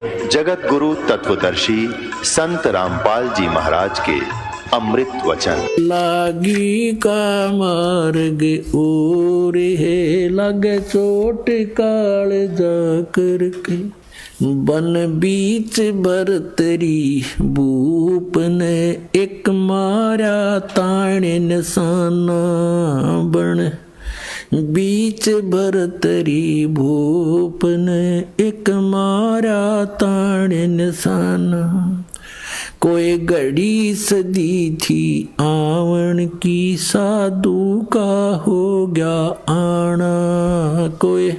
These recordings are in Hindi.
जगत गुरु तत्वदर्शी संत रामपाल जी महाराज के अमृत वचन। लागी का मार्ग और है लगे चोट काल जा करके बन बीच बरतरी भूप ने एक मारा ताने निशाना बन बीच भरतरी भूप ने एक मारा ताने निशाना। कोई घड़ी सदी थी आवन की साधु का हो गया आना। कोई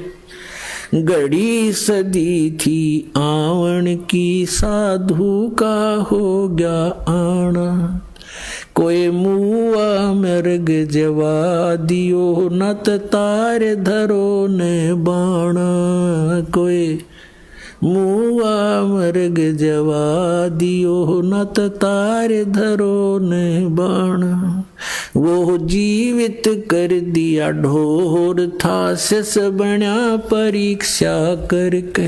घड़ी सदी थी आवन की साधु का हो गया आना। कोई मुआ मृग जवा दियो नत तार धरो ने बाणा। कोई मुआ मृग जवा दियो नत तार धरो ने बाणा। वो जीवित कर दिया ढोर था शिष बना परीक्षा करके।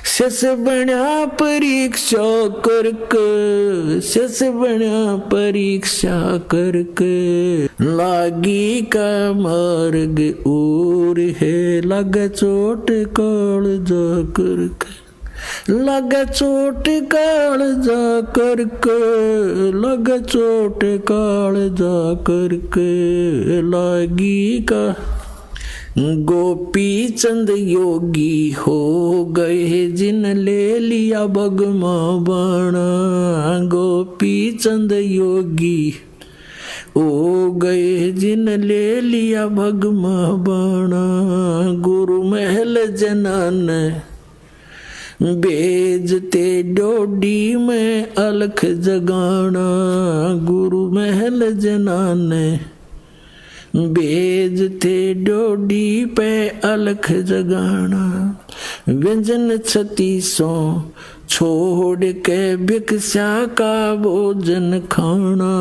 शिष बना परीक्षा करके शिष बना परीक्षा करके लागी का मार्ग और है लग चोट काल जा करके। लग चोट काल जा करके लग चोट काल जा करके लागी का। गोपी चंद योगी हो गए जिन ले लिया भगमा बाणा। गोपी चंद योगी हो गए जिन ले लिया भगमा बाणा। गुरु महल जनन बेजते डोडी में अलख जगाना। गुरु महल जनान बेजते डोडी पे अलख जगाना। व्यंजन 3600 छोड़ के भिक्षा का भोजन खाना।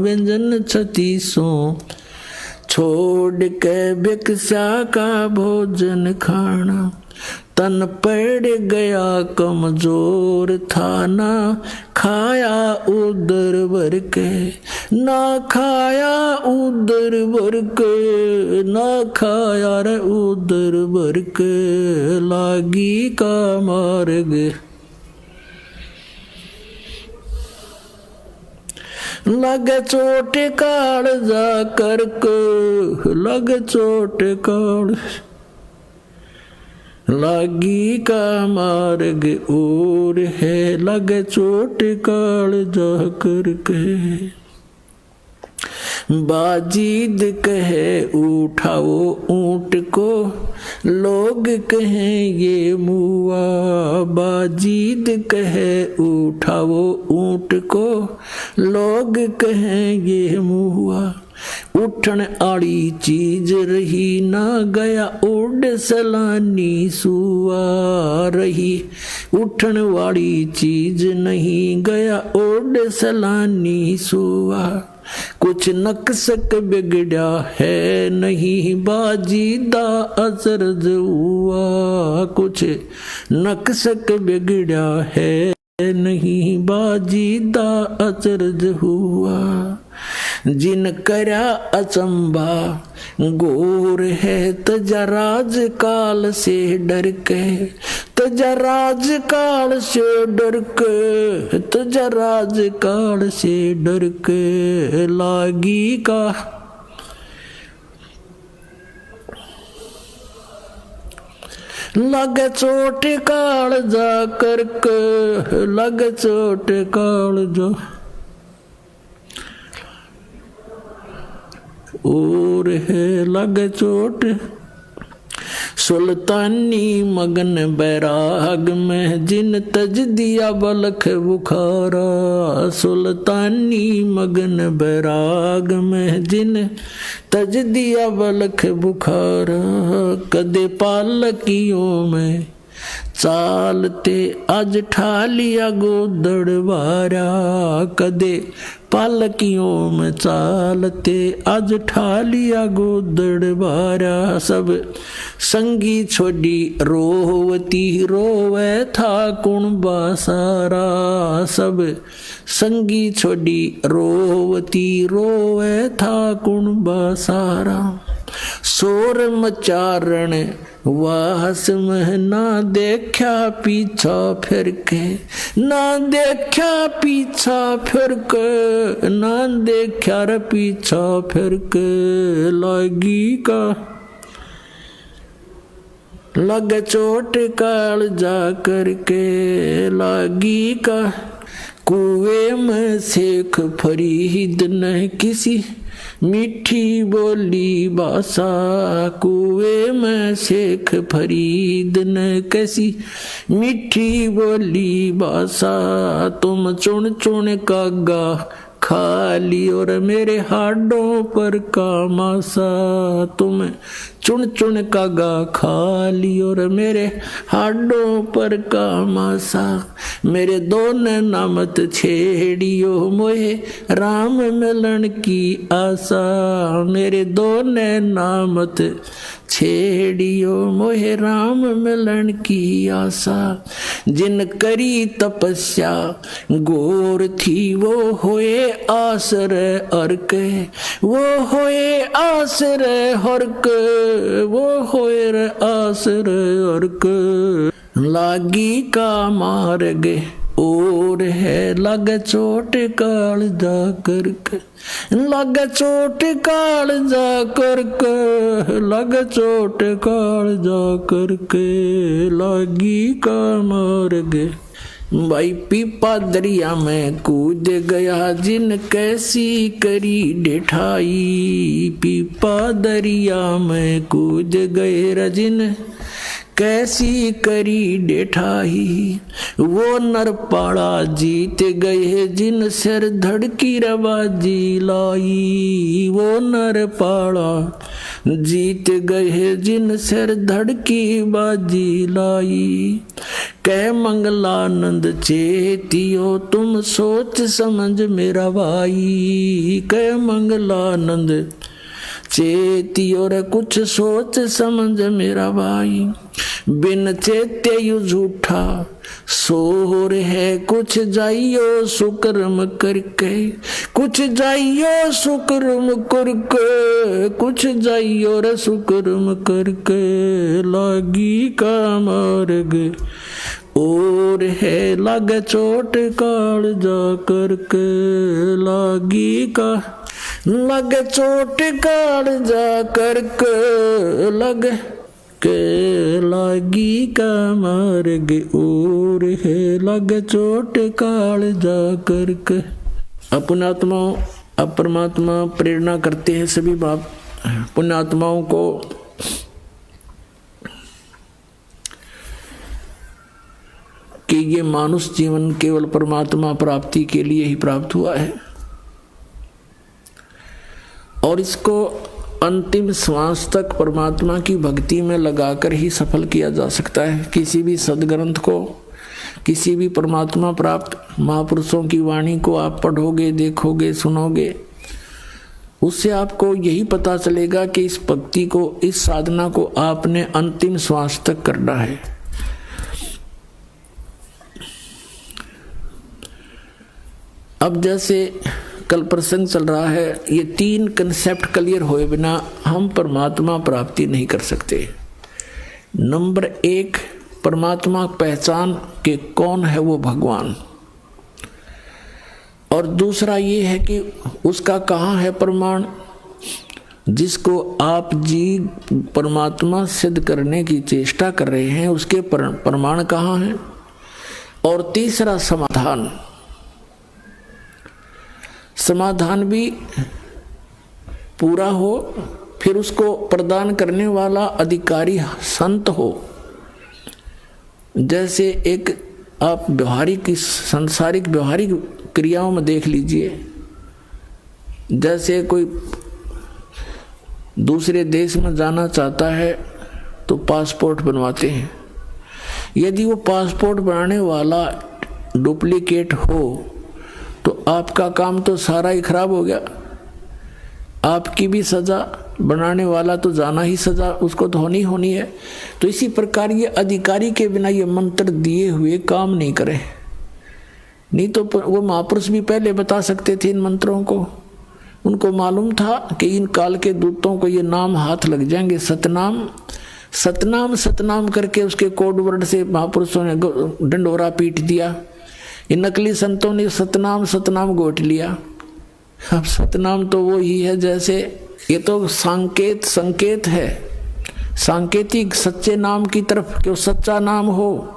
व्यंजन 3600 छोड़ के भिक्षा का भोजन खाना। तन पड़ गया कमजोर था ना खाया उदर भर के। ना खाया उदर भर के ना खाया रे उदर भर के लागी का मार्ग। लग चोट काल जा करके लग चोट काल लागी का मार्ग और है लग चोट काल जा करके। बाजीद कहे उठाओ ऊंट को लोग कहें ये मुआ। बाजीद कहे उठाओ ऊंट को लोग कहें ये मुआ। उठन आड़ी चीज रही ना गया उड़ सलानी सुआ रही। उठन वाली चीज नहीं गया उड़ सलानी सुआ। कुछ नक्सक बिगड़ा है नहीं बाजीदा अचरज हुआ। कुछ नक्सक बिगड़ा है नहीं बाजीदा अचरज हुआ। जिन करा अचंबा गोर है तजराज काल से डर के। तजराज काल से डर के तजराज काल से डर के लागी का। लग चोट काल जा करके लग चोट काल जा और है लग चोट। सुल्तानी मगन बैराग में जिन तज दिया बलख बुखारा। सुल्तानी मगन बैराग में जिन तज दिया बलख बुखारा। कदे पालकियों में चालते आज ठा लिया गोदड़ वारा। कदे पालकियों में चालते, आज ठा लिया गोदड़ बारा। सब संगी छोड़ी रोवती, रोवे था कुणबा सारा। सब संगी छोड़ी रोवती, रोवे था कुणबा सारा। शोर मचारण वाहस में, ना देखा पीछा फिर के, ना देखा पीछा फिर के, ना देखा रे पीछा फिर के। लागी का लग चोट काल जा करके, लागी का कुएं में शेख फरीद न किसी मीठी बोली भाषा। कुएं में शेख फरीद ने कैसी मीठी बोली भाषा। तुम चुन चुन कागा खा ली और मेरे हाडों पर का मासा। तुम चुन चुन कागा खा ली और मेरे हाडों पर का मासा। मेरे दोनों नामत छेड़ियो मोहे राम मिलन की आशा। मेरे दोनों नामत छेड़ियो मोहे राम मिलन की आशा। जिन करी तपस्या गोर थी, वो होए आसरे अर्क, वो होए आसरे हर्क, वो होए रे आसरे अर्क। लागी का मार्ग और है लग चोट काल जा करके, लग चोट काल जा करके, लग चोट काल जा करके। लागी का मार्ग भाई पीपा दरिया में कूद गया, जिन कैसी करी डिठाई। पीपा दरिया में कूद गए रजिन कैसी करी डेठाई। वो नरपाड़ा जीत गए, जिन सिर धड़की रबाजी लाई। वो नरपाड़ा जीत गए, जिन सिर धड़की बाजी लाई। कह मंगलानंद चेतियो, तुम सोच समझ मेरा भाई। कह मंगलानंद चेतियो रे, कुछ सोच समझ मेरा भाई। बिन चेते यू झूठा सोर है, कुछ जाइयो सुकर्म करके। कुछ जाइयो सुकर्म करके, कुछ जाइयो रे सुकर्म करके। लागी का मार्ग और है लग चोट काल जा करके। लागी का लग चोट काल जा करके, लग के लागी का मार्ग और है लग चोट काल जा करके। पुण्यात्माओं, अब परमात्मा प्रेरणा करते हैं सभी बाप पुण्यात्माओं को कि ये मानुष जीवन केवल परमात्मा प्राप्ति के लिए ही प्राप्त हुआ है और इसको अंतिम श्वास तक परमात्मा की भक्ति में लगाकर ही सफल किया जा सकता है। किसी भी सदग्रंथ को, किसी भी परमात्मा प्राप्त महापुरुषों की वाणी को आप पढ़ोगे, देखोगे, सुनोगे, उससे आपको यही पता चलेगा कि इस भक्ति को, इस साधना को आपने अंतिम श्वास तक करना है। अब जैसे कल प्रसंग चल रहा है, ये 3 कंसेप्ट क्लियर होए बिना हम परमात्मा प्राप्ति नहीं कर सकते। नंबर 1, परमात्मा पहचान के कौन है वो भगवान, और दूसरा ये है कि उसका कहाँ है प्रमाण, जिसको आप जी परमात्मा सिद्ध करने की चेष्टा कर रहे हैं, उसके प्रमाण कहाँ हैं, और तीसरा समाधान। समाधान भी पूरा हो, फिर उसको प्रदान करने वाला अधिकारी संत हो। जैसे एक आप व्यवहारिक, सांसारिक व्यवहारिक क्रियाओं में देख लीजिए, जैसे कोई दूसरे देश में जाना चाहता है तो पासपोर्ट बनवाते हैं। यदि वो पासपोर्ट बनाने वाला डुप्लीकेट हो तो आपका काम तो सारा ही खराब हो गया। आपकी भी सजा, बनाने वाला तो जाना ही सजा उसको तो होनी है। तो इसी प्रकार ये अधिकारी के बिना ये मंत्र दिए हुए काम नहीं करे। नहीं तो वो महापुरुष भी पहले बता सकते थे इन मंत्रों को। उनको मालूम था कि इन काल के दूतों को ये नाम हाथ लग जाएंगे। सतनाम सतनाम सतनाम करके उसके कोड वर्ड से महापुरुषों ने डंडोरा पीट दिया। इन नकली संतों ने सतनाम सतनाम गोट लिया। अब सतनाम तो वो ही है जैसे, ये तो संकेत है, सांकेतिक सच्चे नाम की तरफ कि वो सच्चा नाम हो।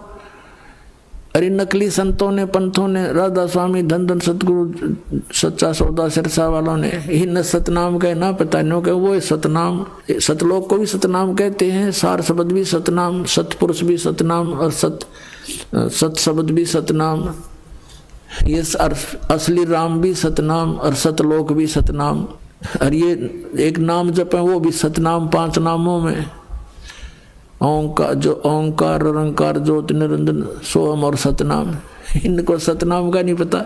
अरे नकली संतों ने, पंथों ने, राधा स्वामी, धन धन सतगुरु, सच्चा सौदा सिरसा वालों ने इन सतनाम कहे ना पता नहीं के वो सतनाम, सतलोक को भी सतनाम कहते हैं, सार शब्द भी सतनाम, सतपुरुष भी सतनाम और सत शब्द भी सतनाम, ये असली राम भी सतनाम और सतलोक भी सतनाम। और ये एक नाम जप है वो भी सतनाम, 5 नामों में ओंकार, जो ओंकार निरंकार ज्योति निरंजन सोहम और सतनाम। इनको सतनाम का नहीं पता।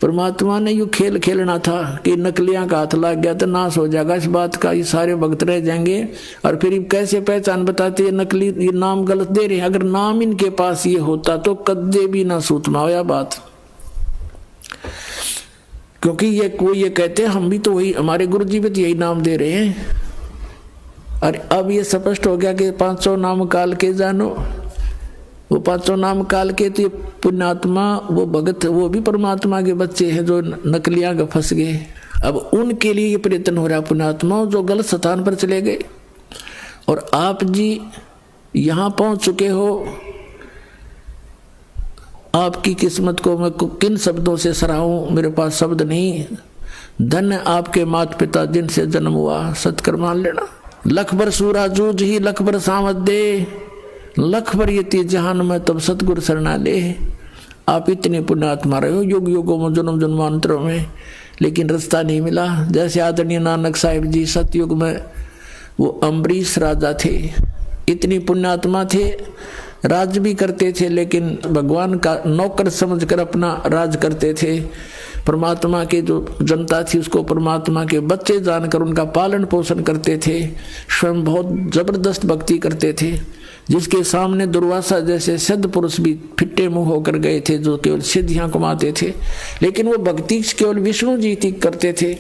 परमात्मा ने यू खेल खेलना था कि नकलियां का हाथ लग गया तो नाश हो जाएगा इस बात का, ये सारे भक्त रह जाएंगे। और फिर कैसे पहचान बताते, ये नकली, ये नाम गलत दे रहे हैं। अगर नाम इनके पास ये होता तो कदे भी ना सूतमा होया बात। क्योंकि ये कहते हैं हम भी तो वही, हमारे गुरु जी भी तो यही नाम दे रहे हैं। और अब ये स्पष्ट हो गया कि 500 नाम काल के जानो। वो 500 नाम काल के तो ये पुण्यात्मा, वो भगत, वो भी परमात्मा के बच्चे हैं जो नकलियां का फंस गए। अब उनके लिए ये प्रयत्न हो रहा है पुण्यात्मा जो गलत स्थान पर चले गए। और आप जी यहाँ पहुंच चुके हो, आपकी किस्मत को मैं किन शब्दों से सराहूं, मेरे पास शब्द नहीं। धन्य आपके माता पिता जिनसे जन्म हुआ, सत्कर मान लेना। लख बर सूरा जूझ ही लख बर सामत दे, लख बर ये जहान में तब सतगुरु शरणा ले। आप इतने पुण्यात्मा रहे हो युग युगों में, जन्म जन्मांतरों में, लेकिन रास्ता नहीं मिला। जैसे आदरणीय नानक साहिब जी सतयुग में वो अम्बरीश राजा थे, इतनी पुण्यात्मा थे, राज भी करते थे लेकिन भगवान का नौकर समझकर अपना राज करते थे। परमात्मा के जो जनता थी उसको परमात्मा के बच्चे जानकर उनका पालन पोषण करते थे। स्वयं बहुत जबरदस्त भक्ति करते थे, जिसके सामने दुर्वासा जैसे सिद्ध पुरुष भी फिट्टे मुंह होकर गए थे, जो केवल सिद्धियां कमाते थे। लेकिन वो भक्ति केवल विष्णु जी की करते थे।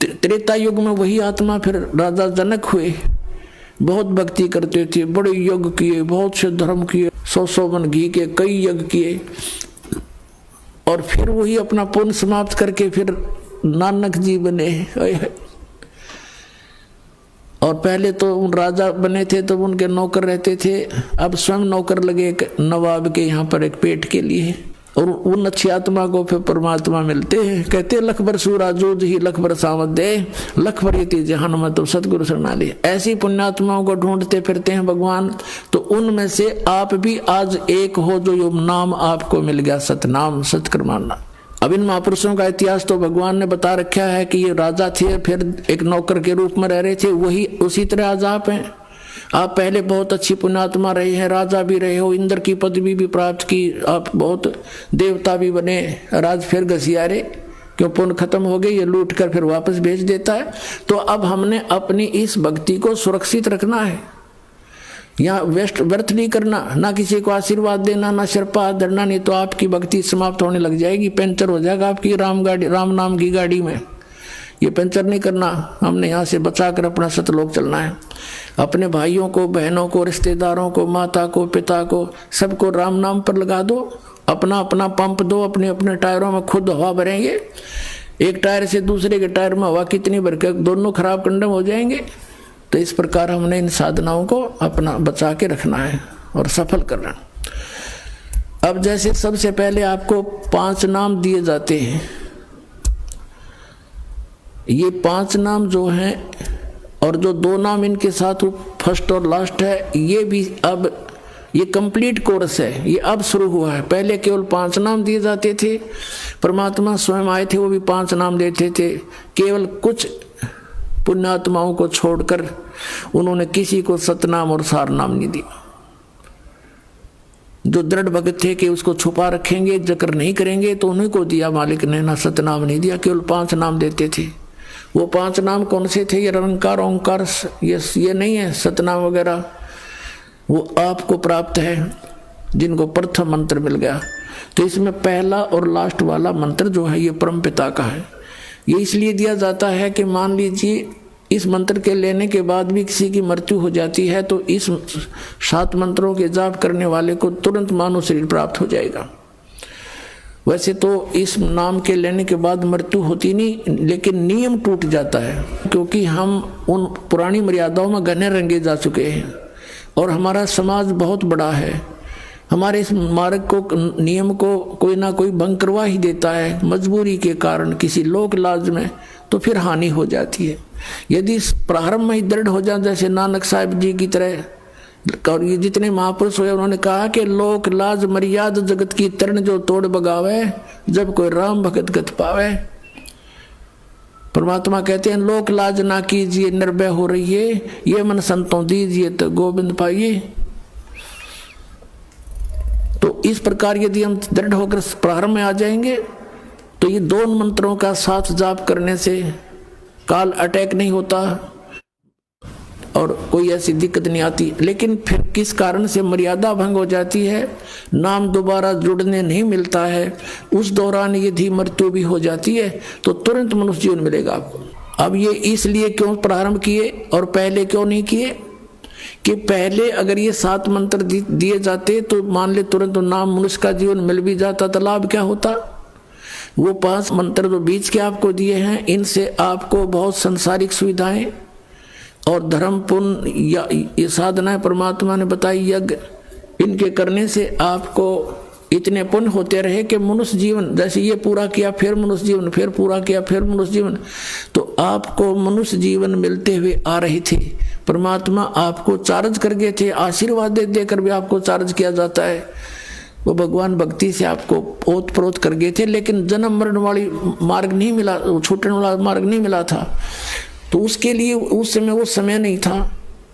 त्रेता युग में वही आत्मा फिर राजा जनक हुए, बहुत भक्ति करते थे, बड़े यज्ञ किए, बहुत से धर्म किए, 100 मन घी के कई यज्ञ किए। और फिर वही अपना पुण्य समाप्त करके फिर नानक जी बने। और पहले तो उन राजा बने थे तो उनके नौकर रहते थे, अब स्वयं नौकर लगे नवाब के यहाँ पर एक पेट के लिए। और उन अच्छी आत्मा को फिर परमात्मा मिलते हैं। कहते लख बर सूरा जूझ ही लख बर सामत दे, लख बर ये जहान में तो सतगुरु शरणा ले। ऐसी पुण्यात्माओं को ढूंढते फिरते हैं भगवान। तो उनमें से आप भी आज एक हो जो यो नाम आपको मिल गया, सतनाम, सतकर मानना। अब इन महापुरुषों का इतिहास तो भगवान ने बता रखा है कि ये राजा थे, फिर एक नौकर के रूप में रह रहे थे, वही उसी तरह आज आप हैं। आप पहले बहुत अच्छी पुण्यात्मा रहे हैं, राजा भी रहे हो, इंद्र की पदवी भी प्राप्त की, आप बहुत देवता भी बने। राज फिर घसियारे क्यों, पुण्य खत्म हो गए, ये लूट कर फिर वापस भेज देता है। तो अब हमने अपनी इस भक्ति को सुरक्षित रखना है, यहाँ व्यर्थ नहीं करना, ना किसी को आशीर्वाद देना, ना सिरपा धरना, नहीं तो आपकी भक्ति समाप्त होने लग जाएगी, पंचर हो जाएगा आपकी राम नाम की गाड़ी में। ये पंचर नहीं करना, हमने यहाँ से बचाकर अपना सतलोक चलना है। अपने भाइयों को, बहनों को, रिश्तेदारों को, माता को, पिता को, सबको राम नाम पर लगा दो। अपना अपना पंप दो, अपने अपने टायरों में खुद हवा भरेंगे। एक टायर से दूसरे के टायर में हवा कितनी भर के, दोनों खराब कंडम हो जाएंगे। तो इस प्रकार हमने इन साधनाओं को अपना बचा के रखना है और सफल करना। अब जैसे सबसे पहले आपको 5 नाम दिए जाते हैं, ये 5 नाम जो हैं और जो 2 नाम इनके साथ फर्स्ट और लास्ट है, ये भी अब ये कंप्लीट कोर्स है, ये अब शुरू हुआ है। पहले केवल 5 नाम दिए जाते थे, परमात्मा स्वयं आए थे, वो भी 5 नाम देते थे। केवल कुछ पुण्यात्माओं को छोड़कर उन्होंने किसी को सतनाम और सार नाम नहीं दिया। जो दृढ़ भगत थे कि उसको छुपा रखेंगे, जिक्र नहीं करेंगे, तो उन्हीं को दिया मालिक ने, ना सतनाम नहीं दिया। केवल 5 नाम देते थे। वो 5 नाम कौन से थे? ये निरंकार, ओंकार, ये नहीं है सतनाम वगैरह, वो आपको प्राप्त है जिनको प्रथम मंत्र मिल गया। तो इसमें पहला और लास्ट वाला मंत्र जो है ये परम पिता का है। ये इसलिए दिया जाता है कि मान लीजिए इस मंत्र के लेने के बाद भी किसी की मृत्यु हो जाती है तो इस 7 मंत्रों के जाप करने वाले को तुरंत मानव शरीर प्राप्त हो जाएगा। वैसे तो इस नाम के लेने के बाद मृत्यु होती नहीं, लेकिन नियम टूट जाता है, क्योंकि हम उन पुरानी मर्यादाओं में घने रंगे जा चुके हैं और हमारा समाज बहुत बड़ा है। हमारे इस मार्ग को, नियम को कोई ना कोई भंग करवा ही देता है मजबूरी के कारण, किसी लोक लाज में, तो फिर हानि हो जाती है। यदि प्रारंभ में ही दृढ़ हो जाए, जैसे नानक साहिब जी की तरह, और ये जितने महापुरुष हुए उन्होंने कहा कि लोक लाज मर्याद जगत की तरण जो तोड़ बगावे, जब कोई राम भगत गत पावे। परमात्मा कहते हैं लोक लाज ना कीजिए निर्भय हो रही है, ये मन संतों दीजिए तो गोविंद पाइए। तो इस प्रकार यदि हम दृढ़ होकर प्रारंभ में आ जाएंगे तो ये 2 मंत्रों का साथ जाप करने से काल अटैक नहीं होता और कोई ऐसी दिक्कत नहीं आती। लेकिन फिर किस कारण से मर्यादा भंग हो जाती है, नाम दोबारा जुड़ने नहीं मिलता है, उस दौरान यदि मृत्यु भी हो जाती है तो तुरंत मनुष्य जीवन मिलेगा आपको। अब ये इसलिए क्यों प्रारंभ किए और पहले क्यों नहीं किए कि पहले अगर ये 7 मंत्र दिए जाते तो मान ले तुरंत नाम मनुष्य का जीवन मिल भी जाता तो लाभ क्या होता। वो 5 मंत्र जो बीच के आपको दिए हैं, इनसे आपको बहुत संसारिक सुविधाएं और धर्म पुण्य या ये साधनाएं परमात्मा ने बताई, यज्ञ, इनके करने से आपको इतने पुण्य होते रहे कि मनुष्य जीवन, जैसे ये पूरा किया फिर मनुष्य जीवन, फिर पूरा किया फिर मनुष्य जीवन, तो आपको मनुष्य जीवन मिलते हुए आ रहे थे। परमात्मा आपको चार्ज कर गए थे, आशीर्वाद दे देकर भी आपको चार्ज किया जाता है। वो भगवान भक्ति से आपको ओत प्रोत कर गए थे, लेकिन जन्म मरण वाली मार्ग नहीं मिला, छूटने वाला मार्ग नहीं मिला था। तो उसके लिए उस समय वो समय नहीं था।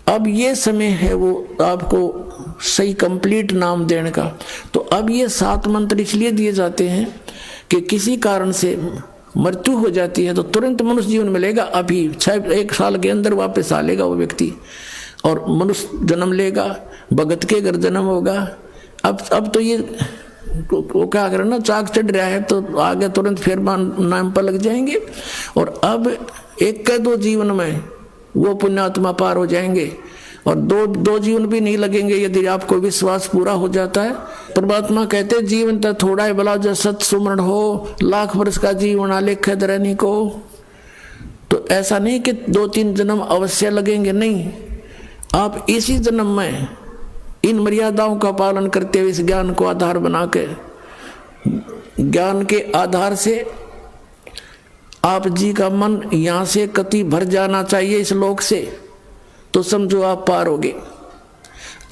अब ये समय है वो आपको सही कंप्लीट नाम देने का। तो अब ये 7 मंत्र इसलिए दिए जाते हैं कि किसी कारण से मृत्यु हो जाती है तो तुरंत मनुष्य जीवन मिलेगा, अभी 1 साल के अंदर वापस आ लेगा वो व्यक्ति और मनुष्य जन्म लेगा, भगत के घर जन्म होगा। अब तो ये वो क्या करें ना, चाक चढ़ रहा है तो आगे तुरंत फिर नाम पर लग जाएंगे। और अब 1-2 जीवन में वो पुण्यात्मा पार हो जाएंगे और 2 जीवन भी नहीं लगेंगे यदि आपको विश्वास पूरा हो जाता है। परमात्मा कहते जीवन तो थोड़ा ही भला जो सत सुमरण हो, लाख वर्ष का जीवन आलेख रहने को। तो ऐसा नहीं कि 2-3 जन्म अवश्य लगेंगे, नहीं, आप इसी जन्म में इन मर्यादाओं का पालन करते हुए इस ज्ञान को आधार बना के, ज्ञान के आधार से आप जी का मन यहां से कति भर जाना चाहिए इस लोक से, तो समझो आप पार होगे।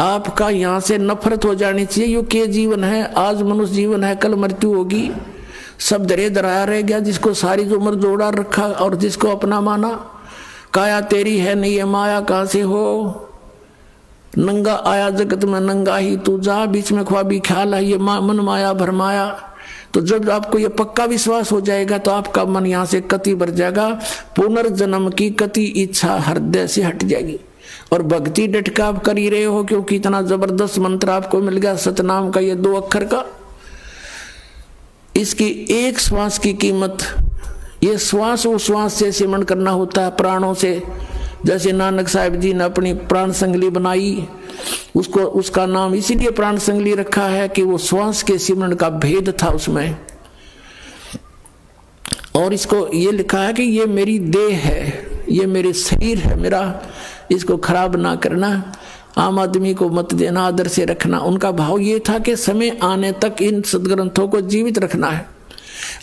आपका यहां से नफरत हो जानी चाहिए, यो के जीवन है, आज मनुष्य जीवन है, कल मृत्यु होगी, सब दरे दराया रह गया, जिसको सारी उम्र जोड़ा रखा और जिसको अपना माना। काया तेरी है नहीं ये माया कहां से हो, नंगा आया जगत में नंगा ही तू जा, बीच में ख्वाबी ख्याल है ये मन माया भरमाया। तो जब आपको ये पक्का विश्वास हो जाएगा तो आपका मन यहाँ से कति भर जाएगा, पुनर्जन्म की कति इच्छा हृदय से हट जाएगी और भक्ति डट का आप कर ही रहे हो, क्योंकि इतना जबरदस्त मंत्र आपको मिल गया सतनाम का, ये 2 अक्षर का। इसकी एक श्वास की कीमत, ये श्वास वो श्वास से सिमरण करना होता है प्राणों से। जैसे नानक साहिब जी ने अपनी प्राण संगली बनाई, उसको उसका नाम इसीलिए प्राण संगली रखा है कि वो श्वास के सिमरण का भेद था उसमें। और इसको ये लिखा है कि ये मेरी देह है, ये मेरे शरीर है मेरा, इसको खराब ना करना, आम आदमी को मत देना, आदर से रखना। उनका भाव ये था कि समय आने तक इन सदग्रंथों को जीवित रखना है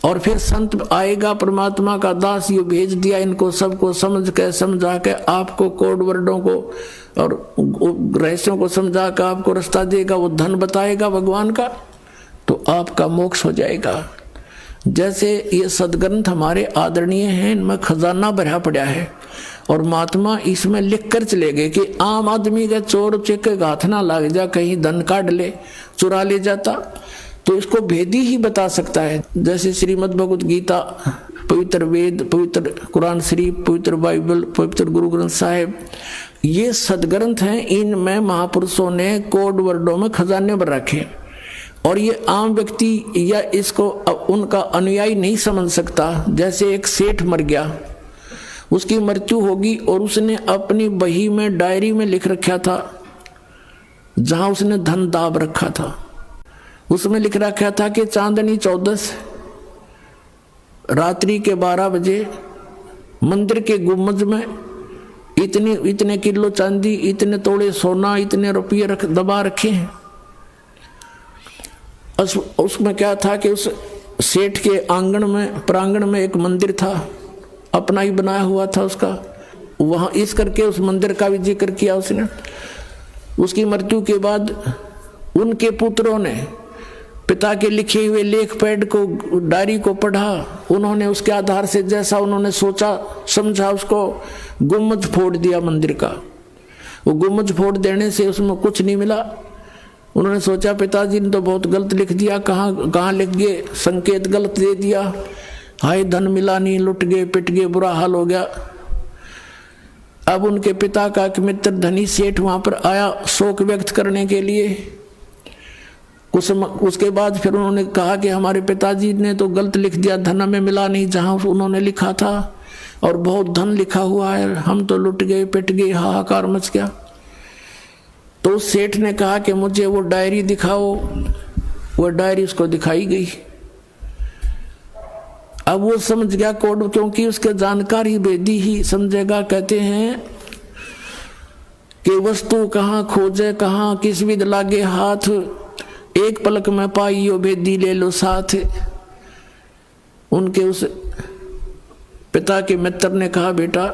और फिर संत आएगा, परमात्मा का दास ये भेज दिया, इनको सबको समझ के समझा के आपको कोड वर्डों को और रहस्यों को समझा कर आपको रास्ता देगा, वो धन बताएगा भगवान का, तो आपका मोक्ष हो जाएगा। जैसे ये सदग्रंथ हमारे आदरणीय हैं, इनमें खजाना भरा पड़ा है और महात्मा इसमें लिख कर चले गए कि आम आदमी के चोर चेके हाथ ना लग जा, कहीं धन काट ले, चुरा ले जाता, तो इसको भेदी ही बता सकता है। जैसे श्रीमद् भगवत गीता, पवित्र वेद, पवित्र कुरान शरीफ, पवित्र बाइबल, पवित्र गुरु ग्रंथ साहिब, ये सदग्रंथ हैं। इनमें महापुरुषों ने कोड वर्डों में खजाने भर रखे और ये आम व्यक्ति या इसको उनका अनुयायी नहीं समझ सकता। जैसे एक सेठ मर गया, उसकी मृत्यु होगी और उसने अपनी बही में, डायरी में लिख रखा था, जहां उसने धन दाब रखा था, उसमें लिख रखा था कि चांदनी 14 रात्रि के 12 बजे मंदिर के गुम्बद में इतने किलो चांदी, इतने तोड़े सोना, इतने रुपये दबा रखे हैं। उसमें क्या था कि उस सेठ के आंगन में, प्रांगण में एक मंदिर था, अपना ही बनाया हुआ था उसका। वहां इस करके उस मंदिर का भी जिक्र किया उसने। उसकी मृत्यु के बाद उनके पुत्रों ने पिता के लिखे हुए लेख पैड को, डायरी को पढ़ा। उन्होंने उसके आधार से जैसा उन्होंने सोचा समझा, उसको गुम्बद फोड़ दिया मंदिर का। वो गुम्बद फोड़ देने से उसमें कुछ नहीं मिला। उन्होंने सोचा पिताजी ने तो बहुत गलत लिख दिया, कहाँ लिख गए, संकेत गलत दे दिया, हाय धन मिला नहीं, लुट गए, पिट गए, बुरा हाल हो गया। अब उनके पिता का एक मित्र धनी सेठ वहां पर आया शोक व्यक्त करने के लिए। उसके बाद फिर उन्होंने कहा कि हमारे पिताजी ने तो गलत लिख दिया, धन हमें मिला नहीं जहां उन्होंने लिखा था, और बहुत धन लिखा हुआ है, हम तो लुट गए, पिट गए, हाहाकार मच गया। तो उस सेठ ने कहा कि मुझे वो डायरी दिखाओ। वो डायरी उसको दिखाई गई। अब वो समझ गया कोड, क्योंकि उसके जानकारी वेदी ही समझेगा। कहते हैं कि वस्तु कहाँ खोजे, कहाँ किस विध लागे हाथ, एक पलक में पाइयो वेदी ले लो साथ। उनके उस पिता के मित्र ने कहा बेटा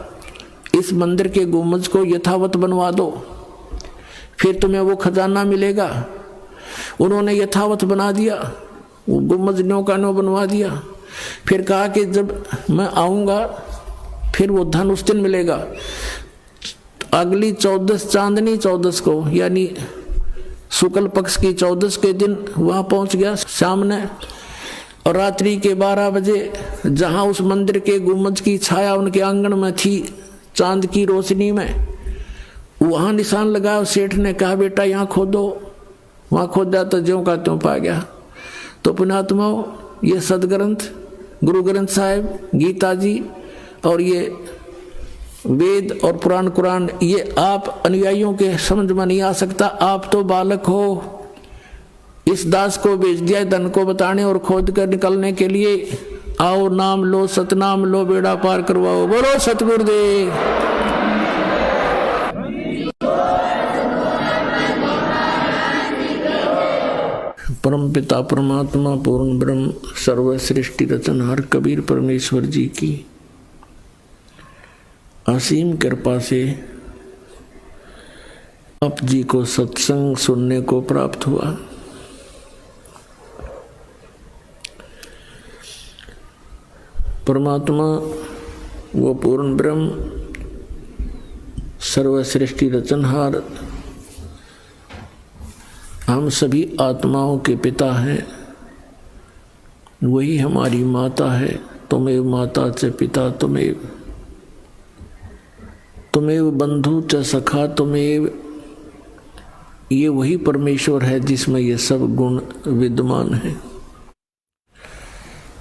इस मंदिर के गुम्बद को यथावत बनवा दो, फिर तुम्हें वो खजाना मिलेगा। उन्होंने यथावत बना दिया, वो गुम्बद न्यों का न्यों बनवा दिया। फिर कहा कि जब मैं आऊंगा फिर वो धन उस दिन मिलेगा। अगली 14 चांदनी 14 को, यानी शुक्ल पक्ष की 14 के दिन वहां पहुंच गया सामने, और रात्रि के 12 बजे जहां उस मंदिर के गुम्बद की छाया उनके आंगन में थी, चांद की रोशनी में, वहां निशान लगाया। सेठ ने कहा बेटा यहाँ खोदो। वहां खोदा तो ज्यों का त्यों पा गया। तो पुण्यात्माओं, ये सदग्रंथ गुरु ग्रंथ साहिब, गीता जी और ये वेद और पुराण कुरान, ये आप अनुयायियों के समझ में नहीं आ सकता। आप तो बालक हो। इस दास को भेज दिया धन को बताने और खोद कर निकलने के लिए। आओ नाम लो, सतनाम लो, बेड़ा पार करवाओ। बोलो सतगुरुदेव। परम पिता परमात्मा पूर्ण ब्रह्म सर्व सृष्टि रचनहार कबीर परमेश्वर जी की असीम कृपा से आप जी को सत्संग सुनने को प्राप्त हुआ। परमात्मा वो पूर्ण ब्रह्म सर्व सृष्टि रचनहार हम सभी आत्माओं के पिता हैं। वही हमारी माता है। तुमेव माता च पिता तुमेव, तुमेव बंधु च सखा तुमेव। ये वही परमेश्वर है जिसमें ये सब गुण विद्यमान है।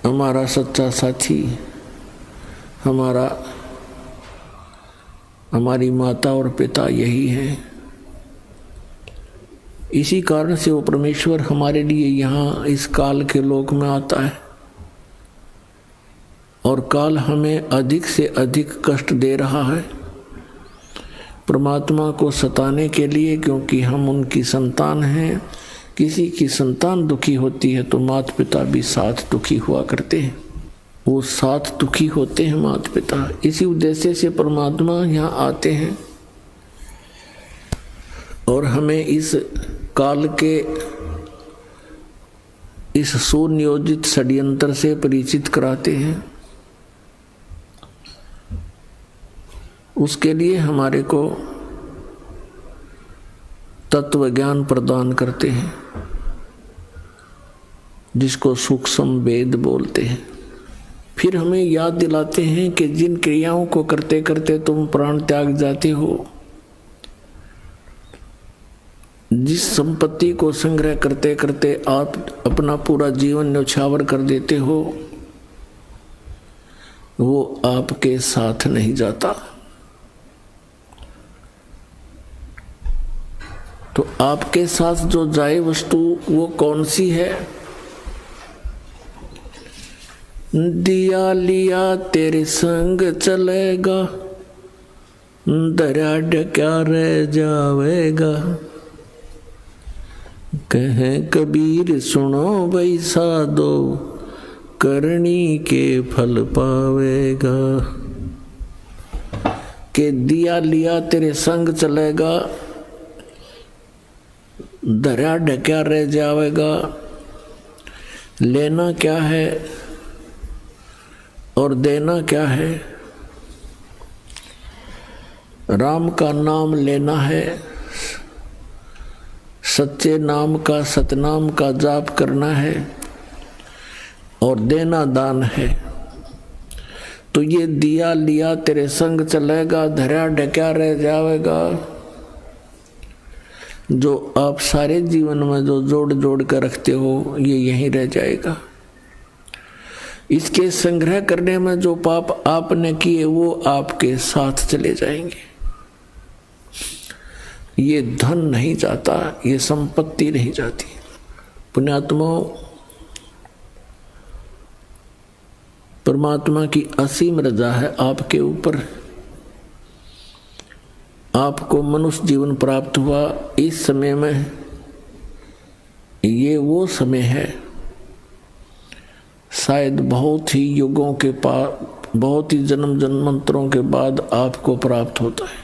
हमारा सच्चा साथी, हमारी माता और पिता यही है। इसी कारण से वो परमेश्वर हमारे लिए यहाँ इस काल के लोक में आता है, और काल हमें अधिक से अधिक कष्ट दे रहा है परमात्मा को सताने के लिए, क्योंकि हम उनकी संतान हैं। किसी की संतान दुखी होती है तो माता पिता भी साथ दुखी हुआ करते हैं। वो साथ दुखी होते हैं माता पिता। इसी उद्देश्य से परमात्मा यहाँ आते हैं और हमें इस काल के इस सुनियोजित षड्यंत्र से परिचित कराते हैं। उसके लिए हमारे को तत्व ज्ञान प्रदान करते हैं, जिसको सूक्ष्म वेद बोलते हैं। फिर हमें याद दिलाते हैं कि जिन क्रियाओं को करते करते तुम प्राण त्याग जाते हो, जिस संपत्ति को संग्रह करते करते आप अपना पूरा जीवन न्यौछावर कर देते हो, वो आपके साथ नहीं जाता। तो आपके साथ जो जाए वस्तु वो कौन सी है? दिया लिया तेरे संग चलेगा, दरिया ढका रह जावेगा। कहे कबीर सुनो भाई साधो, करनी के फल पावेगा। के दिया लिया तेरे संग चलेगा, दरिया ढका रह जावेगा। लेना क्या है और देना क्या है? राम का नाम लेना है, सच्चे नाम का सतनाम का जाप करना है, और देना दान है। तो ये दिया लिया तेरे संग चलेगा, दरिया ढका रह जावेगा, जो आप सारे जीवन में जो जोड़ जोड़ कर रखते हो ये यहीं रह जाएगा। इसके संग्रह करने में जो पाप आपने किए वो आपके साथ चले जाएंगे। ये धन नहीं जाता, ये संपत्ति नहीं जाती। पुण्यात्माओं, परमात्मा की असीम रजा है आपके ऊपर। आपको मनुष्य जीवन प्राप्त हुआ इस समय में, ये वो समय है शायद बहुत ही युगों के बाद, बहुत ही जन्म जन्मांतरों के बाद आपको प्राप्त होता है।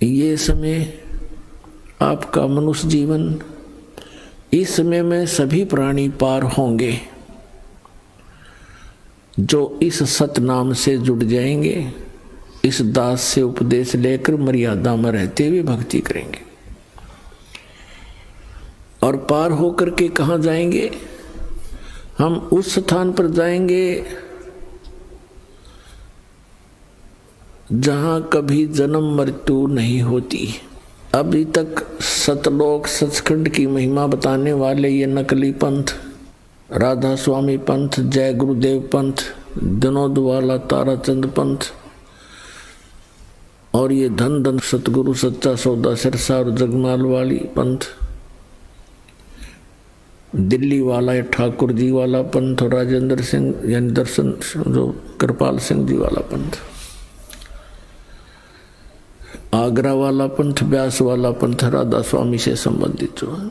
ये समय आपका मनुष्य जीवन, इस समय में सभी प्राणी पार होंगे जो इस सतनाम से जुड़ जाएंगे, इस दास से उपदेश लेकर मर्यादा में रहते हुए भक्ति करेंगे। और पार होकर के कहाँ जाएंगे? हम उस स्थान पर जाएंगे जहाँ कभी जन्म मृत्यु नहीं होती। अभी तक सतलोक सचखंड की महिमा बताने वाले ये नकली पंथ, राधा स्वामी पंथ, जय गुरुदेव पंथ, विनोद वाला ताराचंद पंथ, और ये धन धन सतगुरु सच्चा सौदा सिरसा और जगमाल वाली पंथ, दिल्ली वाला ठाकुर जी वाला पंथ, और राजेंद्र सिंह यानी दर्शन जो कृपाल सिंह जी वाला पंथ, आगरा वाला पंथ, व्यास वाला पंथ, राधा स्वामी से संबंधित जो है,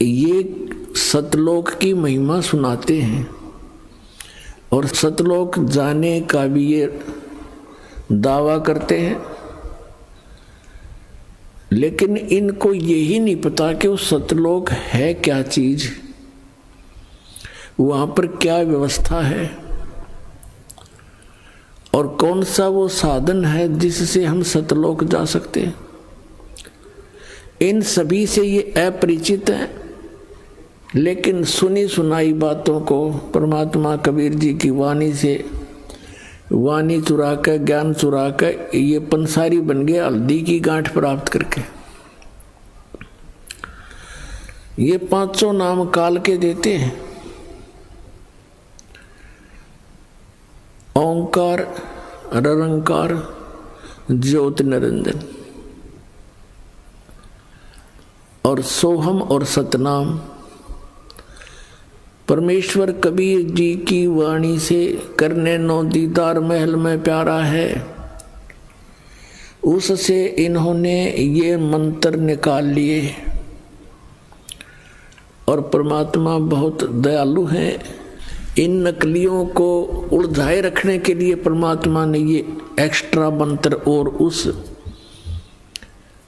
ये सतलोक की महिमा सुनाते हैं और सतलोक जाने का भी ये दावा करते हैं। लेकिन इनको यही नहीं पता कि वो सतलोक है क्या चीज, वहां पर क्या व्यवस्था है और कौन सा वो साधन है जिससे हम सतलोक जा सकते हैं। इन सभी से ये अपरिचित है। लेकिन सुनी सुनाई बातों को परमात्मा कबीर जी की वाणी से, वाणी चुरा कर, ज्ञान चुरा कर ये पंसारी बन गए हल्दी की गांठ प्राप्त करके। ये 500 नाम काल के देते हैं, ओंकार, निरंकार, ज्योति निरंजन, और सोहम और सतनाम। परमेश्वर कबीर जी की वाणी से करने नो दीदार महल में प्यारा है, उससे इन्होंने ये मंत्र निकाल लिए। और परमात्मा बहुत दयालु हैं। इन नकलियों को उलझाए रखने के लिए परमात्मा ने ये एक्स्ट्रा मंत्र और उस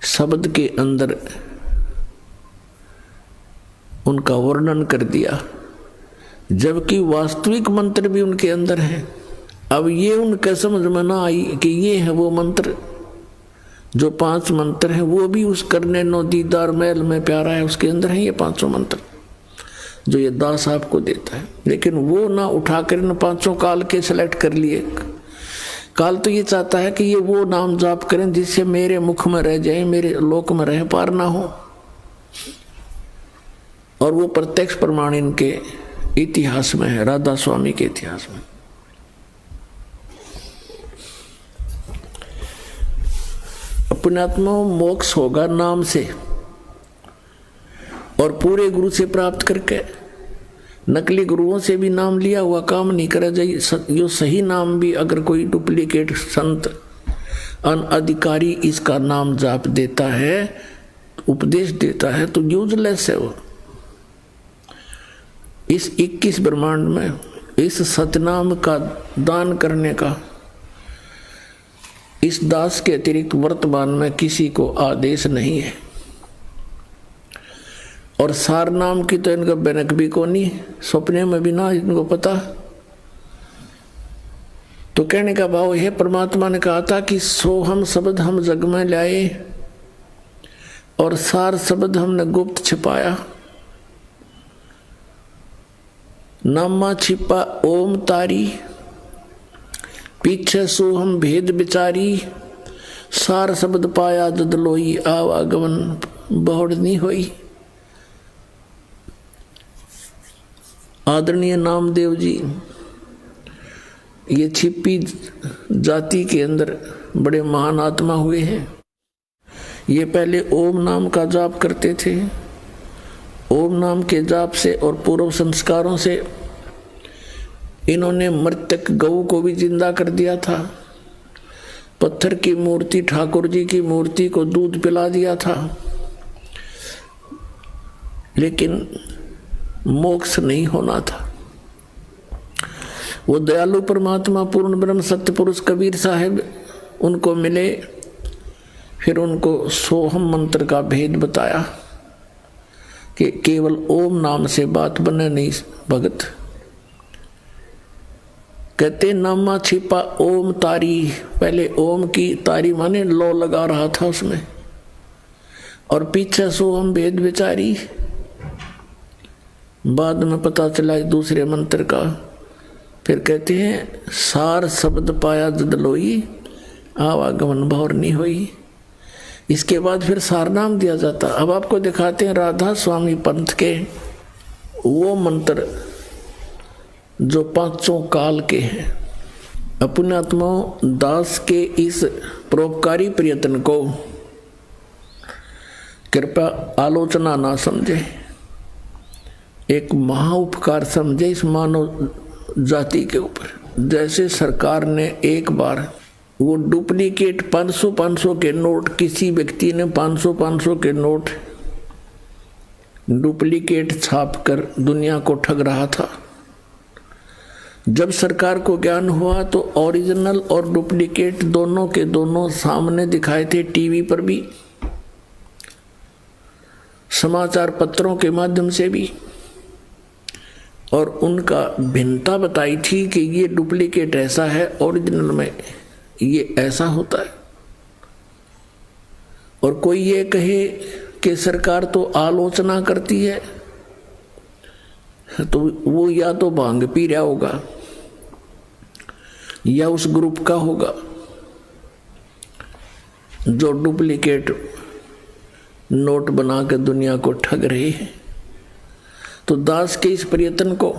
शब्द के अंदर उनका वर्णन कर दिया, जबकि वास्तविक मंत्र भी उनके अंदर है। अब ये उनके समझ में ना आई कि ये है वो मंत्र, जो 5 मंत्र हैं वो भी उस करने नो दीदार मैल में प्यारा है, उसके अंदर है ये 500 मंत्र जो ये दास आपको देता है। लेकिन वो ना उठाकर इन 500 काल के सेलेक्ट कर लिए। काल तो ये चाहता है कि ये वो नाम जाप करें जिससे मेरे मुख में रह जाए, मेरे लोक में रह पार ना हो। और वो प्रत्यक्ष प्रमाण इनके इतिहास में है, राधा स्वामी के इतिहास में। पुण्यात्मा मोक्ष होगा नाम से, और पूरे गुरु से प्राप्त करके। नकली गुरुओं से भी नाम लिया हुआ काम नहीं करा जाए। जो सही नाम भी अगर कोई डुप्लीकेट संत अनअधिकारी इसका नाम जाप देता है, उपदेश देता है, तो यूजलेस है वो। इस 21 ब्रह्मांड में इस सतनाम का दान करने का इस दास के अतिरिक्त वर्तमान में किसी को आदेश नहीं है। और सार नाम की तो इनका बनक भी को नहीं, सपने में भी ना इनको पता। तो कहने का भाव है, परमात्मा ने कहा था कि सोहम शब्द हम जग में लाए और सार शब्द हमने गुप्त छिपाया। नामा छिपा ओम तारी, पीछे सोहम भेद बिचारी। सार शब्द पाया जद लोई, आवागमन बहुड़ नहीं होई। आदरणीय नामदेव जी ये छिपी जाति के अंदर बड़े महान आत्मा हुए हैं। ये पहले ओम नाम का जाप करते थे। ओम नाम के जाप से और पूर्व संस्कारों से इन्होंने मृतक गऊ को भी जिंदा कर दिया था। पत्थर की मूर्ति, ठाकुर जी की मूर्ति को दूध पिला दिया था। लेकिन मोक्ष नहीं होना था। वो दयालु परमात्मा पूर्ण ब्रह्म सत्य पुरुष कबीर साहब उनको मिले, फिर उनको सोहम मंत्र का भेद बताया कि केवल ओम नाम से बात बने नहीं भगत। कहते नामा छिपा ओम तारी, पहले ओम की तारी माने लो लगा रहा था उसमें, और पीछे सोहम भेद विचारी। बाद में पता चला दूसरे मंत्र का। फिर कहते हैं सार शब्द पाया जद लोई, आवागमन भौर नहीं हुई। इसके बाद फिर सार नाम दिया जाता। अब आपको दिखाते हैं राधा स्वामी पंथ के वो मंत्र जो 500 काल के हैं। अपने आत्माओं दास के इस परोपकारी प्रयत्न को कृपया आलोचना ना समझे, एक महा उपकार समझे इस मानव जाति के ऊपर। जैसे सरकार ने एक बार वो डुप्लीकेट 500 के नोट, किसी व्यक्ति ने 500 के नोट डुप्लीकेट छाप कर दुनिया को ठग रहा था। जब सरकार को ज्ञान हुआ तो ओरिजिनल और डुप्लीकेट दोनों के दोनों सामने दिखाए थे, टीवी पर भी, समाचार पत्रों के माध्यम से भी, और उनका भिन्नता बताई थी कि ये डुप्लीकेट ऐसा है, ओरिजिनल में ये ऐसा होता है। और कोई ये कहे कि सरकार तो आलोचना करती है, तो वो या तो भांग पी रहा होगा या उस ग्रुप का होगा जो डुप्लीकेट नोट बना के दुनिया को ठग रहे हैं। तो दास के इस प्रयत्न को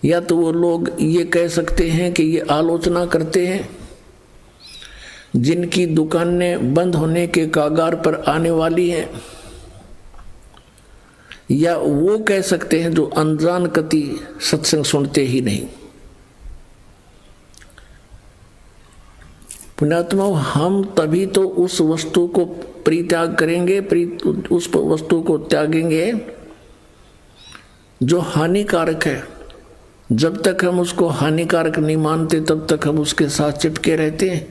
या तो वो लोग ये कह सकते हैं कि ये आलोचना करते हैं जिनकी दुकानें बंद होने के कागार पर आने वाली हैं, या वो कह सकते हैं जो अनजान कति सत्संग सुनते ही नहीं। पुण्यात्मा, हम तभी तो उस वस्तु को परित्याग करेंगे, उस वस्तु को त्यागेंगे जो हानिकारक है। जब तक हम उसको हानिकारक नहीं मानते तब तक हम उसके साथ चिपके रहते हैं।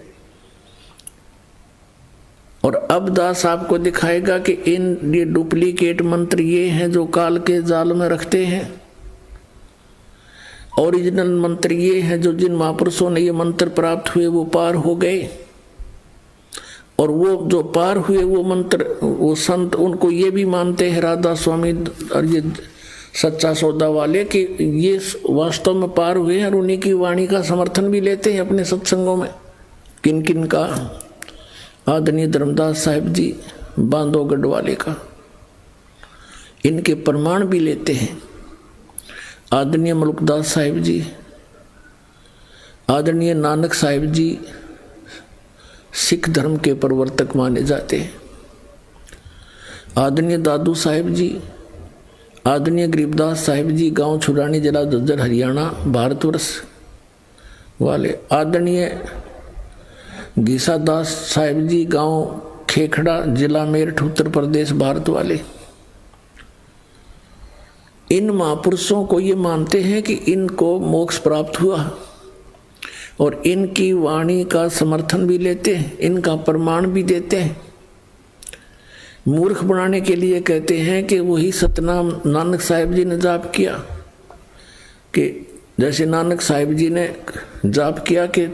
और अब दास आपको दिखाएगा कि ये डुप्लीकेट मंत्र ये हैं जो काल के जाल में रखते हैं। ओरिजिनल मंत्र ये है, जो जिन महापुरुषों ने ये मंत्र प्राप्त हुए वो पार हो गए, और वो जो पार हुए वो मंत्र, वो संत उनको ये भी मानते हैं, राधा स्वामी और ये सच्चा सौदा वाले, कि ये वास्तव में पार हुए हैं, और उन्हीं की वाणी का समर्थन भी लेते हैं अपने सत्संगों में। किन किन का? आदरणीय धर्मदास साहिब जी बांधवगढ़ वाले का, इनके प्रमाण भी लेते हैं। आदरणीय मलुकदास साहिब जी, आदरणीय नानक साहिब जी सिख धर्म के प्रवर्तक माने जाते हैं। आदरणीय दादू साहिब जी, आदरणीय गरीबदास साहिब जी गांव छुरानी, जिला झज्जर, हरियाणा, भारतवर्ष वाले। आदरणीय गीसादास साहिब जी गांव खेखड़ा, जिला मेरठ, उत्तर प्रदेश, भारत वाले। इन महापुरुषों को ये मानते हैं कि इनको मोक्ष प्राप्त हुआ, और इनकी वाणी का समर्थन भी लेते हैं, इनका प्रमाण भी देते हैं। मूर्ख बनाने के लिए कहते हैं कि वही सतनाम नानक साहिब जी ने जाप किया, कि जैसे नानक साहिब जी ने जाप किया कि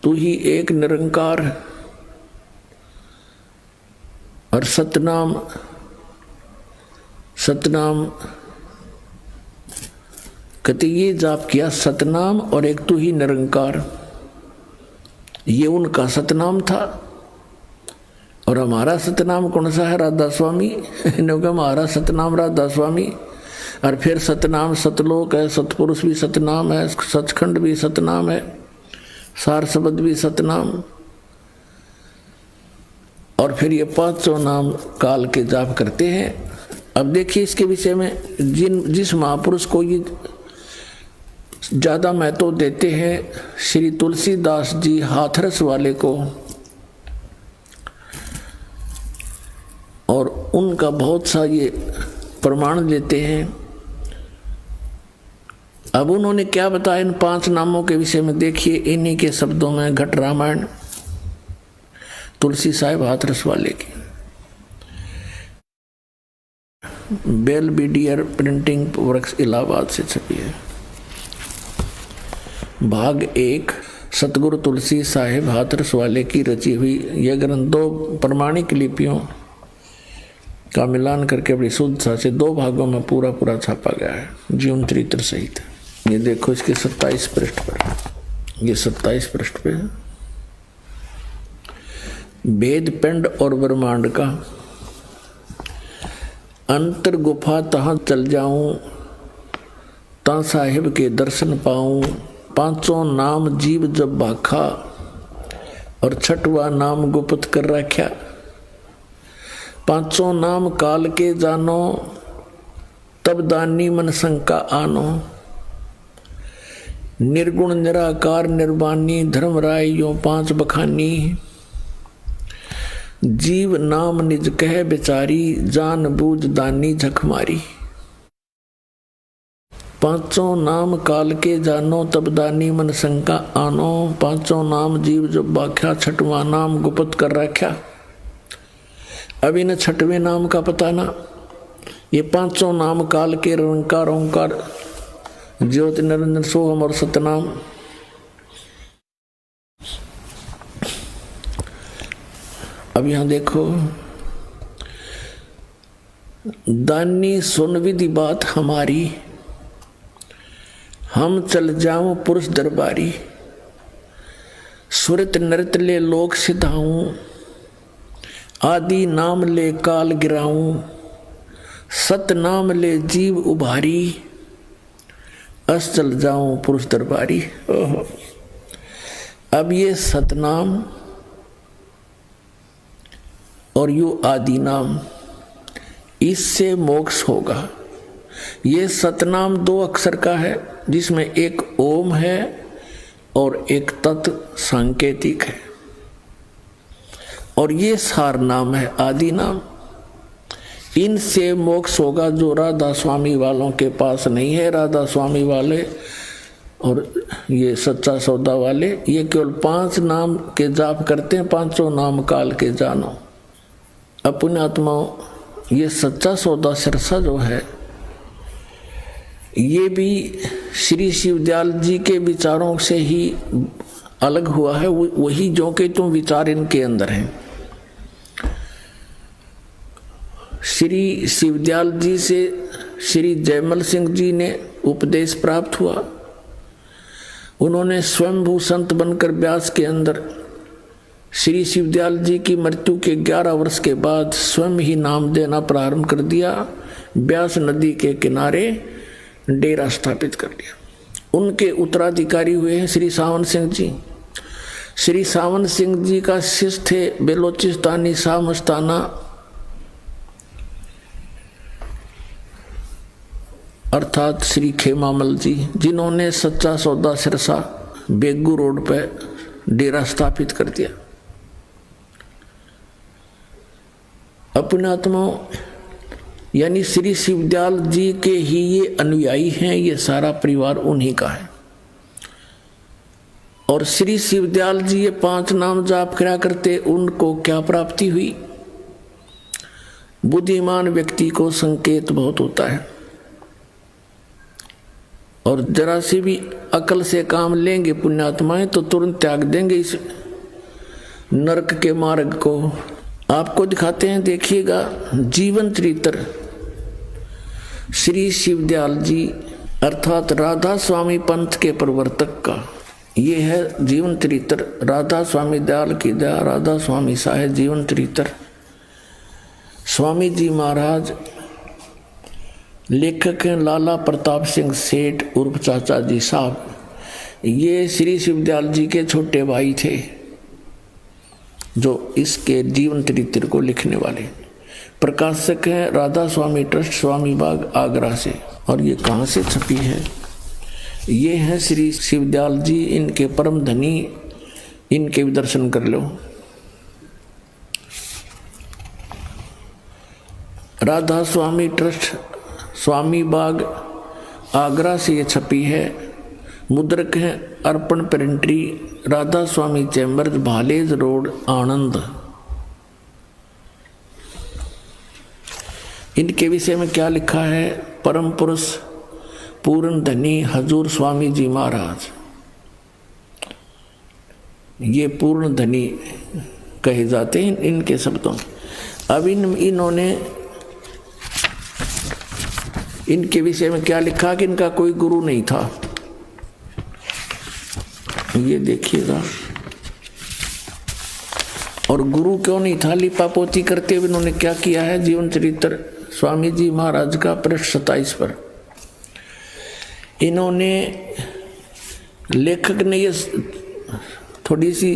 तू ही एक निरंकार, और सतनाम कहते ये जाप किया, सतनाम और एक तू ही निरंकार, ये उनका सतनाम था। और हमारा सतनाम कौन सा है? राधा स्वामी। इन्होंने कहा हमारा सतनाम राधा स्वामी। और फिर सतनाम सतलोक है, सतपुरुष भी सतनाम है, सचखंड भी सतनाम है, सार शब्द भी सतनाम, और फिर ये पांचों नाम काल के जाप करते हैं। अब देखिए इसके विषय में जिस महापुरुष को ये ज्यादा महत्व देते हैं, श्री तुलसीदास जी हाथरस वाले को, और उनका बहुत सा ये प्रमाण लेते हैं। अब उन्होंने क्या बताया इन 5 नामों के विषय में, देखिए इन्हीं के शब्दों में, घट रामायण तुलसी साहिब हाथरस वाले की, बेल बीडियर प्रिंटिंग वर्क्स इलाहाबाद से छपी है। भाग 1 सतगुरु तुलसी साहिब हाथरस वाले की रची हुई यह ग्रंथ 2 प्रमाणिक लिपियों का मिलान करके बड़ी शुद्धता से 2 भागों में पूरा छापा गया है, जीवन चरित्र सहित। ये देखो इसके 27 पृष्ठ पर, ये 27 पृष्ठ पे है। वेद पिंड और ब्रह्मांड का अंतर गुफा तहाँ चल जाऊं, ता साहिब के दर्शन पाऊं। 5 नाम जीव जब बाखा, और 6वां नाम गुप्त कर रख्या। 5 नाम काल के जानो, तब दानी मन शंका आनो। निर्गुण निराकार निर्वाणी, धर्मराय यो 5 बखानी। जीव नाम निज कह बेचारी, जान बूझ दानी झक मारी। 5 नाम काल के जानो, तब दानी मन शंका आनो। 5 नाम जीव जब बाख्या, 6वां नाम गुप्त कर रख्या। अब इन 6वें नाम का पता ना, ये 5 नाम काल के निरंकार ओंकार ज्योति निरंजन सोहम और सतनाम। अब यहां देखो, दानी सुन विधि बात हमारी, हम चल जाऊं पुरुष दरबारी। सुरत नृत ले लोक सिधाऊं, आदि नाम ले काल गिराऊं। सत नाम ले जीव उभारी, अस चल जाऊं पुरुष दरबारी। अब ये सतनाम और यू आदि नाम, इससे मोक्ष होगा। ये सतनाम 2 अक्षर का है, जिसमें एक ओम है और एक तत् सांकेतिक है, और ये सार नाम है आदि नाम। इनसे मोक्ष होगा, जो राधा स्वामी वालों के पास नहीं है। राधा स्वामी वाले और ये सच्चा सौदा वाले, ये केवल 5 नाम के जाप करते हैं, 5 नाम काल के जानो। अपने आत्माओं, ये सच्चा सौदा सिरसा जो है, ये भी श्री शिवदयाल जी के विचारों से ही अलग हुआ है। वही जो के तुम विचार इनके अंदर हैं। श्री शिवदयाल जी से श्री जयमल सिंह जी ने उपदेश प्राप्त हुआ। उन्होंने स्वयंभू संत बनकर ब्यास के अंदर श्री शिवदयाल जी की मृत्यु के 11 वर्ष के बाद स्वयं ही नाम देना प्रारंभ कर दिया। ब्यास नदी के किनारे डेरा स्थापित कर दिया। उनके उत्तराधिकारी हुए हैं श्री सावन सिंह जी। श्री सावन सिंह जी का शिष्य थे बेलोचिस्तानी शाह मस्ताना अर्थात श्री खेमामल जी, जिन्होंने सच्चा सौदा सिरसा बेगू रोड पर डेरा स्थापित कर दिया। अपनात्मा यानी श्री शिवदयाल जी के ही ये अनुयायी हैं। ये सारा परिवार उन्हीं का है। और श्री शिवदयाल जी ये 5 नाम जाप करा करते, उनको क्या प्राप्ति हुई? बुद्धिमान व्यक्ति को संकेत बहुत होता है और जरा सी भी अकल से काम लेंगे पुण्यात्माएं तो तुरंत त्याग देंगे इस नरक के मार्ग को। आपको दिखाते हैं, देखिएगा जीवन चरित्र श्री शिवदयाल जी अर्थात राधा स्वामी पंथ के प्रवर्तक का। ये है जीवन चरित्र राधा स्वामी दयाल की दया, राधा स्वामी साहेब जीवन चरित्र। स्वामी जी महाराज लेखक हैं लाला प्रताप सिंह सेठ उर्फ चाचा जी साहब। ये श्री शिवदयाल जी के छोटे भाई थे जो इसके जीवन चरित्र को लिखने वाले। प्रकाशक हैं राधा स्वामी ट्रस्ट, स्वामी बाग आगरा से। और ये कहाँ से छपी है? ये हैं श्री शिवदयाल जी, इनके परम धनी, इनके भी दर्शन कर लो। राधा स्वामी ट्रस्ट, स्वामी बाग आगरा से ये छपी है। मुद्रक हैं अर्पण प्रिंटरी, राधा स्वामी चैम्बर्स, भालेज रोड, आनंद। इनके विषय में क्या लिखा है? परम पुरुष पूर्ण धनी हजूर स्वामी जी महाराज। ये पूर्ण धनी कहे जाते हैं इनके शब्दों। अब इन्होंने इनके विषय में क्या लिखा कि इनका कोई गुरु नहीं था। ये देखिएगा। और गुरु क्यों नहीं था? लिपापोती करते हुए इन्होंने क्या किया है? जीवन चरित्र स्वामी जी महाराज का पृष्ठ 27 पर इन्होंने लेखक ने ये थोड़ी सी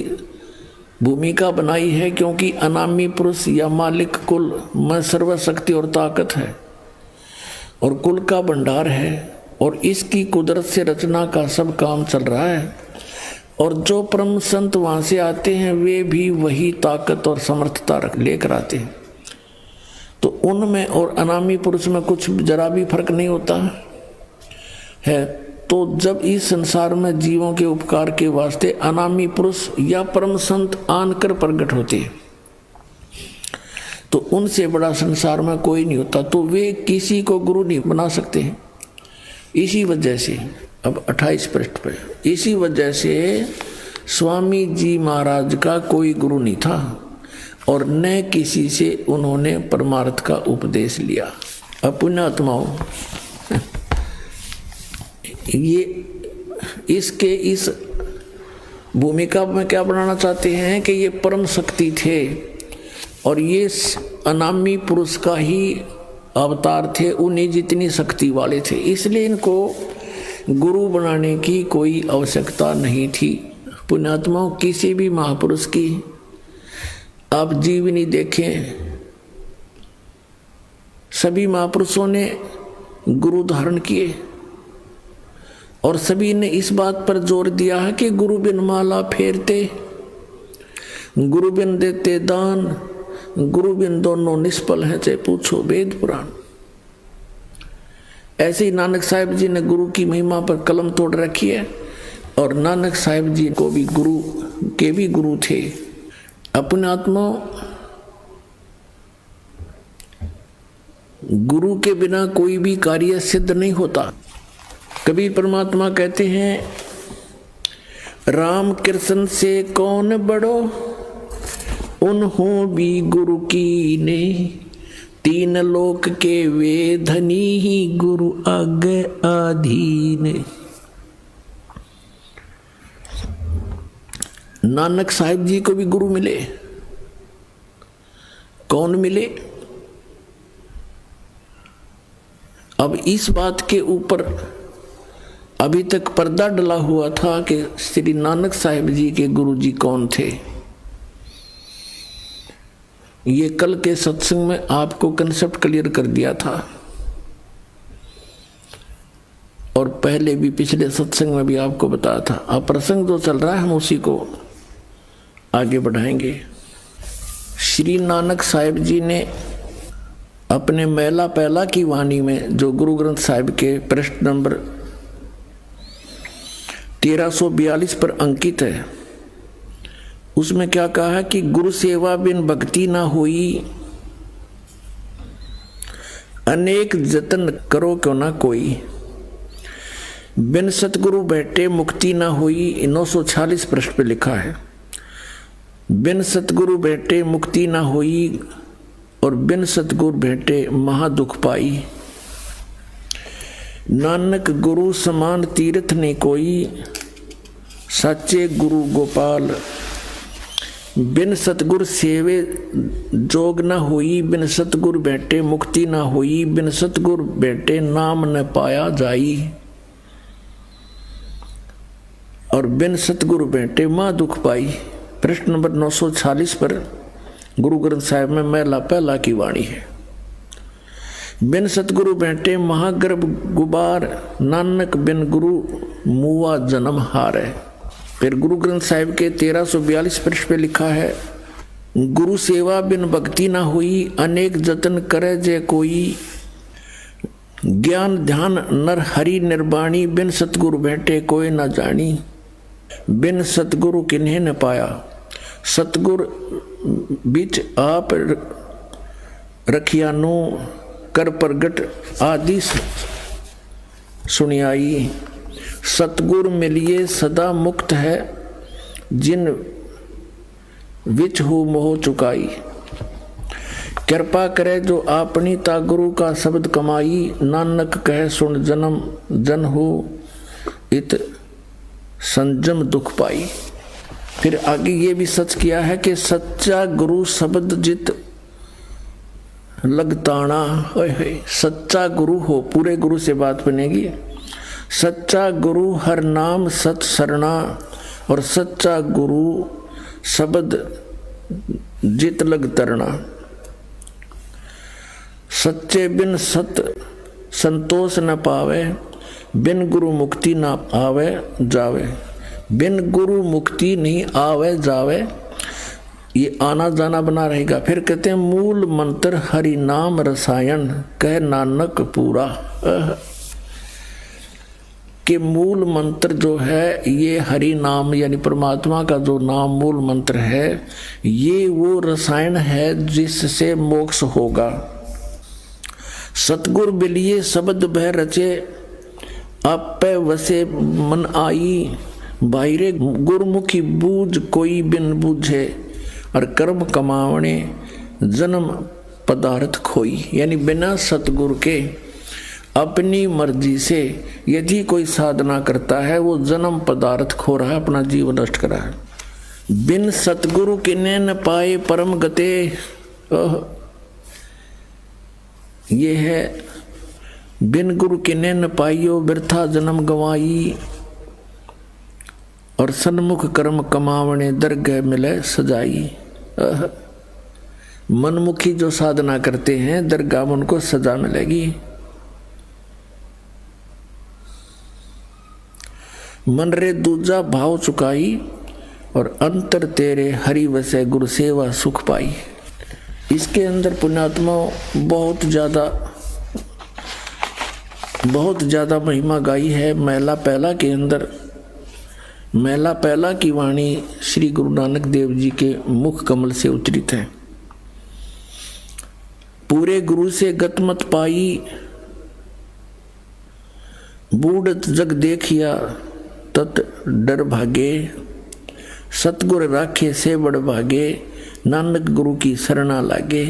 भूमिका बनाई है, क्योंकि अनामी पुरुष या मालिक कुल में सर्वशक्ति और ताकत है और कुल का भंडार है और इसकी कुदरत से रचना का सब काम चल रहा है। और जो परम संत वहाँ से आते हैं वे भी वही ताकत और समर्थता लेकर आते हैं। तो उनमें और अनामी पुरुष में कुछ जरा भी फर्क नहीं होता है। तो जब इस संसार में जीवों के उपकार के वास्ते अनामी पुरुष या परम संत आनकर प्रकट होते हैं तो उनसे बड़ा संसार में कोई नहीं होता। तो वे किसी को गुरु नहीं बना सकते। इसी वजह से अब 28 पृष्ठ पे, इसी वजह से स्वामी जी महाराज का कोई गुरु नहीं था और न किसी से उन्होंने परमार्थ का उपदेश लिया। अपने आत्माओं ये इसके इस भूमिका में क्या बनाना चाहते हैं कि ये परम शक्ति थे और ये अनामी पुरुष का ही अवतार थे, उन्हीं जितनी शक्ति वाले थे, इसलिए इनको गुरु बनाने की कोई आवश्यकता नहीं थी। पुण्यात्माओं किसी भी महापुरुष की आप जीवनी देखें, सभी महापुरुषों ने गुरु धारण किए और सभी ने इस बात पर जोर दिया है कि गुरु बिन माला फेरते, गुरु बिन देते दान, गुरु बिन दोनों निष्फल हैं, चाहे पूछो वेद पुराण। ऐसे ही नानक साहिब जी ने गुरु की महिमा पर कलम तोड़ रखी है और नानक साहिब जी को भी गुरु के भी गुरु थे। अपने आत्मा गुरु के बिना कोई भी कार्य सिद्ध नहीं होता। कबीर परमात्मा कहते हैं, राम कृष्ण से कौन बड़ो, उन्हों भी गुरु की ने, तीन लोक के वे धनी ही गुरु आगे आधीन। नानक साहिब जी को भी गुरु मिले। कौन मिले? अब इस बात के ऊपर अभी तक पर्दा डला हुआ था कि श्री नानक साहिब जी के गुरु जी कौन थे। ये कल के सत्संग में आपको कंसेप्ट क्लियर कर दिया था, और पहले भी पिछले सत्संग में भी आपको बताया था। अब प्रसंग जो चल रहा है हम उसी को आगे बढ़ाएंगे। श्री नानक साहिब जी ने अपने मैला पहला की वाणी में, जो गुरु ग्रंथ साहिब के पृष्ठ नंबर 1342 पर अंकित है, उसमें क्या कहा है कि गुरु सेवा बिन भक्ति ना हुई, अनेक जतन करो क्यों ना कोई, बिन सतगुरु बैठे मुक्ति ना हुई। 946 पृष्ठ पे लिखा है, बिन सतगुरु बैठे मुक्ति ना हुई, और बिन सतगुरु बैठे महादुख पाई। नानक गुरु समान तीर्थ ने कोई, सच्चे गुरु गोपाल। बिन सतगुर सेवे जोग न हुई, बिन सतगुर बैठे मुक्ति न हुई, बिन सतगुर बैठे नाम न पाया जाई, और बिन सतगुरु बैठे मां दुख पाई। पृष्ठ नंबर 946 पर गुरु ग्रंथ साहिब में मैला पहला की वाणी है। बिन सतगुरु बैठे महागर्भ गुबार, नानक बिन गुरु मुआ जन्म हारे। फिर गुरु ग्रंथ साहिब के 1342 पृष्ठ पे लिखा है, गुरु सेवा बिन भक्ति ना हुई, अनेक जतन करे जे कोई, ज्ञान ध्यान नर हरि निर्वाणी, बिन सतगुरु बैठे कोई ना जानी, बिन सतगुरु किन्हें न पाया। सतगुर बिच आप रखियानो, कर प्रगट आदि सुनियाई। सतगुर मिलिए सदा मुक्त है, जिन विच हो मोह चुकाई। कृपा करे जो आपनी ता गुरु का शब्द कमाई, नानक कहे सुन जन्म जन हो, इत संजम दुख पाई। फिर आगे ये भी सच किया है कि सच्चा गुरु शब्द जित लगताना। सच्चा गुरु हो, पूरे गुरु से बात बनेगी। सच्चा गुरु हर नाम सत सरना, और सच्चा गुरु शब्द जित लग तरना। सच्चे बिन सत संतोष न पावे, बिन गुरु मुक्ति न आवे जावे। बिन गुरु मुक्ति नहीं आवे जावे, ये आना जाना बना रहेगा। फिर कहते हैं मूल मंत्र हरि नाम रसायन, कह नानक पूरा। कि मूल मंत्र जो है ये हरि नाम यानी परमात्मा का जो नाम मूल मंत्र है, ये वो रसायन है जिससे मोक्ष होगा। सतगुर बिलिए शब्द बह रचे, आपे वसे मन आई, बाहरे गुरमुखी बूझ कोई बिन बूझे, और कर्म कमावने जन्म पदार्थ खोई। यानी बिना सतगुरु के अपनी मर्जी से यदि कोई साधना करता है वो जन्म पदार्थ खो रहा है, अपना जीवन नष्ट कर रहा है। बिन सतगुरु किन्ने न पाए परम गते, ये है बिन गुरु किन्ने न पाइयो बिरथा जन्म गवाई, और सन्मुख कर्म कमावने दरगह मिले सजाई। मनमुखी जो साधना करते हैं दरगाह में उनको सजा मिलेगी। मन रे दूजा भाव चुकाई, और अंतर तेरे हरि वसे गुरु सेवा सुख पाई। इसके अंदर पुण्यात्मा बहुत ज्यादा महिमा गाई है। मैला पहला के अंदर, मैला पहला की वाणी श्री गुरु नानक देव जी के मुख कमल से उच्चरित है। पूरे गुरु से गत मत पाई, बूढ़त जग देखिया तत डर भागे, सतगुर राखे से बड़ भागे, नानक गुरु की शरणा लागे।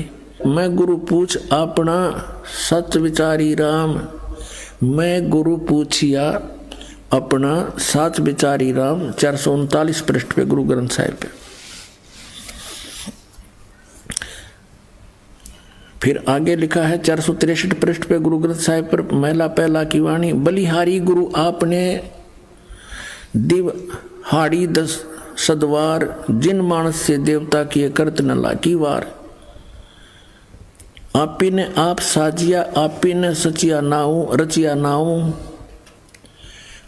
मैं गुरु पूछ अपना सच विचारी राम, मैं गुरु पूछिया अपना साच विचारी राम। 439 पृष्ठ पे गुरु ग्रंथ साहिब पे। फिर आगे लिखा है 463 पृष्ठ पे गुरु ग्रंथ साहिब पर महिला पहला की वाणी। बलिहारी गुरु आपने दिव हाड़ी 10 सदवार, जिन मानस से देवता की करत न लागी वार। आपी ने आप साजिया, आपी ने सचिया नाऊ रचिया नाऊ,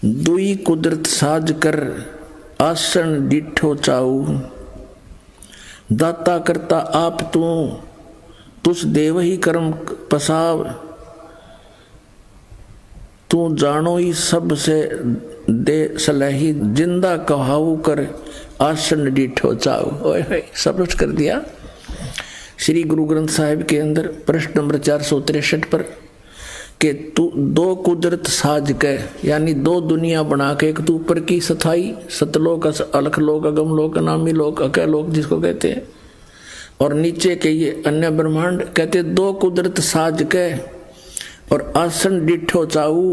दुई कुदरत साज कर आसन डिठो चाऊ। दाता करता आप तू, तुस देव ही कर्म पसाव, तू जानो ही सब से दे सलही, जिंदा कहाऊ कर आसन डिठो चाऊ। ओए सब कुछ कर दिया। श्री गुरु ग्रंथ साहिब के अंदर प्रश्न नंबर 463 पर कि तू दो कुदरत साज के, यानी दो दुनिया बना के, एक तू ऊपर की सथाई सतलोक अलख लोक अगम लोक अनामी लोक अकय लोक जिसको कहते हैं, और नीचे के ये अन्य ब्रह्मांड, कहते दो कुदरत साज के और आसन डिठो चाऊ।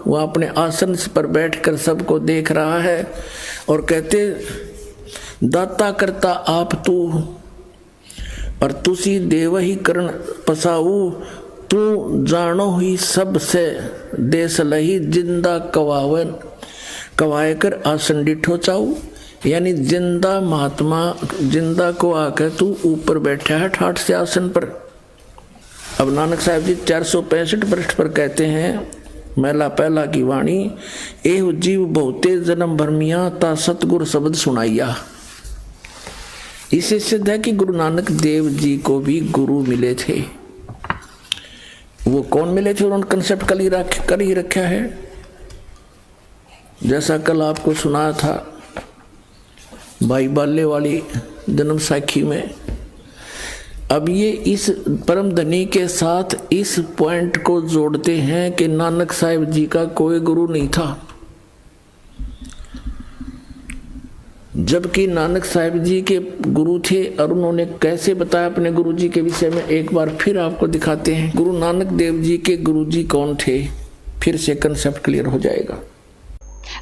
वह अपने आसन पर बैठकर सबको देख रहा है और कहते दाता करता आप तू, और तुसी देव ही करण पसाऊ, तू जानो ही सब से देश लही, जिंदा कवावन कवाए कर आसन डिठो चाऊ। यानी जिंदा महात्मा जिंदा को आकर तू ऊपर बैठा है ठाठ से आसन पर। अब नानक साहब जी 465 पृष्ठ पर कहते हैं महिला पहला की वाणी। एह जीव बहुते जन्म भरमिया, ता सतगुर शब्द सुनाइया। इससे सिद्ध है कि गुरु नानक देव जी को भी गुरु मिले थे। वो कौन मिले थे, उन्होंने कंसेप्ट कर ही रखा है। जैसा कल आपको सुनाया था भाई बाले वाली जन्म साखी में। अब ये इस परम धनी के साथ इस पॉइंट को जोड़ते हैं कि नानक साहिब जी का कोई गुरु नहीं था, जबकि नानक साहिब जी के गुरु थे। और उन्होंने कैसे बताया अपने गुरु जी के विषय में, एक बार फिर आपको दिखाते हैं। गुरु नानक देव जी के गुरु जी कौन थे, फिर से कंसेप्ट क्लियर हो जाएगा।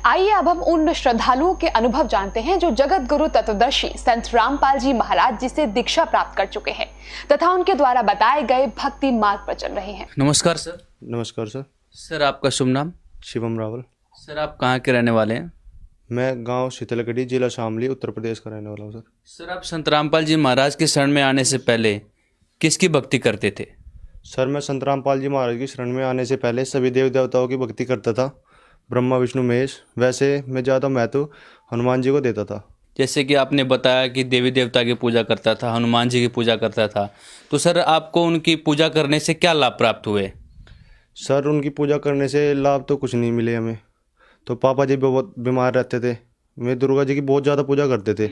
आइए अब हम उन श्रद्धालुओं के अनुभव जानते हैं जो जगत गुरु तत्वदर्शी संत रामपाल जी महाराज जी से दीक्षा प्राप्त कर चुके हैं तथा उनके द्वारा बताए गए भक्ति मार्ग पर चल रहे हैं। नमस्कार सर। नमस्कार सर। सर आपका शुभ नाम? शिवम रावल। सर आप कहाँ के रहने वाले हैं? मैं गांव शीतलगढ़ी, जिला शामली, उत्तर प्रदेश का रहने वाला हूँ सर। सर आप संत रामपाल जी महाराज के शरण में आने से पहले किसकी भक्ति करते थे? सर मैं संत रामपाल जी महाराज की शरण में आने से पहले सभी देव देवताओं की भक्ति करता था, ब्रह्मा विष्णु महेश। वैसे मैं ज़्यादा महत्व हनुमान जी को देता था। जैसे कि आपने बताया कि देवी देवता की पूजा करता था, हनुमान जी की पूजा करता था, तो सर आपको उनकी पूजा करने से क्या लाभ प्राप्त हुए? सर उनकी पूजा करने से लाभ तो कुछ नहीं मिले हमें। तो पापा जी बहुत बीमार रहते थे, वे दुर्गा जी की बहुत ज़्यादा पूजा करते थे।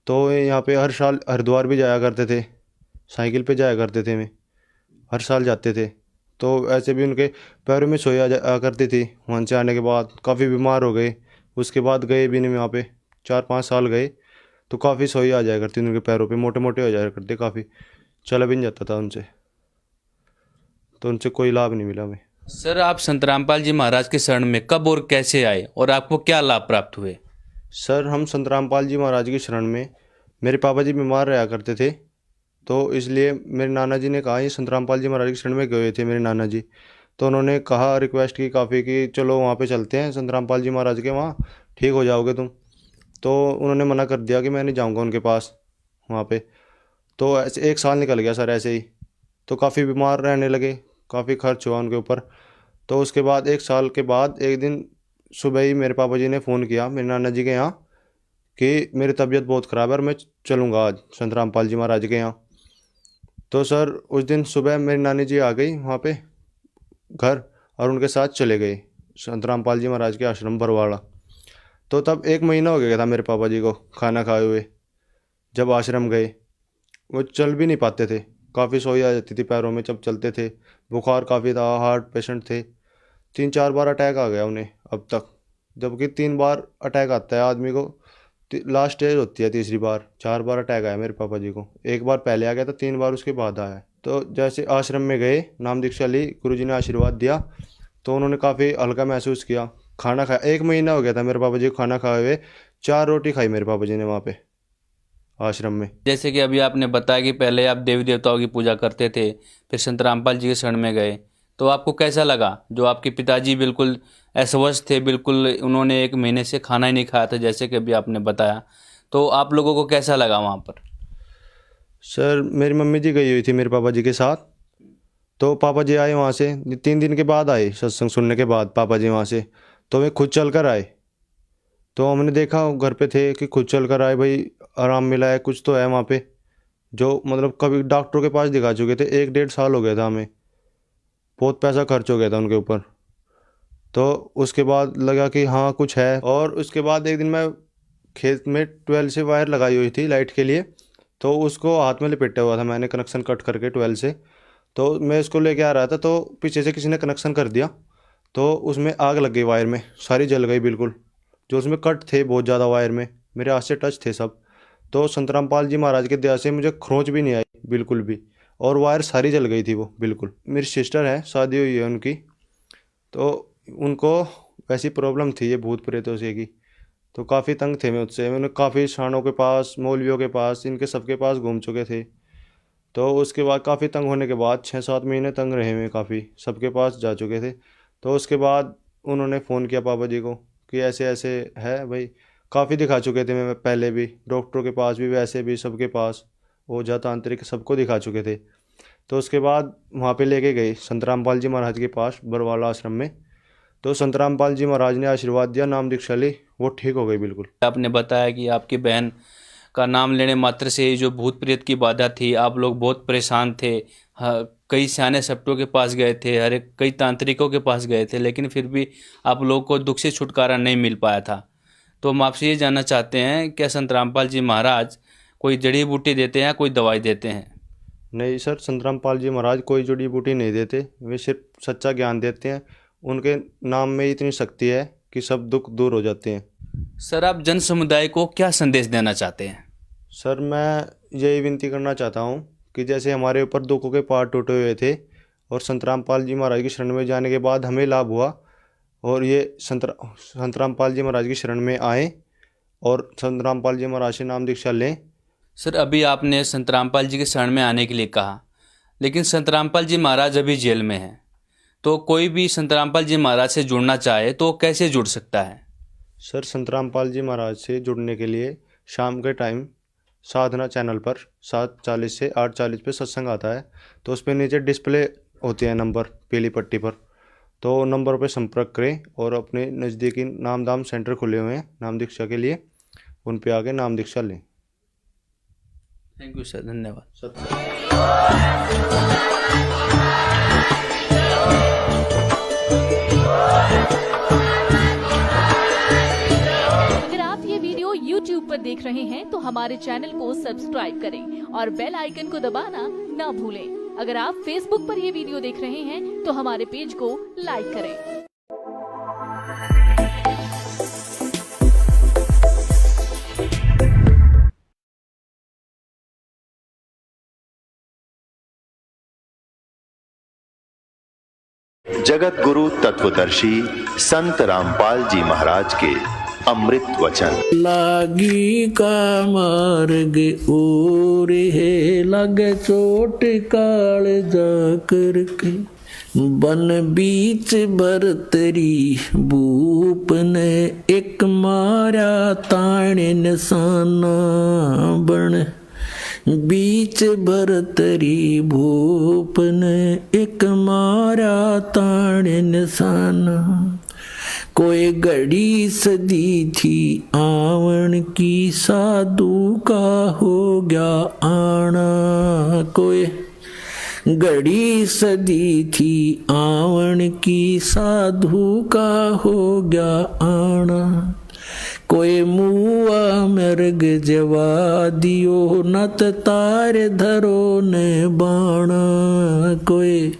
तो यहाँ पे हर साल हरिद्वार भी जाया करते थे, साइकिल पे जाया करते थे, मैं हर साल जाते थे। तो ऐसे भी उनके पैरों में सोया आ करती थी। वहाँ से आने के बाद काफ़ी बीमार हो गए, उसके बाद गए भी नहीं, वहाँ पे 4-5 साल गए तो काफ़ी सोई आ जाया करती उनके पैरों पे, मोटे मोटे हो जाया करते, काफ़ी चला भी नहीं जाता था उनसे। तो उनसे कोई लाभ नहीं मिला हमें। सर आप संत रामपाल जी महाराज के शरण में कब और कैसे आए और आपको क्या लाभ प्राप्त हुए? सर हम संत रामपाल जी महाराज की शरण में, मेरे पापा जी बीमार रहा करते थे, तो इसलिए मेरे नाना जी ने कहा, ये संत रामपाल जी महाराज की शरण में गए थे मेरे नाना जी। तो उन्होंने कहा, रिक्वेस्ट की काफ़ी कि चलो वहाँ पे चलते हैं संत रामपाल जी महाराज के, वहाँ ठीक हो जाओगे तुम। तो उन्होंने मना कर दिया कि मैं नहीं जाऊँगा उनके पास वहाँ पे। तो ऐसे 1 साल निकल गया सर ऐसे ही। तो काफ़ी बीमार रहने लगे, काफ़ी खर्च हुआ उनके ऊपर। तो उसके बाद 1 साल के बाद एक दिन सुबह ही मेरे पापा जी ने फ़ोन किया मेरे नाना जी के यहाँ कि मेरी तबीयत बहुत ख़राब है और मैं चलूँगा आज संत रामपाल जी महाराज के यहाँ। तो सर उस दिन सुबह मेरी नानी जी आ गई वहाँ पे घर और उनके साथ चले गए संत रामपाल जी महाराज के आश्रम बरवाड़ा। तो तब 1 महीना हो गया था मेरे पापा जी को खाना खाए हुए। जब आश्रम गए वो चल भी नहीं पाते थे, काफ़ी सोई आ जाती थी पैरों में जब चलते थे, बुखार काफ़ी था, हार्ट पेशेंट थे। 3-4 बार अटैक आ गया उन्हें अब तक, जबकि 3 बार अटैक आता है आदमी को, लास्ट स्टेज होती है तीसरी बार। 4 बार अटैक आया मेरे पापा जी को, 1 बार पहले आ गया था, 3 बार उसके बाद आया। तो जैसे आश्रम में गए, नाम दीक्षा ली, गुरुजी ने आशीर्वाद दिया, तो उन्होंने काफ़ी हल्का महसूस किया। खाना खाया, 1 महीना हो गया था मेरे पापा जी को खाना खाए हुए, 4 रोटी खाई मेरे पापा जी ने वहाँ पे आश्रम में। जैसे कि अभी आपने बताया कि पहले आप देवी देवताओं की पूजा करते थे, फिर संत रामपाल जी के शरण में गए, तो आपको कैसा लगा? जो आपके पिताजी बिल्कुल अस्वस्थ थे, बिल्कुल उन्होंने 1 महीने से खाना ही नहीं खाया था, जैसे कि अभी आपने बताया, तो आप लोगों को कैसा लगा वहाँ पर? सर मेरी मम्मी जी गई हुई थी मेरे पापा जी के साथ, तो पापा जी आए वहाँ से, 3 दिन के बाद आए सत्संग सुनने के बाद पापा जी वहाँ से, तो वे खुद चल कर आए। तो हमने देखा घर पे थे कि खुद चल कर आए, भाई आराम मिला है, कुछ तो है वहाँ पे। जो मतलब कभी डॉक्टरों के पास दिखा चुके थे, 1-1.5 साल हो गया था हमें, बहुत पैसा खर्च हो गया था उनके ऊपर। तो उसके बाद लगा कि हाँ कुछ है। और उसके बाद एक दिन मैं खेत में 12 से वायर लगाई हुई थी लाइट के लिए, तो उसको हाथ में लपेटा हुआ था मैंने, कनेक्शन कट करके 12 से। तो मैं इसको लेके आ रहा था, तो पीछे से किसी ने कनेक्शन कर दिया, तो उसमें आग लग गई, वायर में सारी जल गई बिल्कुल। जो उसमें कट थे बहुत ज़्यादा वायर में, मेरे हाथ से टच थे सब। तो संत रामपाल जी महाराज के दया से मुझे खरोंच भी नहीं आई बिल्कुल भी, और वायर सारी जल गई थी वो बिल्कुल। मेरी सिस्टर है, शादी हुई है उनकी, तो उनको वैसी प्रॉब्लम थी ये भूत प्रेतों से की, तो काफ़ी तंग थे मैं उससे। मैंने काफ़ी शानों के पास, मौलवियों के पास, इनके सबके पास घूम चुके थे। तो उसके बाद काफ़ी तंग होने के बाद 6-7 महीने तंग रहे मैं, काफ़ी सबके पास जा चुके थे। तो उसके बाद उन्होंने फ़ोन किया पापा जी को कि ऐसे ऐसे है भाई। काफ़ी दिखा चुके थे मैं पहले भी, डॉक्टरों के पास भी, वैसे भी सबके पास, ओझा तांत्रिक सबको दिखा चुके थे। तो उसके बाद वहाँ पे लेके गए संत रामपाल जी महाराज के पास, बरवाला आश्रम में। तो संत रामपाल जी महाराज ने आशीर्वाद दिया, नाम दीक्षा ली, वो ठीक हो गई बिल्कुल। आपने बताया कि आपकी बहन का नाम लेने मात्र से जो भूत प्रेत की बाधा थी, आप लोग बहुत परेशान थे। कई सियाने सप्टों के पास गए थे, हर एक कई तांत्रिकों के पास गए थे, लेकिन फिर भी आप लोगों को दुख से छुटकारा नहीं मिल पाया था। तो हम आपसे ये जानना चाहते हैं, क्या संत रामपाल जी महाराज कोई जड़ी बूटी देते हैं, कोई दवाई देते हैं? नहीं सर, संत रामपाल जी महाराज कोई जड़ी बूटी नहीं देते, वे सिर्फ सच्चा ज्ञान देते हैं। उनके नाम में इतनी शक्ति है कि सब दुख दूर हो जाते हैं। सर आप जन समुदाय को क्या संदेश देना चाहते हैं? सर मैं यही विनती करना चाहता हूँ कि जैसे हमारे ऊपर दुखों के पहाड़ टूटे हुए थे, और संत रामपाल जी महाराज की शरण में जाने के बाद हमें लाभ हुआ, और ये संत रामपाल जी महाराज की शरण में आए और संत रामपाल जी महाराज से नाम दीक्षा लें। सर अभी आपने संत रामपाल जी के शरण में आने के लिए कहा, लेकिन संत रामपाल जी महाराज अभी जेल में हैं, तो कोई भी संत रामपाल जी महाराज से जुड़ना चाहे तो कैसे जुड़ सकता है? सर संत रामपाल जी महाराज से जुड़ने के लिए शाम के टाइम साधना चैनल पर 7:40 से 8:40 पे सत्संग आता है, तो उस पर नीचे डिस्प्ले होते हैं नंबर पीली पट्टी पर, तो नंबर पर संपर्क करें। और अपने नज़दीकी नामधाम सेंटर खुले हुए हैं नाम दीक्षा के लिए, उन पे आके नाम दीक्षा लें। थैंक यू सर, धन्यवाद। अगर आप ये वीडियो YouTube पर देख रहे हैं तो हमारे चैनल को सब्सक्राइब करें और बेल आइकन को दबाना ना भूलें। अगर आप Facebook पर ये वीडियो देख रहे हैं तो हमारे पेज को लाइक करें। जगत गुरु तत्वदर्शी संत रामपाल जी महाराज के अमृत वचन। लागी का मार्ग और है, लगे चोट काल जाकर के, बन बीच भरतरी भूप ने, एक मारा ताणे निशाना बन, बीच भरतरी भूप ने, एक मारा ताणे निशाना। कोई घड़ी सदी थी आवन की, साधु का हो गया आना। कोई घड़ी सदी थी आवन की, साधु का हो गया आना। कोई मुआ मृग जवा दियो, नत तार धरो ने बाणा। कोई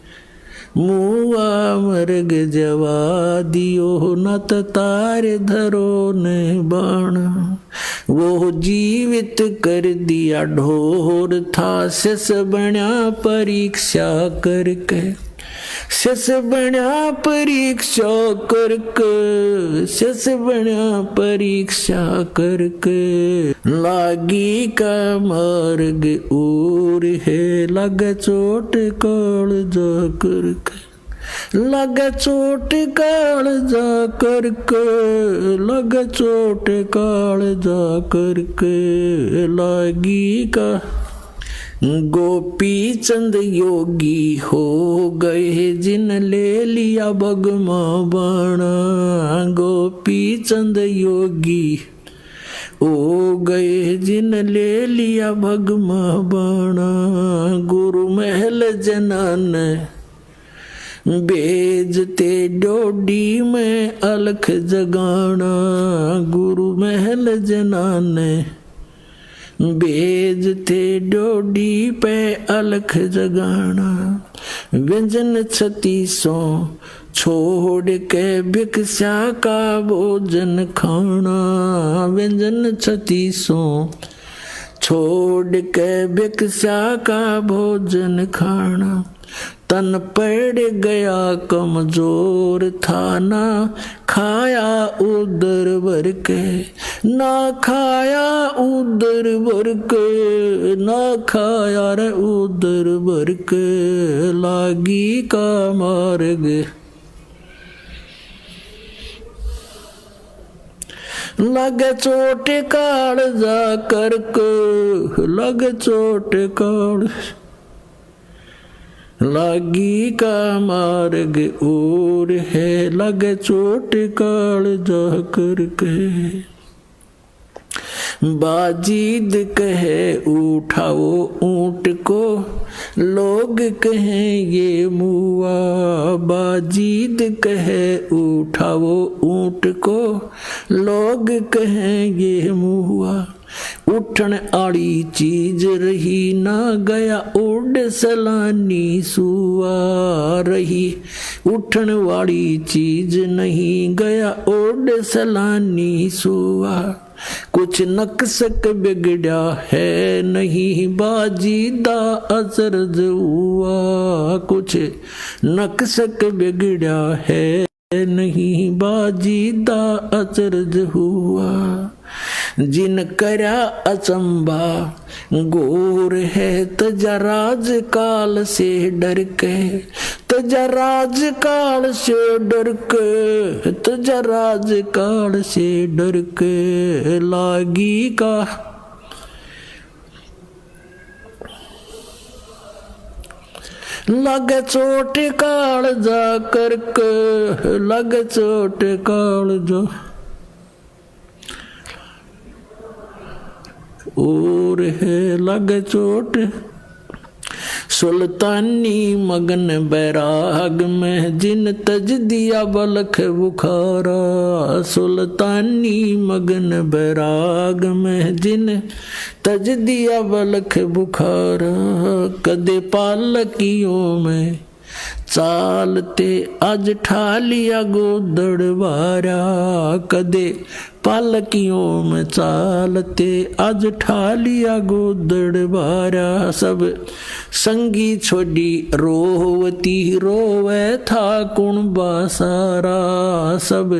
मुआ मर्ग जवा दियो न तार धरो ने बाण। वो जीवित कर दिया ढोर था शिष बण्या परीक्षा करके। शिष बण्या परीक्षा करके, शिष बण्या परीक्षा करके। लागी का मार्ग और है लग चोट काल जा करके। लग चोट काल जा करके, लग चोट काल जा करके। लागी का गोपी चंद योगी हो गए जिन ले लिया बगमा बाणा। गोपी चंद योगी हो गए जिन ले लिया बगमा बाणा। गुरु महल जनन बेजते डोडी में अलख जगाना। गुरु महल जनान बेजते डोडी पे अलख जगाना। व्यंजन 36 छोड़ के भिक्षा का भोजन खाना। व्यंजन 36 छोड़ के भिक्षा का भोजन खाना। तन पड़ गया कमजोर था ना खाया उदर भर के। ना खाया उदर भर के, ना खाया रे उदर भर के। लागी का मार्ग लग चोट काल जा करके। लग चोट काल लागी का मार्ग और है लग चोट काल जा करके। बाजीद कहे उठाओ ऊंट को, लोग कहें ये मुआ। बाजीद कहे उठाओ ऊंट को, लोग कहें ये मुआ। उठन आड़ी चीज रही ना गया उड़ सलानी सुआ। रही उठन वाली चीज नहीं गया उड़ सलानी सुआ। कुछ नक्सक बिगड़ा है नहीं बाजीदा अचरज हुआ। कुछ नक्सक बिगड़ा है नहीं बाजीदा अचरज हुआ। जिन करा अचंबा गोर है तजराज काल से डर के। तजराज काल से डर के, तजराज काल से डर के। लागी का लग चोट काल जा करके। लग चोट काल जा और है लग चोट। सुल्तानी मगन बैराग में जिन तज दिया बलख बुखारा। सुल्तानी मगन बैराग में जिन तज दिया बलख बुखारा। कदे पालकियों में चालते आज ठा लिया गोदड़ बारा। कदे पालकियों में चालते आज ठा लिया गोदड़ बारा। सब संगी छोड़ी रोवती रोवे था कुणबा सारा। सब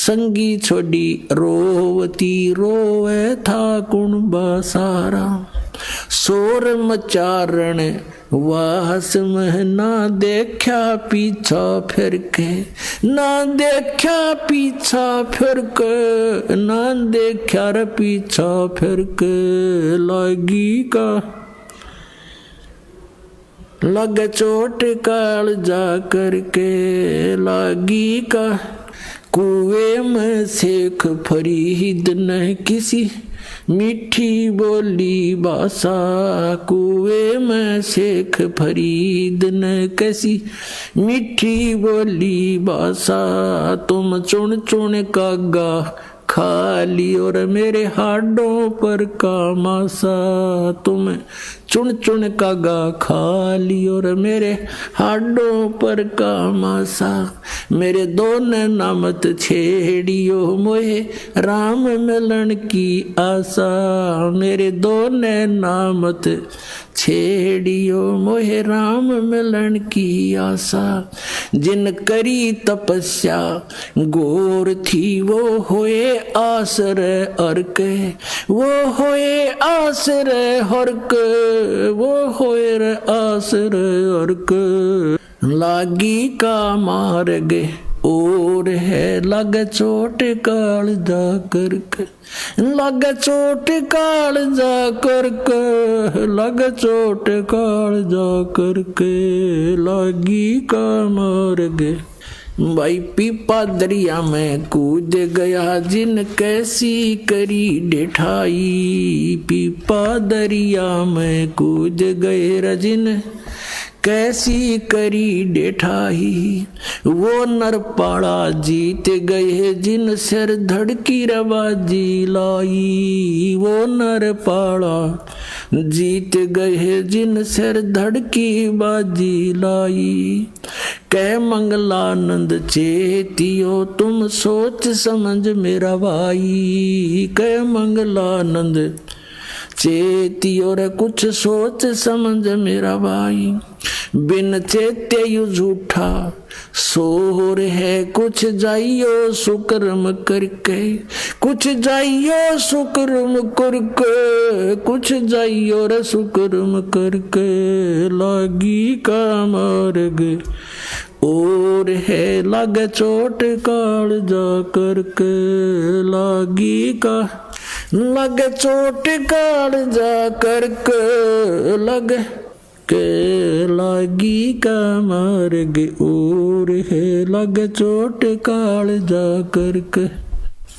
संगी छोड़ी रोवती रोवे था कुणबा सारा। शोर मचारण वाहस में ना देखा पीछा फिर के। ना देखा पीछा फिर के, ना देखा रे पीछा फिर के। लागी का लग चोट काल जा करके। लागी का कुएं में शेख फरीद न किसी मीठी बोली भाषा। कुएं में शेख फरीद ने कैसी मीठी बोली भाषा। तुम चुन चुन कागा खा ली और मेरे हाडों पर का मासा। तुम चुन चुन कागा खा लियो रे मेरे हाडों पर का मासा। मेरे दो नैना मत छेड़ियो मोहे राम मिलन की आशा। मेरे दो नैना मत छेड़ियो मोहे राम मिलन की आशा। जिन करी तपस्या गोर थी वो होए आसर अर्क। वो होए आसर हर्क। वो होए रे आसर अर्क। लागी का मार्ग और है लग चोट काल जा करक। लग चोट काल जा करक। लग चोट काल जा करके लागी का मार्ग। भाई पीपा दरिया में कूद गया जिन कैसी करी डेठाई। पीपा दरिया में कूद गए रजिन कैसी करी डेठाई। वो नरपाड़ा जीत गए जिन सिर धड़की रबाजी लाई। वो नरपाड़ा जीत गए जिन सिर धड़की बाजी लाई। कह मंगलानंद चेतियो तुम सोच समझ मेरा भाई। कह मंगलानंद चेतियो रे कुछ सोच समझ मेरा भाई। बिन चेते यू झूठा सोर है कुछ जाइयो सुकर्म करके। कुछ जाइयो सुकर्म करके। कुछ जाइयो रे सुकर्म करके लागी का मार्ग और है लग चोट काल जा करके लागी का। लग चोट काल जा करके लग के लागी का मार्ग और है लग चोट काल जा करके।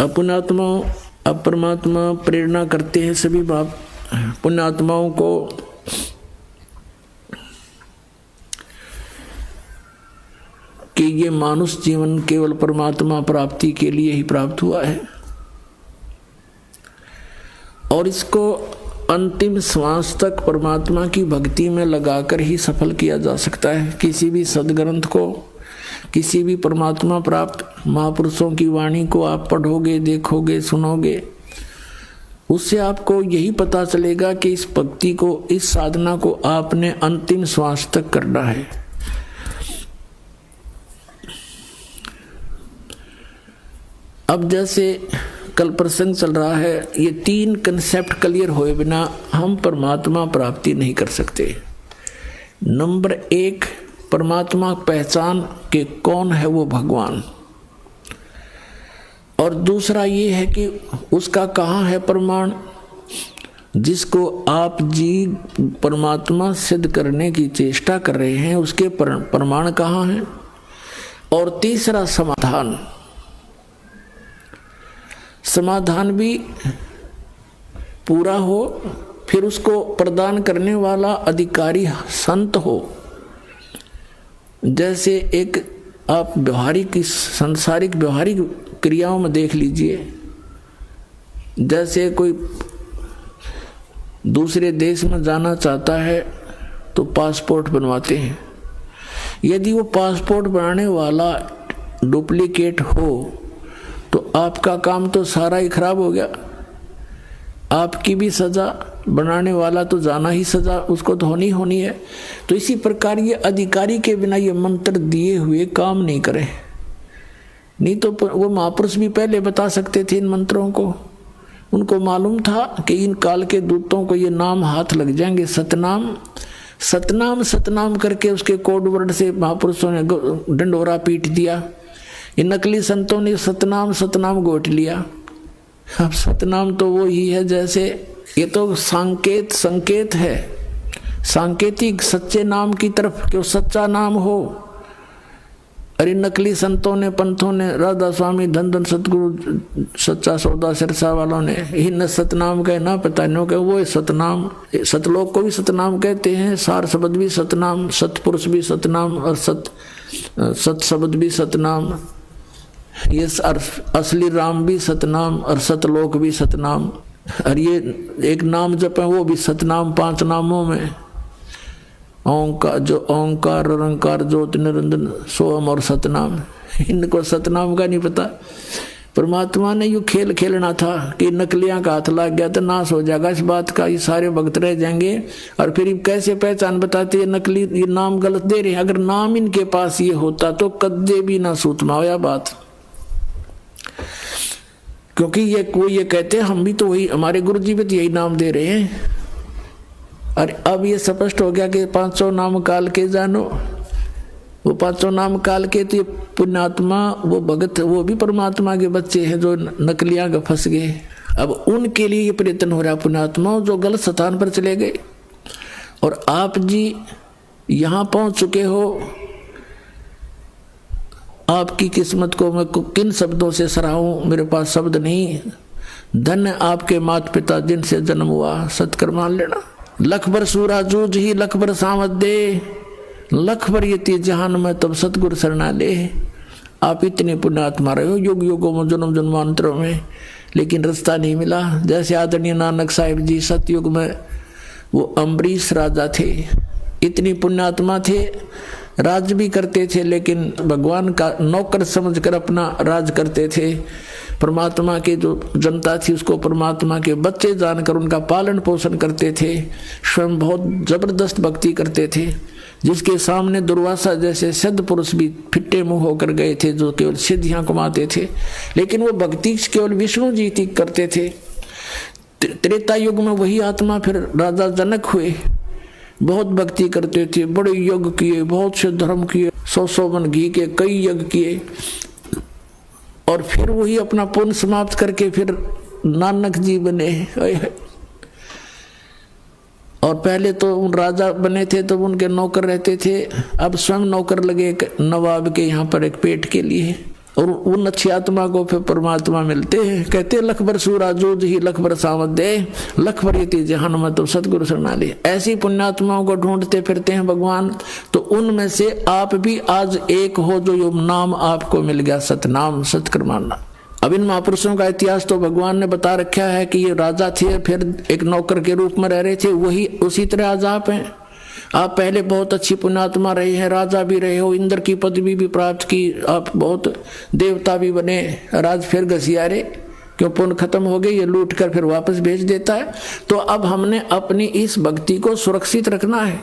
पुण्यात्माओं अब परमात्मा प्रेरणा करते हैं सभी बाप पुण्यात्माओं को कि ये मानुष जीवन केवल परमात्मा प्राप्ति के लिए ही प्राप्त हुआ है और इसको अंतिम श्वास तक परमात्मा की भक्ति में लगाकर ही सफल किया जा सकता है। किसी भी सदग्रंथ को, किसी भी परमात्मा प्राप्त महापुरुषों की वाणी को आप पढ़ोगे, देखोगे, सुनोगे, उससे आपको यही पता चलेगा कि इस भक्ति को, इस साधना को आपने अंतिम श्वास तक करना है। अब जैसे कल प्रसंग चल रहा है, ये तीन कंसेप्ट क्लियर होए बिना हम परमात्मा प्राप्ति नहीं कर सकते। नंबर एक, परमात्मा पहचान के कौन है वो भगवान, और दूसरा ये है कि उसका कहाँ है प्रमाण जिसको आप जी परमात्मा सिद्ध करने की चेष्टा कर रहे हैं, उसके प्रमाण कहाँ हैं, और तीसरा समाधान। समाधान भी पूरा हो, फिर उसको प्रदान करने वाला अधिकारी संत हो। जैसे एक आप व्यवहारिक सांसारिक व्यवहारिक क्रियाओं में देख लीजिए, जैसे कोई दूसरे देश में जाना चाहता है तो पासपोर्ट बनवाते हैं। यदि वो पासपोर्ट बनाने वाला डुप्लीकेट हो तो आपका काम तो सारा ही खराब हो गया, आपकी भी सजा, बनाने वाला तो जाना ही सजा उसको तो होनी है। तो इसी प्रकार ये अधिकारी के बिना ये मंत्र दिए हुए काम नहीं करे। नहीं तो वो महापुरुष भी पहले बता सकते थे इन मंत्रों को, उनको मालूम था कि इन काल के दूतों को ये नाम हाथ लग जाएंगे। सतनाम सतनाम सतनाम करके उसके कोड वर्ड से महापुरुषों ने डंडोरा पीट दिया। ये नकली संतों ने सतनाम सतनाम गोट लिया। अब सतनाम तो वो ही है जैसे, ये तो संकेत है, सांकेतिक सच्चे नाम की तरफ कि वो सच्चा नाम हो। अरे नकली संतों ने, पंथों ने, राधा स्वामी, धन धन सतगुरु, सच्चा सौदा सिरसा वालों ने इन सतनाम कहे ना पता नो कहे वो सतनाम। सतलोक को भी सतनाम कहते हैं, सार शब्द भी सतनाम, सतपुरुष भी सतनाम और सत शब्द भी सतनाम, ये असली राम भी सतनाम और सतलोक भी सतनाम। और ये एक नाम जप है वो भी सतनाम 5 नामों में, ओंकार जो ओंकार निरंकार ज्योति निरंजन सोहम और सतनाम, इनको सतनाम का नहीं पता। परमात्मा ने यूँ खेल खेलना था कि नकलियां का हाथ लग गया तो नाश हो जाएगा इस बात का, ये सारे भक्त रह जाएंगे। और फिर कैसे पहचान बताते ये नकली, ये नाम गलत दे रहे हैं। अगर नाम इनके पास ये होता तो कद्दे भी ना सूतमा होया बात, क्योंकि ये कोई ये कहते हम भी तो वही, हमारे गुरु जी भी तो यही नाम दे रहे हैं। और अब ये स्पष्ट हो गया कि 500 नाम काल के जानो, वो 500 नाम काल के तो ये पुण्यात्मा वो भगत वो भी परमात्मा के बच्चे हैं जो नकलियां का फंस गए। अब उनके लिए ये प्रयत्न हो रहा पुण्यात्मा जो गलत स्थान पर चले गए। और आप जी यहाँ पहुंच चुके हो, आपकी किस्मत को मैं किन शब्दों से सराहूं, मेरे पास शब्द नहीं। धन्य आपके माता पिता जिनसे जन्म हुआ, सत्कर्म मान लेना। लख बर सूरा जूझ ही लख बर सामत दे, लख बर ये जहान में तब सतगुरु शरणा ले। आप इतने पुण्यात्मा रहे हो युग युगों में जन्म जन्मांतरों में, लेकिन रास्ता नहीं मिला। जैसे आदरणीय नानक साहिब जी सतयुग में वो अम्बरीश राजा थे, इतनी पुण्यात्मा थे, राज भी करते थे लेकिन भगवान का नौकर समझकर अपना राज करते थे। परमात्मा के जो जनता थी उसको परमात्मा के बच्चे जानकर उनका पालन पोषण करते थे। स्वयं बहुत जबरदस्त भक्ति करते थे, जिसके सामने दुर्वासा जैसे सिद्ध पुरुष भी फिट्टे मुंह होकर गए थे, जो केवल सिद्धियां कमाते थे। लेकिन वो भक्ति केवल विष्णु जी की करते थे। त्रेता युग में वही आत्मा फिर राजा जनक हुए, बहुत भक्ति करते थे, बड़े यज्ञ किए, बहुत से धर्म किए, 100 मन घी के कई यज्ञ किए। और फिर वही अपना पुण्य समाप्त करके फिर नानक जी बने। और पहले तो उन राजा बने थे तो उनके नौकर रहते थे, अब स्वयं नौकर लगे नवाब के यहाँ पर एक पेट के लिए। और उन अच्छी आत्मा को फिर परमात्मा मिलते हैं। कहते लख बर सूरा जूझ ही लख बर सामत दे, लख बर ये जहान में तो सतगुरु शरणा ले। ऐसी पुण्यात्माओं को ढूंढते फिरते हैं भगवान। तो उनमें से आप भी आज एक हो जो यो नाम आपको मिल गया, सतनाम, सत्कर्म मानना। अब इन महापुरुषों का इतिहास तो भगवान ने बता रखा है कि ये राजा थे, फिर एक नौकर के रूप में रह रहे थे, वही उसी तरह आज आप हैं। आप पहले बहुत अच्छी पुण्यात्मा रहे हैं, राजा भी रहे हो, इंद्र की पदवी भी प्राप्त की, आप बहुत देवता भी बने। राज फिर घसियारे क्यों, पुण्य खत्म हो गए, ये लूट कर फिर वापस भेज देता है। तो अब हमने अपनी इस भक्ति को सुरक्षित रखना है,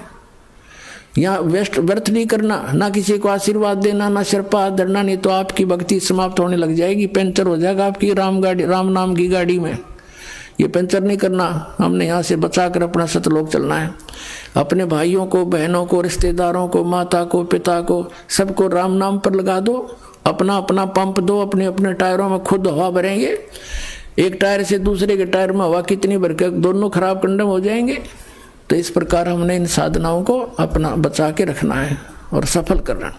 यहाँ व्यर्थ नहीं करना, ना किसी को आशीर्वाद देना, ना सिर पर हाथ धरना, नहीं तो आपकी भक्ति समाप्त होने लग जाएगी, पंचर हो जाएगा आपकी राम नाम की गाड़ी में। ये पंचर नहीं करना, हमने यहाँ से बचाकर अपना सतलोक चलना है। अपने भाइयों को, बहनों को, रिश्तेदारों को, माता को, पिता को, सबको राम नाम पर लगा दो। अपना अपना पंप दो, अपने अपने टायरों में खुद हवा भरेंगे। एक टायर से दूसरे के टायर में हवा कितनी भर के दोनों खराब कंडम हो जाएंगे। तो इस प्रकार हमने इन साधनाओं को अपना बचा के रखना है और सफल करना।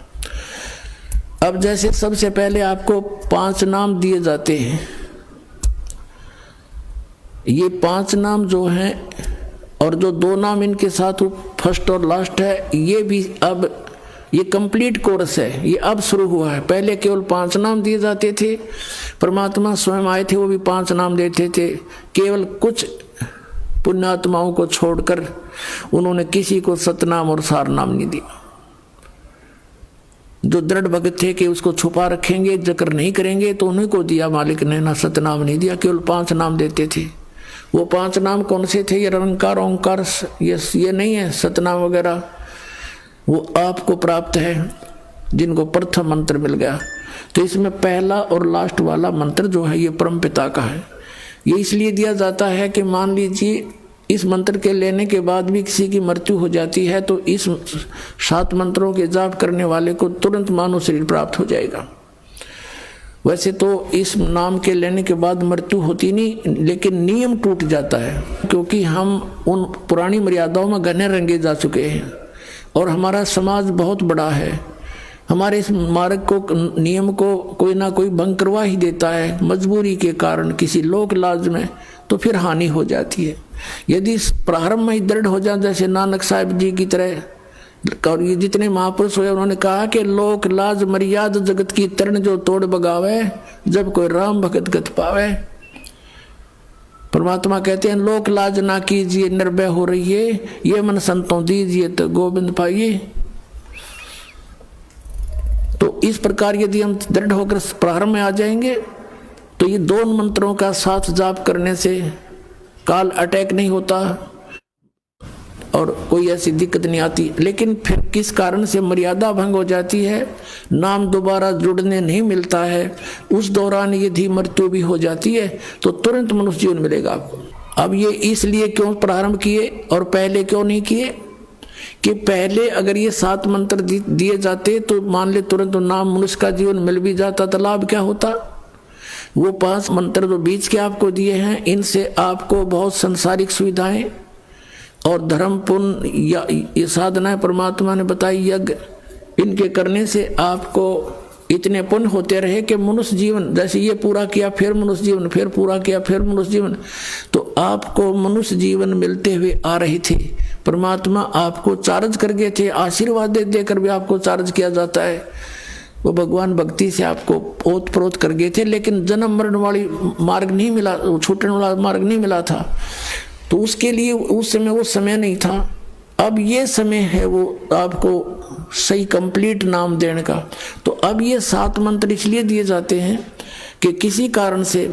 अब जैसे सबसे पहले आपको 5 नाम दिए जाते हैं, ये 5 नाम जो हैं और जो 2 नाम इनके साथ फर्स्ट और लास्ट है, ये भी अब ये कंप्लीट कोर्स है, ये अब शुरू हुआ है। पहले केवल 5 नाम दिए जाते थे, परमात्मा स्वयं आए थे, वो भी 5 नाम देते थे। केवल कुछ पुण्यात्माओं को छोड़कर उन्होंने किसी को सतनाम और सार नाम नहीं दिया। जो दृढ़ भगत थे कि उसको छुपा रखेंगे, जिक्र नहीं करेंगे, तो उन्हीं को दिया मालिक ने, ना सतनाम नहीं दिया, केवल 5 नाम देते थे। वो 5 नाम कौन से थे? ये निरंकार ओंकार, ये नहीं है सतनाम वगैरह, वो आपको प्राप्त है जिनको प्रथम मंत्र मिल गया। तो इसमें पहला और लास्ट वाला मंत्र जो है ये परम पिता का है। ये इसलिए दिया जाता है कि मान लीजिए इस मंत्र के लेने के बाद भी किसी की मृत्यु हो जाती है तो इस 7 मंत्रों के जाप करने वाले को तुरंत मानव शरीर प्राप्त हो जाएगा। वैसे तो इस नाम के लेने के बाद मृत्यु होती नहीं, लेकिन नियम टूट जाता है, क्योंकि हम उन पुरानी मर्यादाओं में घने रंगे जा चुके हैं और हमारा समाज बहुत बड़ा है। हमारे इस मार्ग को, नियम को कोई ना कोई भंग करवा ही देता है मजबूरी के कारण, किसी लोक लाज में, तो फिर हानि हो जाती है। यदि प्रारंभ में ही दृढ़ हो जाए जैसे नानक साहिब जी की तरह, और ये जितने महापुरुष हुए उन्होंने कहा कि लोक लाज मर्याद जगत की तरण जो तोड़ बगावे, जब कोई राम भगत गत पावे। परमात्मा कहते हैं लोक लाज ना कीजिए निर्भय हो रही है, ये मन संतों दीजिए तो गोविंद पाइए। तो इस प्रकार यदि हम दृढ़ होकर प्रारंभ में आ जाएंगे तो ये दोनों मंत्रों का साथ जाप करने से काल अटैक नहीं होता और कोई ऐसी दिक्कत नहीं आती। लेकिन फिर किस कारण से मर्यादा भंग हो जाती है, नाम दोबारा जुड़ने नहीं मिलता है, उस दौरान यदि मृत्यु भी हो जाती है तो तुरंत मनुष्य जीवन मिलेगा आपको। अब ये इसलिए क्यों प्रारंभ किए और पहले क्यों नहीं किए कि पहले अगर ये 7 मंत्र दिए जाते तो मान ले तुरंत नाम मनुष्य का जीवन मिल भी जाता तो लाभ क्या होता। वो 5 मंत्र जो बीच के आपको दिए हैं इनसे आपको बहुत संसारिक सुविधाएं और धर्म पुण्य या ये साधनाएं परमात्मा ने बताई, यज्ञ, इनके करने से आपको इतने पुण्य होते रहे कि मनुष्य जीवन जैसे ये पूरा किया फिर मनुष्य जीवन, फिर पूरा किया फिर मनुष्य जीवन, तो आपको मनुष्य जीवन मिलते हुए आ रहे थे। परमात्मा आपको चार्ज कर गए थे, आशीर्वाद देकर भी आपको चार्ज किया जाता है। वो भगवान भक्ति से आपको ओत प्रोत कर गए थे, लेकिन जन्म मरण वाली मार्ग नहीं मिला, छूटने वाला मार्ग नहीं मिला था। तो उसके लिए उस समय वो समय नहीं था। अब ये समय है वो आपको सही कंप्लीट नाम देने का। तो अब ये 7 मंत्र इसलिए दिए जाते हैं कि किसी कारण से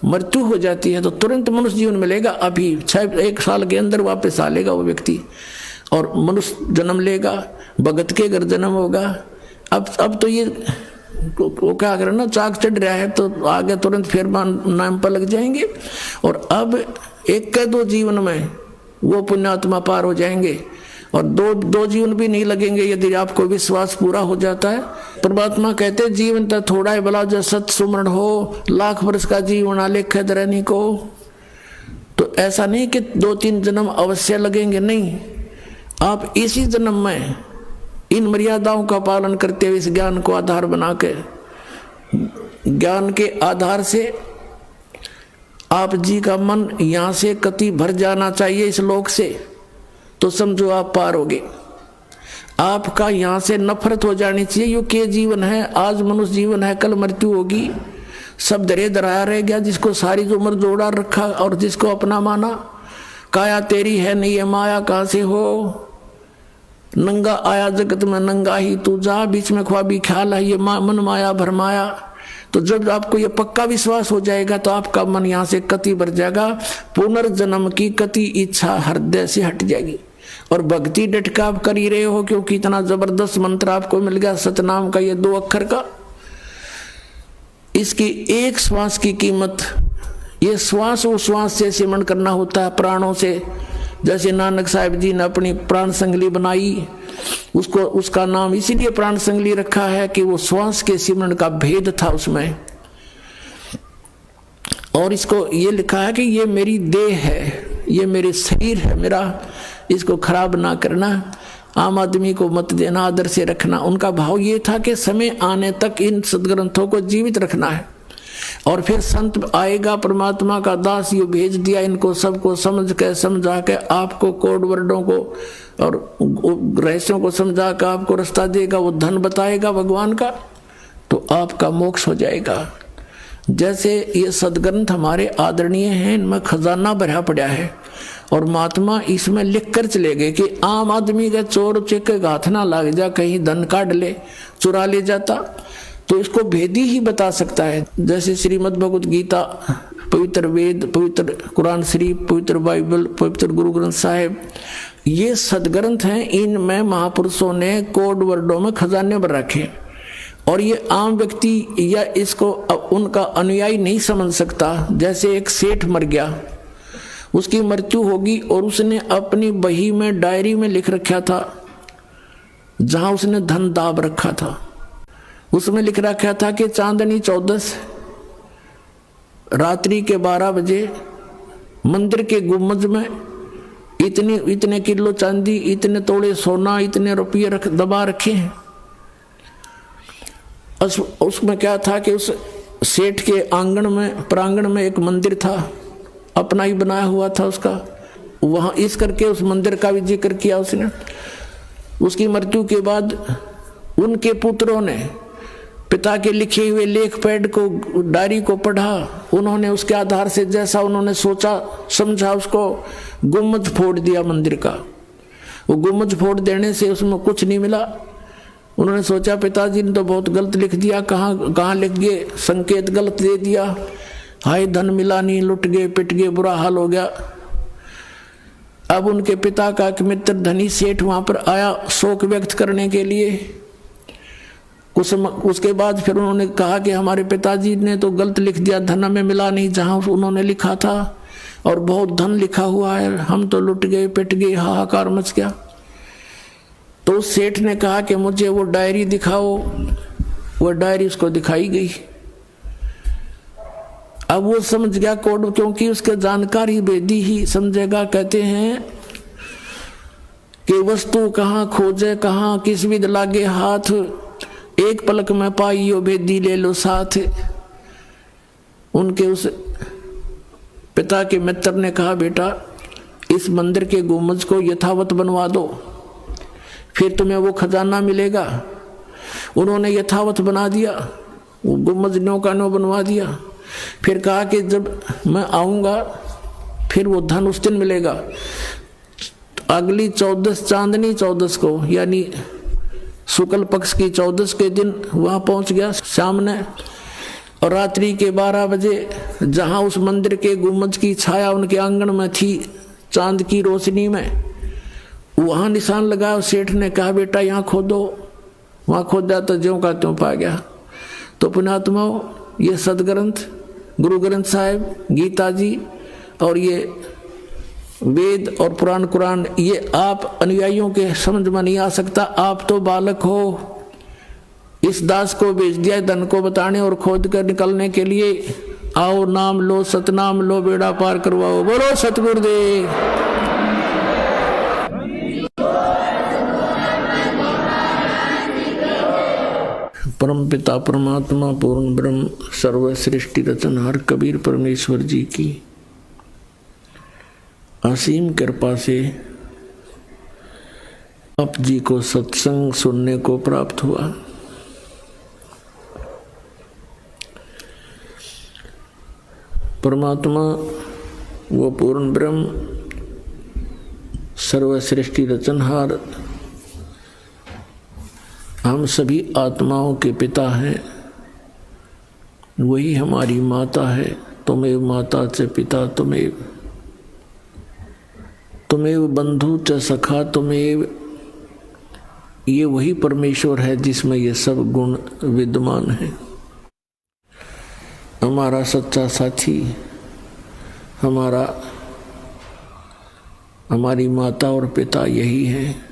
मृत्यु हो जाती है तो तुरंत मनुष्य जीवन मिलेगा, अभी 1 साल के अंदर वापस आ लेगा वो व्यक्ति और मनुष्य जन्म लेगा, भगत के घर जन्म होगा। अब तो ये वो क्या करें ना, चाक चढ़ रहा है तो आगे तुरंत फिर नाम पर लग जाएंगे और अब 1-2 जीवन में वो पुण्यात्मा पार हो जाएंगे और दो जीवन भी नहीं लगेंगे यदि आपको विश्वास पूरा हो जाता है। परमात्मा कहते जीवन तो थोड़ा है भला जो सत सुमरण हो, लाख वर्ष का जीवन आलेख धरनी को। तो ऐसा नहीं कि 2-3 जन्म अवश्य लगेंगे, नहीं, आप इसी जन्म में इन मर्यादाओं का पालन करते हुए इस ज्ञान को आधार बना के, ज्ञान के आधार से आप जी का मन यहां से कति भर जाना चाहिए इस लोक से, तो समझो आप पार होगे। आपका यहां से नफरत हो जानी चाहिए, यो के जीवन है, आज मनुष्य जीवन है, कल मृत्यु होगी, सब दरे दराया रह गया। जिसको सारी उम्र जोड़ा रखा और जिसको अपना माना, काया तेरी है नहीं ये माया कहां से हो, नंगा आया जगत में नंगा ही तू जा, बीच में ख्वाबी ख्याल है ये मन माया भरमाया। तो जब आपको ये पक्का विश्वास हो जाएगा तो आपका मन यहाँ से कति भर जाएगा, पुनर्जन्म की कति इच्छा हृदय से हट जाएगी और भक्ति डट का आप कर ही रहे हो, क्योंकि इतना जबरदस्त मंत्र आपको मिल गया सतनाम का, ये 2 अक्षर का। इसकी एक श्वास की कीमत, ये श्वास उश्वास से सिमरण करना होता है, प्राणों से। जैसे नानक साहिब जी ने अपनी प्राण संगली बनाई, उसको उसका नाम इसीलिए प्राण संगली रखा है कि वो श्वास के सिमरण का भेद था उसमें। और इसको ये लिखा है कि ये मेरी देह है, ये मेरे शरीर है मेरा, इसको खराब ना करना, आम आदमी को मत देना, आदर से रखना। उनका भाव ये था कि समय आने तक इन सदग्रंथों को जीवित रखना है और फिर संत आएगा, परमात्मा का दास ये भेज दिया, इनको सबको समझा के आपको कोड वर्डों को और रहस्यों को समझा कर आपको रास्ता देगा, वो धन बताएगा भगवान का, तो आपका मोक्ष हो जाएगा। जैसे ये सदग्रंथ हमारे आदरणीय हैं, इनमें खजाना भरा पड़ा है और महात्मा इसमें लिख कर चले गए कि आम आदमी का चोर चेक हाथ ना लग जा, कहीं धन काट ले, चुरा ले जाता, तो इसको भेदी ही बता सकता है। जैसे श्रीमद् भगवत गीता, पवित्र वेद, पवित्र कुरान शरीफ, पवित्र बाइबल, पवित्र गुरु ग्रंथ साहिब, ये सदग्रंथ हैं, इनमें महापुरुषों ने कोड वर्डों में खजाने भर रखे और ये आम व्यक्ति या इसको उनका अनुयायी नहीं समझ सकता। जैसे एक सेठ मर गया, उसकी मृत्यु होगी और उसने अपनी बही में डायरी में लिख रखा था, जहां उसने धन दाब रखा था, उसमें लिख रखा था कि चांदनी 14 रात्रि के 12 बजे मंदिर के गुम्बद में इतने किलो चांदी, इतने तोड़े सोना, इतने रुपये दबा रखे हैं। उसमें क्या था कि उस सेठ के आंगन में, प्रांगण में एक मंदिर था, अपना ही बनाया हुआ था उसका, वहां इस करके उस मंदिर का भी जिक्र किया उसने। उसकी मृत्यु के बाद उनके पुत्रों ने पिता के लिखे हुए लेख पैड को, डायरी को पढ़ा। उन्होंने उसके आधार से जैसा उन्होंने सोचा समझा उसको गुम्बद फोड़ दिया मंदिर का। वो गुम्बद फोड़ देने से उसमें कुछ नहीं मिला। उन्होंने सोचा पिताजी ने तो बहुत गलत लिख दिया, कहाँ लिख गए, संकेत गलत दे दिया, हाय धन मिला नहीं, लुट गए, पिट गए, बुरा हाल हो गया। अब उनके पिता का एक मित्र धनी सेठ वहां पर आया शोक व्यक्त करने के लिए। उसके बाद फिर उन्होंने कहा कि हमारे पिताजी ने तो गलत लिख दिया, धन हमें मिला नहीं जहां उन्होंने लिखा था, और बहुत धन लिखा हुआ है, हम तो लुट गए, पिट गए, हाहाकार मच गया। तो उस सेठ ने कहा कि मुझे वो डायरी दिखाओ। वो डायरी उसको दिखाई गई। अब वो समझ गया कोड, क्योंकि उसके जानकार ही वेदी ही समझेगा। कहते हैं कि वस्तु कहाँ खोजे कहाँ, किस विद लागे हाथ, एक पलक में पाइयो भेदी ले लो साथ। उनके उस पिता के मित्र ने कहा बेटा इस मंदिर के गुम्बद को यथावत बनवा दो, फिर तुम्हें वो खजाना मिलेगा। उन्होंने यथावत बना दिया, वो गुम्बद नो का नो बनवा दिया। फिर कहा कि जब मैं आऊंगा फिर वो धन उस दिन मिलेगा। अगली 14 चांदनी 14 को, यानी शुक्ल पक्ष की 14 के दिन वहां पहुंच गया शाम ने, और रात्रि के 12 बजे जहां उस मंदिर के गुम्बद की छाया उनके आंगन में थी चांद की रोशनी में, वहां निशान लगाया। सेठ ने कहा बेटा यहाँ खोदो। वहां खोदा तो ज्यों का त्यों पा गया। तो पुण्यात्माओं, ये सदग्रंथ गुरु ग्रंथ साहिब, गीता जी और ये वेद और पुराण कुरान, ये आप अनुयायियों के समझ में नहीं आ सकता। आप तो बालक हो। इस दास को भेज दिया धन को बताने और खोद कर निकलने के लिए। आओ नाम लो, सतनाम लो, बेड़ा पार करवाओ। बोलो सतगुरुदेव। परम पिता परमात्मा पूर्ण ब्रह्म सर्व सृष्टि रचनहार कबीर परमेश्वर जी की असीम कृपा से आप जी को सत्संग सुनने को प्राप्त हुआ। परमात्मा वो पूर्ण ब्रह्म सर्व सृष्टि रचनहार हम सभी आत्माओं के पिता हैं। वही हमारी माता है। तुमेव माता च पिता तुमेव, तुमेव बंधु च सखा तुमेव। ये वही परमेश्वर है जिसमें ये सब गुण विद्यमान है। हमारा सच्चा साथी, हमारी माता और पिता यही है।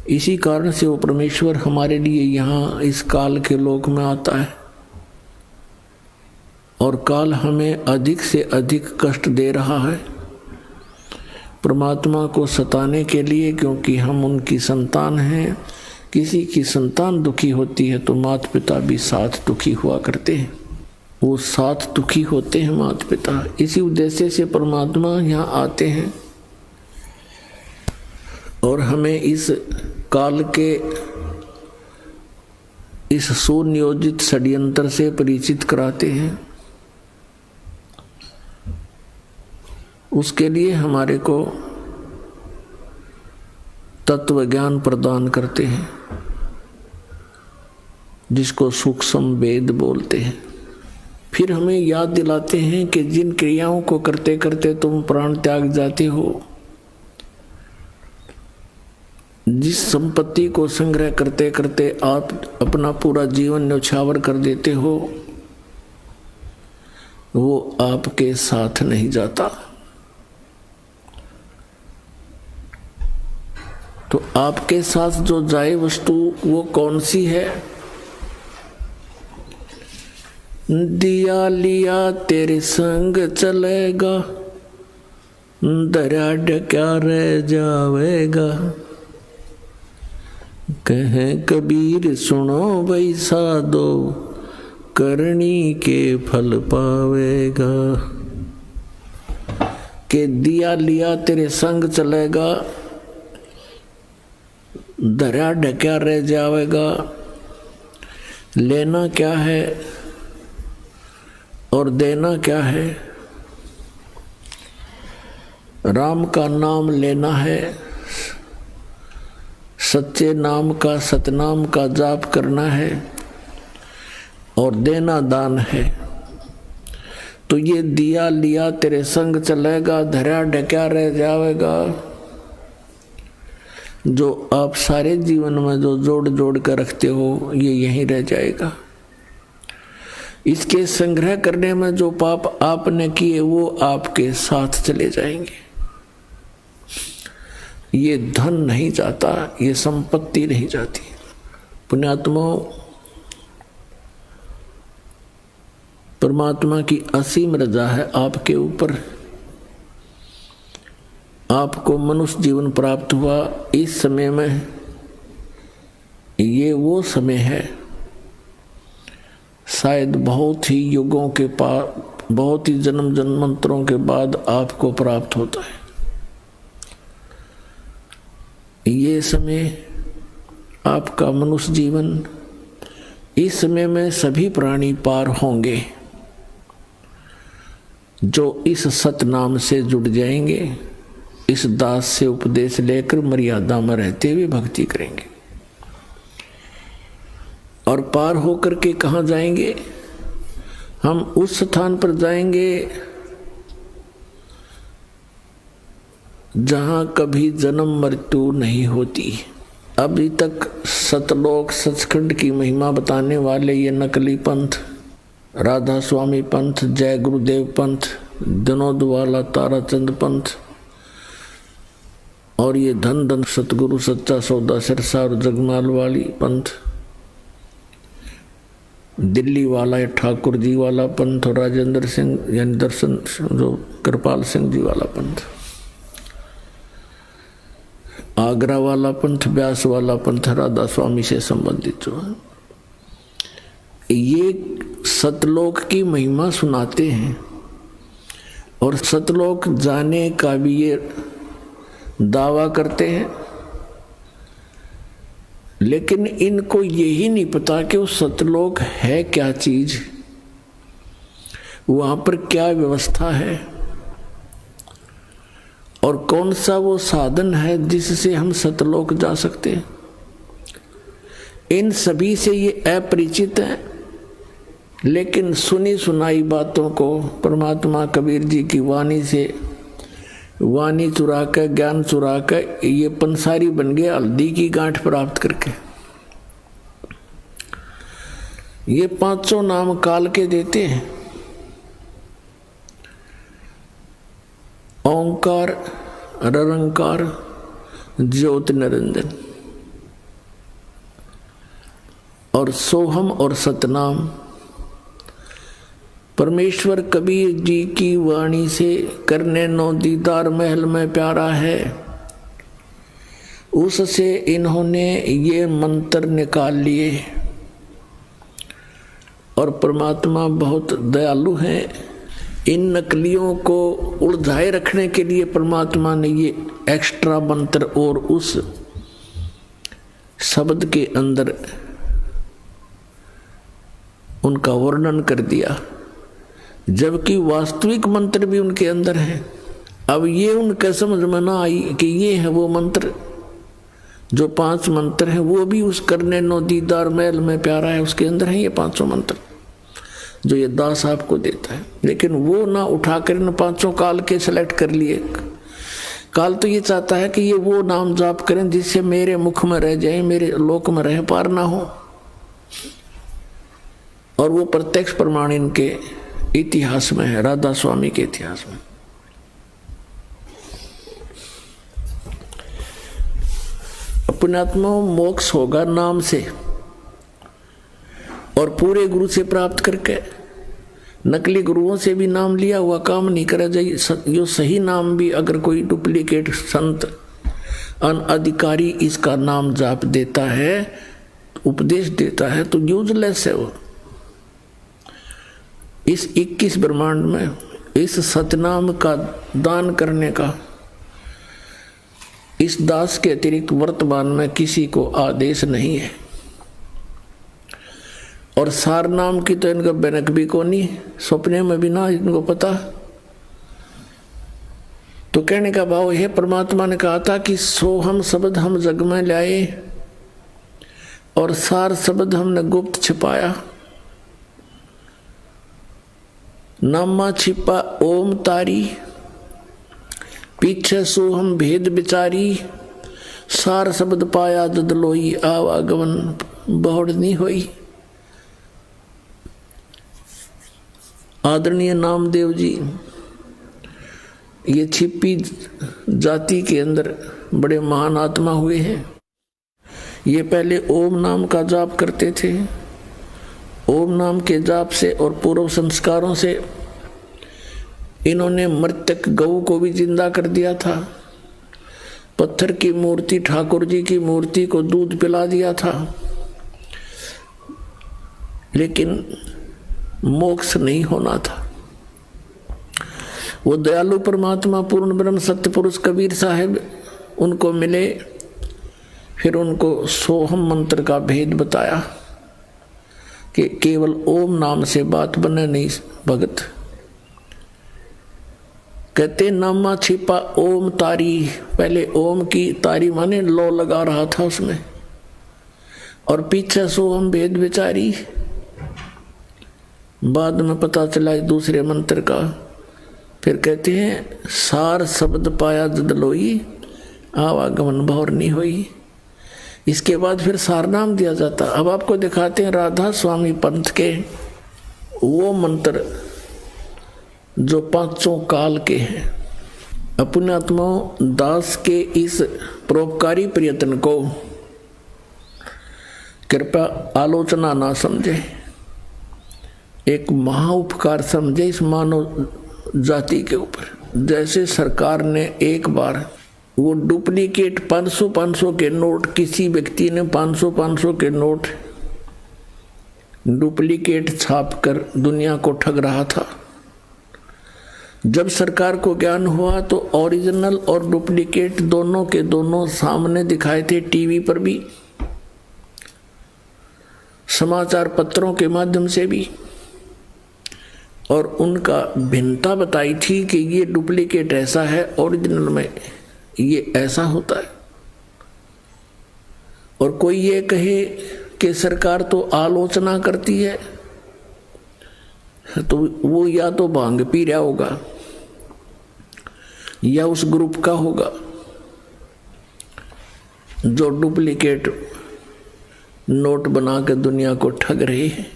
इसी कारण से वो परमेश्वर हमारे लिए यहाँ इस काल के लोक में आता है, और काल हमें अधिक से अधिक कष्ट दे रहा है परमात्मा को सताने के लिए, क्योंकि हम उनकी संतान हैं। किसी की संतान दुखी होती है तो माता पिता भी साथ दुखी हुआ करते हैं। वो साथ दुखी होते हैं माता पिता। इसी उद्देश्य से परमात्मा यहाँ आते हैं और हमें इस काल के इस सुनियोजित षड्यंत्र से परिचित कराते हैं। उसके लिए हमारे को तत्व ज्ञान प्रदान करते हैं, जिसको सूक्ष्म वेद बोलते हैं। फिर हमें याद दिलाते हैं कि जिन क्रियाओं को करते करते तुम प्राण त्याग जाते हो, जिस संपत्ति को संग्रह करते करते आप अपना पूरा जीवन न्यौछावर कर देते हो, वो आपके साथ नहीं जाता। तो आपके साथ जो जाए वस्तु वो कौन सी है? दिया लिया तेरे संग चलेगा, दरिया क्या रह जावेगा। कहे कबीर सुनो भाई साधो, करनी के फल पावेगा। के दिया लिया तेरे संग चलेगा, दरिया ढक्या रह जावेगा। लेना क्या है और देना क्या है। राम का नाम लेना है, सच्चे नाम का सतनाम का जाप करना है और देना दान है। तो ये दिया लिया तेरे संग चलेगा, धरा ढक्या रह जाएगा। जो आप सारे जीवन में जो जोड़ जोड़ कर रखते हो ये यहीं रह जाएगा। इसके संग्रह करने में जो पाप आपने किए वो आपके साथ चले जाएंगे। ये धन नहीं जाता, ये संपत्ति नहीं जाती। पुण्यात्माओं, परमात्मा की असीम रजा है आपके ऊपर। आपको मनुष्य जीवन प्राप्त हुआ इस समय में, ये वो समय है शायद बहुत ही युगों के बाद, बहुत ही जन्म जन्मांतरों के बाद आपको प्राप्त होता है। ये समय आपका मनुष्य जीवन, इस समय में सभी प्राणी पार होंगे जो इस सतनाम से जुड़ जाएंगे, इस दास से उपदेश लेकर मर्यादा में रहते हुए भक्ति करेंगे। और पार होकर के कहाँ जाएंगे? हम उस स्थान पर जाएंगे जहाँ कभी जन्म मृत्यु नहीं होती। अभी तक सतलोक सचखंड की महिमा बताने वाले ये नकली पंथ, राधा स्वामी पंथ, जय गुरुदेव पंथ, विनोद वाला ताराचंद पंथ और ये धन धन सतगुरु सच्चा सौदा सिरसा और जगमाल वाली पंथ, दिल्ली वाला या ठाकुर जी वाला पंथ और राजेंद्र सिंह यानी दर्शन जो कृपाल सिंह जी वाला पंथ, आगरा वाला पंथ, व्यास वाला पंथ, राधा स्वामी से संबंधित जो है, ये सतलोक की महिमा सुनाते हैं और सतलोक जाने का भी ये दावा करते हैं। लेकिन इनको यही नहीं पता कि वो सतलोक है क्या चीज, वहां पर क्या व्यवस्था है और कौन सा वो साधन है जिससे हम सतलोक जा सकते हैं। इन सभी से ये अपरिचित है। लेकिन सुनी सुनाई बातों को परमात्मा कबीर जी की वाणी से, वाणी चुरा कर, ज्ञान चुरा कर ये पंसारी बन गए हल्दी की गांठ प्राप्त करके। ये 500 नाम काल के देते हैं, ओंकार, निरंकार, ज्योति निरंजन और सोहम और सतनाम। परमेश्वर कबीर जी की वाणी से करने नो दीदार महल में प्यारा है, उससे इन्होंने ये मंत्र निकाल लिए। और परमात्मा बहुत दयालु हैं। इन नकलियों को उलझाए रखने के लिए परमात्मा ने ये एक्स्ट्रा मंत्र और उस शब्द के अंदर उनका वर्णन कर दिया, जबकि वास्तविक मंत्र भी उनके अंदर है। अब ये उनके समझ में ना आई कि ये है वो मंत्र, जो 5 मंत्र हैं वो भी उस करने नो दीदार महल में प्यारा है उसके अंदर है ये 500 मंत्र जो ये दास आपको देता है। लेकिन वो ना उठाकर इन 500 काल के सेलेक्ट कर लिए। काल तो ये चाहता है कि ये वो नाम जाप करें जिससे मेरे मुख में रह जाए, मेरे लोक में रह पार ना हो। और वो प्रत्यक्ष प्रमाण इनके इतिहास में है, राधा स्वामी के इतिहास में। पुण्यात्मा मोक्ष होगा नाम से और पूरे गुरु से प्राप्त करके। नकली गुरुओं से भी नाम लिया हुआ काम नहीं करा जाए। जो सही नाम भी अगर कोई डुप्लीकेट संत अनअधिकारी इसका नाम जाप देता है, उपदेश देता है, तो यूजलेस है वो। इस 21 ब्रह्मांड में इस सतनाम का दान करने का इस दास के अतिरिक्त वर्तमान में किसी को आदेश नहीं है। और सार नाम की तो इनका बनक भी को नहीं, सपने में भी ना इनको पता। तो कहने का भाव है, परमात्मा ने कहा था कि सोहम शब्द हम जग में लाए और सार शब्द हमने गुप्त छिपाया। नामा छिपा ओम तारी, पीछे सोहम भेद बिचारी, सार शब्द पाया ददलोई, आवागमन बहुड़ नहीं होई। आदरणीय नामदेव जी ये छिपी जाति के अंदर बड़े महान आत्मा हुए हैं। ये पहले ओम नाम का जाप करते थे। ओम नाम के जाप से और पूर्व संस्कारों से इन्होंने मृतक गऊ को भी जिंदा कर दिया था। पत्थर की मूर्ति, ठाकुर जी की मूर्ति को दूध पिला दिया था, लेकिन मोक्ष नहीं होना था। वो दयालु परमात्मा पूर्ण ब्रह्म सत्य पुरुष कबीर साहब उनको मिले, फिर उनको सोहम मंत्र का भेद बताया कि केवल ओम नाम से बात बने नहीं भगत। कहते नामा छिपा ओम तारी, पहले ओम की तारी माने लो लगा रहा था उसमें, और पीछे सोहम भेद बिचारी। बाद में पता चला दूसरे मंत्र का। फिर कहते हैं सार शब्द पाया ददलोई, आवागमन भौर नहीं हुई। इसके बाद फिर सार नाम दिया जाता। अब आपको दिखाते हैं राधा स्वामी पंथ के वो मंत्र जो पांचों काल के हैं। अपने आत्माओं दास के इस परोपकारी प्रयत्न को कृपया आलोचना ना समझे, एक महा उपकार समझे इस मानव जाति के ऊपर। जैसे सरकार ने एक बार वो डुप्लीकेट 500 के नोट, किसी व्यक्ति ने 500 के नोट डुप्लीकेट छापकर दुनिया को ठग रहा था। जब सरकार को ज्ञान हुआ तो ओरिजिनल और डुप्लीकेट दोनों के दोनों सामने दिखाए थे, टीवी पर भी, समाचार पत्रों के माध्यम से भी, और उनका भिन्नता बताई थी कि ये डुप्लीकेट ऐसा है, ओरिजिनल में ये ऐसा होता है। और कोई ये कहे कि सरकार तो आलोचना करती है, तो वो या तो भांग पी रहा होगा या उस ग्रुप का होगा जो डुप्लीकेट नोट बना के दुनिया को ठग रहे हैं।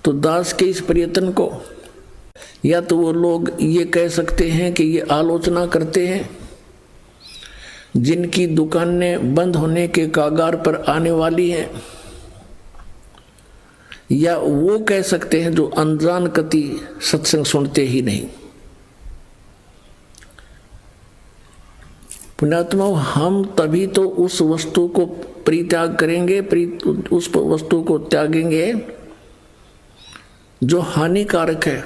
तो दास के इस प्रयत्न को या तो वो लोग ये कह सकते हैं कि ये आलोचना करते हैं जिनकी दुकानें बंद होने के कागार पर आने वाली हैं, या वो कह सकते हैं जो अनजान कति सत्संग सुनते ही नहीं। पुण्यात्मा, हम तभी तो उस वस्तु को परित्याग करेंगे, उस वस्तु को त्यागेंगे जो हानिकारक है।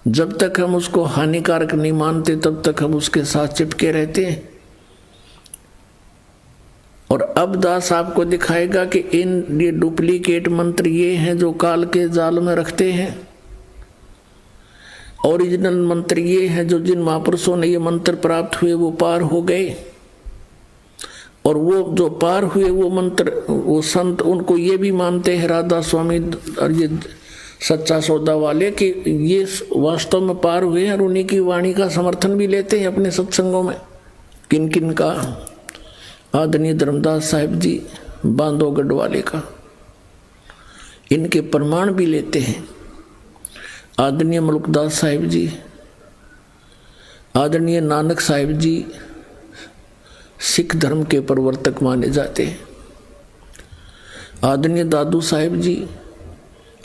जब तक हम उसको हानिकारक नहीं मानते तब तक हम उसके साथ चिपके रहते हैं। और अब दास आपको दिखाएगा कि ये डुप्लीकेट मंत्र ये हैं जो काल के जाल में रखते हैं। ओरिजिनल मंत्र ये हैं जो जिन महापुरुषों ने ये मंत्र प्राप्त हुए वो पार हो गए, और वो जो पार हुए वो मंत्र, वो संत उनको ये भी मानते हैं, राधा स्वामी और ये सच्चा सौदा वाले, कि ये वास्तव में पार हुए हैं, और उन्हीं की वाणी का समर्थन भी लेते हैं अपने सत्संगों में। किन किन का? आदरणीय धर्मदास साहिब जी बांधवगढ़ वाले का, इनके प्रमाण भी लेते हैं। आदरणीय मलुकदास साहिब जी, आदरणीय नानक साहिब जी सिख धर्म के प्रवर्तक माने जाते हैं। आदरणीय दादू साहिब जी,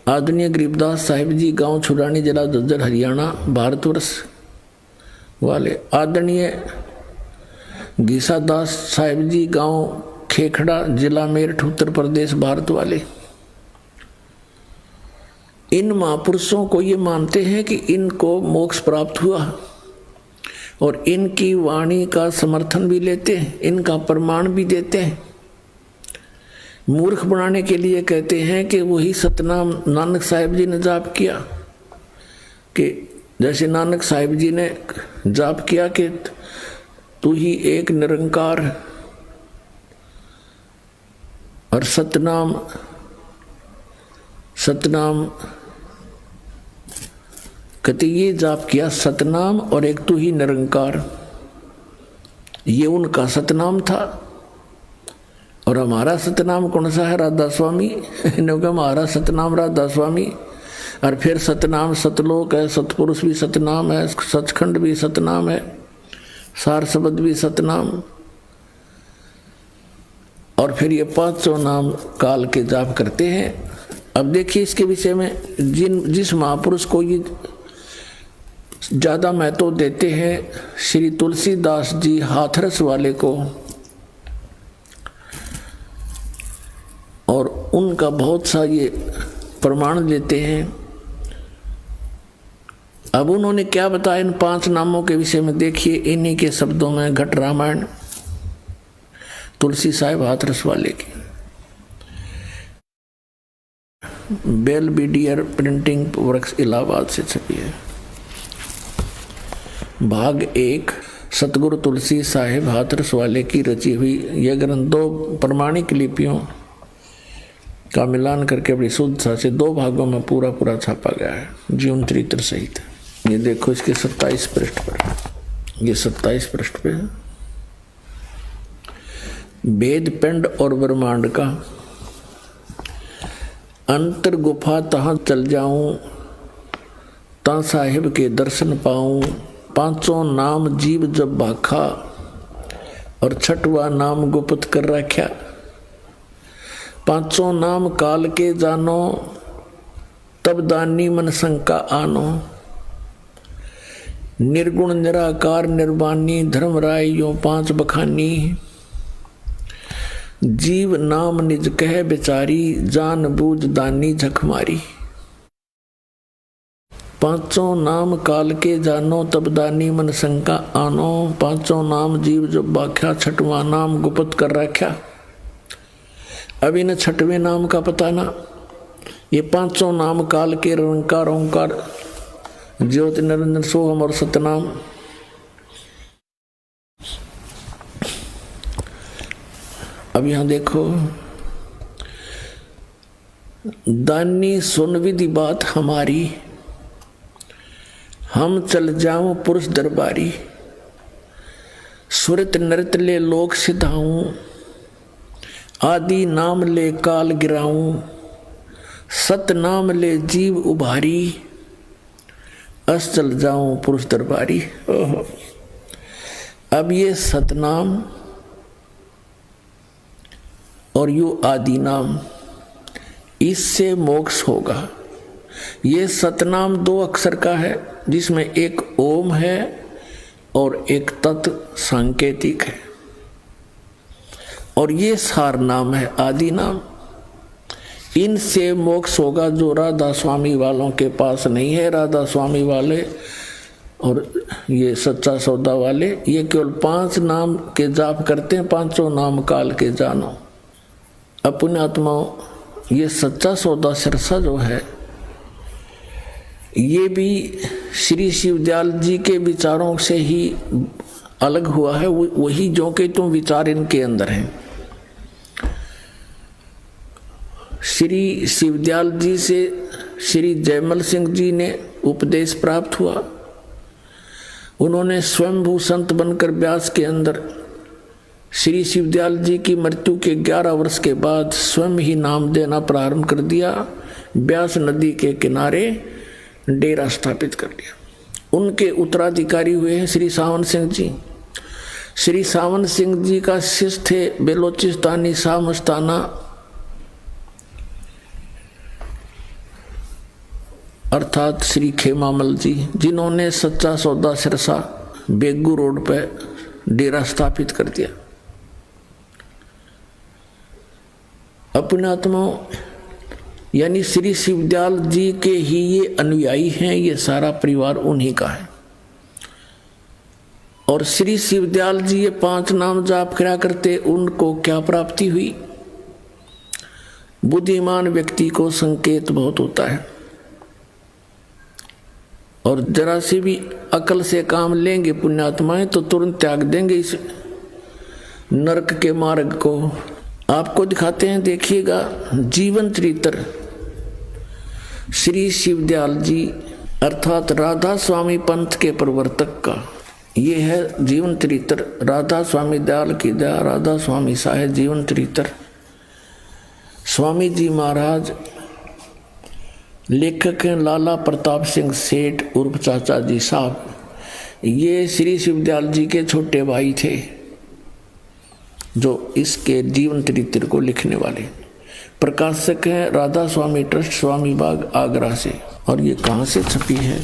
आदरणीय गरीबदास साहिब जी गांव छुड़ानी, जिला झज्जर, हरियाणा, भारतवर्ष वाले। आदरणीय गीसा दास साहिब जी गांव खेखड़ा, जिला मेरठ, उत्तर प्रदेश, भारत वाले। इन महापुरुषों को ये मानते हैं कि इनको मोक्ष प्राप्त हुआ, और इनकी वाणी का समर्थन भी लेते हैं, इनका प्रमाण भी देते हैं मूर्ख बनाने के लिए कहते हैं कि वही सतनाम नानक साहिब जी ने जाप किया, कि जैसे नानक साहिब जी ने जाप किया कि तू ही एक निरंकार, और सतनाम कहते ये जाप किया सतनाम और एक तू ही निरंकार, ये उनका सतनाम था। और हमारा सतनाम कौन सा है? राधा स्वामी। हमारा सतनाम राधा स्वामी। और फिर सतनाम सतलोक है, सतपुरुष भी सतनाम है, सचखंड भी सतनाम है, सार शब्द भी सतनाम, और फिर ये 500 नाम काल के जाप करते हैं। अब देखिए इसके विषय में जिस महापुरुष को ये ज़्यादा महत्व देते हैं, श्री तुलसीदास जी हाथरस वाले को, और उनका बहुत सा ये प्रमाण देते हैं। अब उन्होंने क्या बताया इन 5 नामों के विषय में, देखिए इन्हीं के शब्दों में घट रामायण तुलसी साहिब हाथरस वाले की, बेलविडियर प्रिंटिंग वर्क्स इलाहाबाद से छपी है। भाग 1 सतगुरु तुलसी साहिब हाथरस वाले की रची हुई यह ग्रंथ 2 प्रमाणिक लिपियों का मिलान करके बड़ी शुद्धता से 2 भागों में पूरा छापा गया है, जीवन चरित्र सहित। ये देखो इसके 27 पृष्ठ पर, ये 27 पृष्ठ पे है। वेद पिंड और ब्रह्मांड का अंतर गुफा तहाँ चल जाऊं, ता साहिब के दर्शन पाऊं। 500 नाम जीव जब भाखा, और 6वां नाम गुप्त कर रखा। 500 नाम काल के जानो, तब दानी मन शंका आनो। निर्गुण निराकार निर्वाणी, धर्मराय यो 5 बखानी। जीव नाम निज कह बेचारी, जान बूझ दानी झक मारी। 500 नाम काल के जानो, तब दानी मन शंका आनो। 500 नाम जीव जो बाख्या, 6वां नाम गुप्त कर रखा। अब इन 6वें नाम का पता ना, ये 500 नाम काल के निरंकार ओंकार ज्योति निरंजन सोहम और सतनाम। अब यहां देखो, दानी सुन विधि बात हमारी, हम चल जाऊं पुरुष दरबारी। सुरत नृत ले लोक सिधाऊं, आदि नाम ले काल गिराऊं। सत नाम ले जीव उभारी, अस चल जाऊं पुरुष दरबारी। अब ये सतनाम और यू आदि नाम, इससे मोक्ष होगा। ये सतनाम 2 अक्षर का है, जिसमें एक ओम है और एक तत् सांकेतिक है, और ये सार नाम है आदि नाम। इनसे मोक्ष होगा, जो राधा स्वामी वालों के पास नहीं है। राधा स्वामी वाले और ये सच्चा सौदा वाले, ये केवल 5 नाम के जाप करते हैं, 500 नाम काल के जानो। अपने आत्माओं, ये सच्चा सौदा सिरसा जो है, ये भी श्री शिवदयाल जी के विचारों से ही अलग हुआ है। वही जो कि तुम विचार इनके अंदर हैं। श्री शिवदयाल जी से श्री जयमल सिंह जी ने उपदेश प्राप्त हुआ। उन्होंने स्वयंभू संत बनकर ब्यास के अंदर श्री शिवदयाल जी की मृत्यु के 11 वर्ष के बाद स्वयं ही नाम देना प्रारंभ कर दिया। ब्यास नदी के किनारे डेरा स्थापित कर दिया। उनके उत्तराधिकारी हुए हैं श्री सावन सिंह जी। श्री सावन सिंह जी का शिष्य थे बेलोचिस्तानी शाह मस्ताना, अर्थात श्री खेमामल जी, जिन्होंने सच्चा सौदा सिरसा बेगू रोड पर डेरा स्थापित कर दिया। अपने आत्माओं, यानी श्री शिवदयाल जी के ही ये अनुयायी हैं। ये सारा परिवार उन्हीं का है। और श्री शिवदयाल जी ये 5 नाम जाप करा करते, उनको क्या प्राप्ति हुई? बुद्धिमान व्यक्ति को संकेत बहुत होता है, और जरा सी भी अकल से काम लेंगे पुण्यात्माएं तो तुरंत त्याग देंगे इस नरक के मार्ग को। आपको दिखाते हैं, देखिएगा जीवन चरित्र श्री शिवदयाल जी अर्थात राधा स्वामी पंथ के प्रवर्तक का। ये है जीवन चरित्र राधा स्वामी दयाल की दया, राधा स्वामी साहेब जीवन चरित्र। स्वामी जी महाराज लेखक हैं लाला प्रताप सिंह सेठ उर्फ चाचा जी साहब। ये श्री शिवदयाल जी के छोटे भाई थे जो इसके जीवन चरित्र को लिखने वाले। प्रकाशक हैं राधा स्वामी ट्रस्ट, स्वामी बाग आगरा से। और ये कहाँ से छपी है?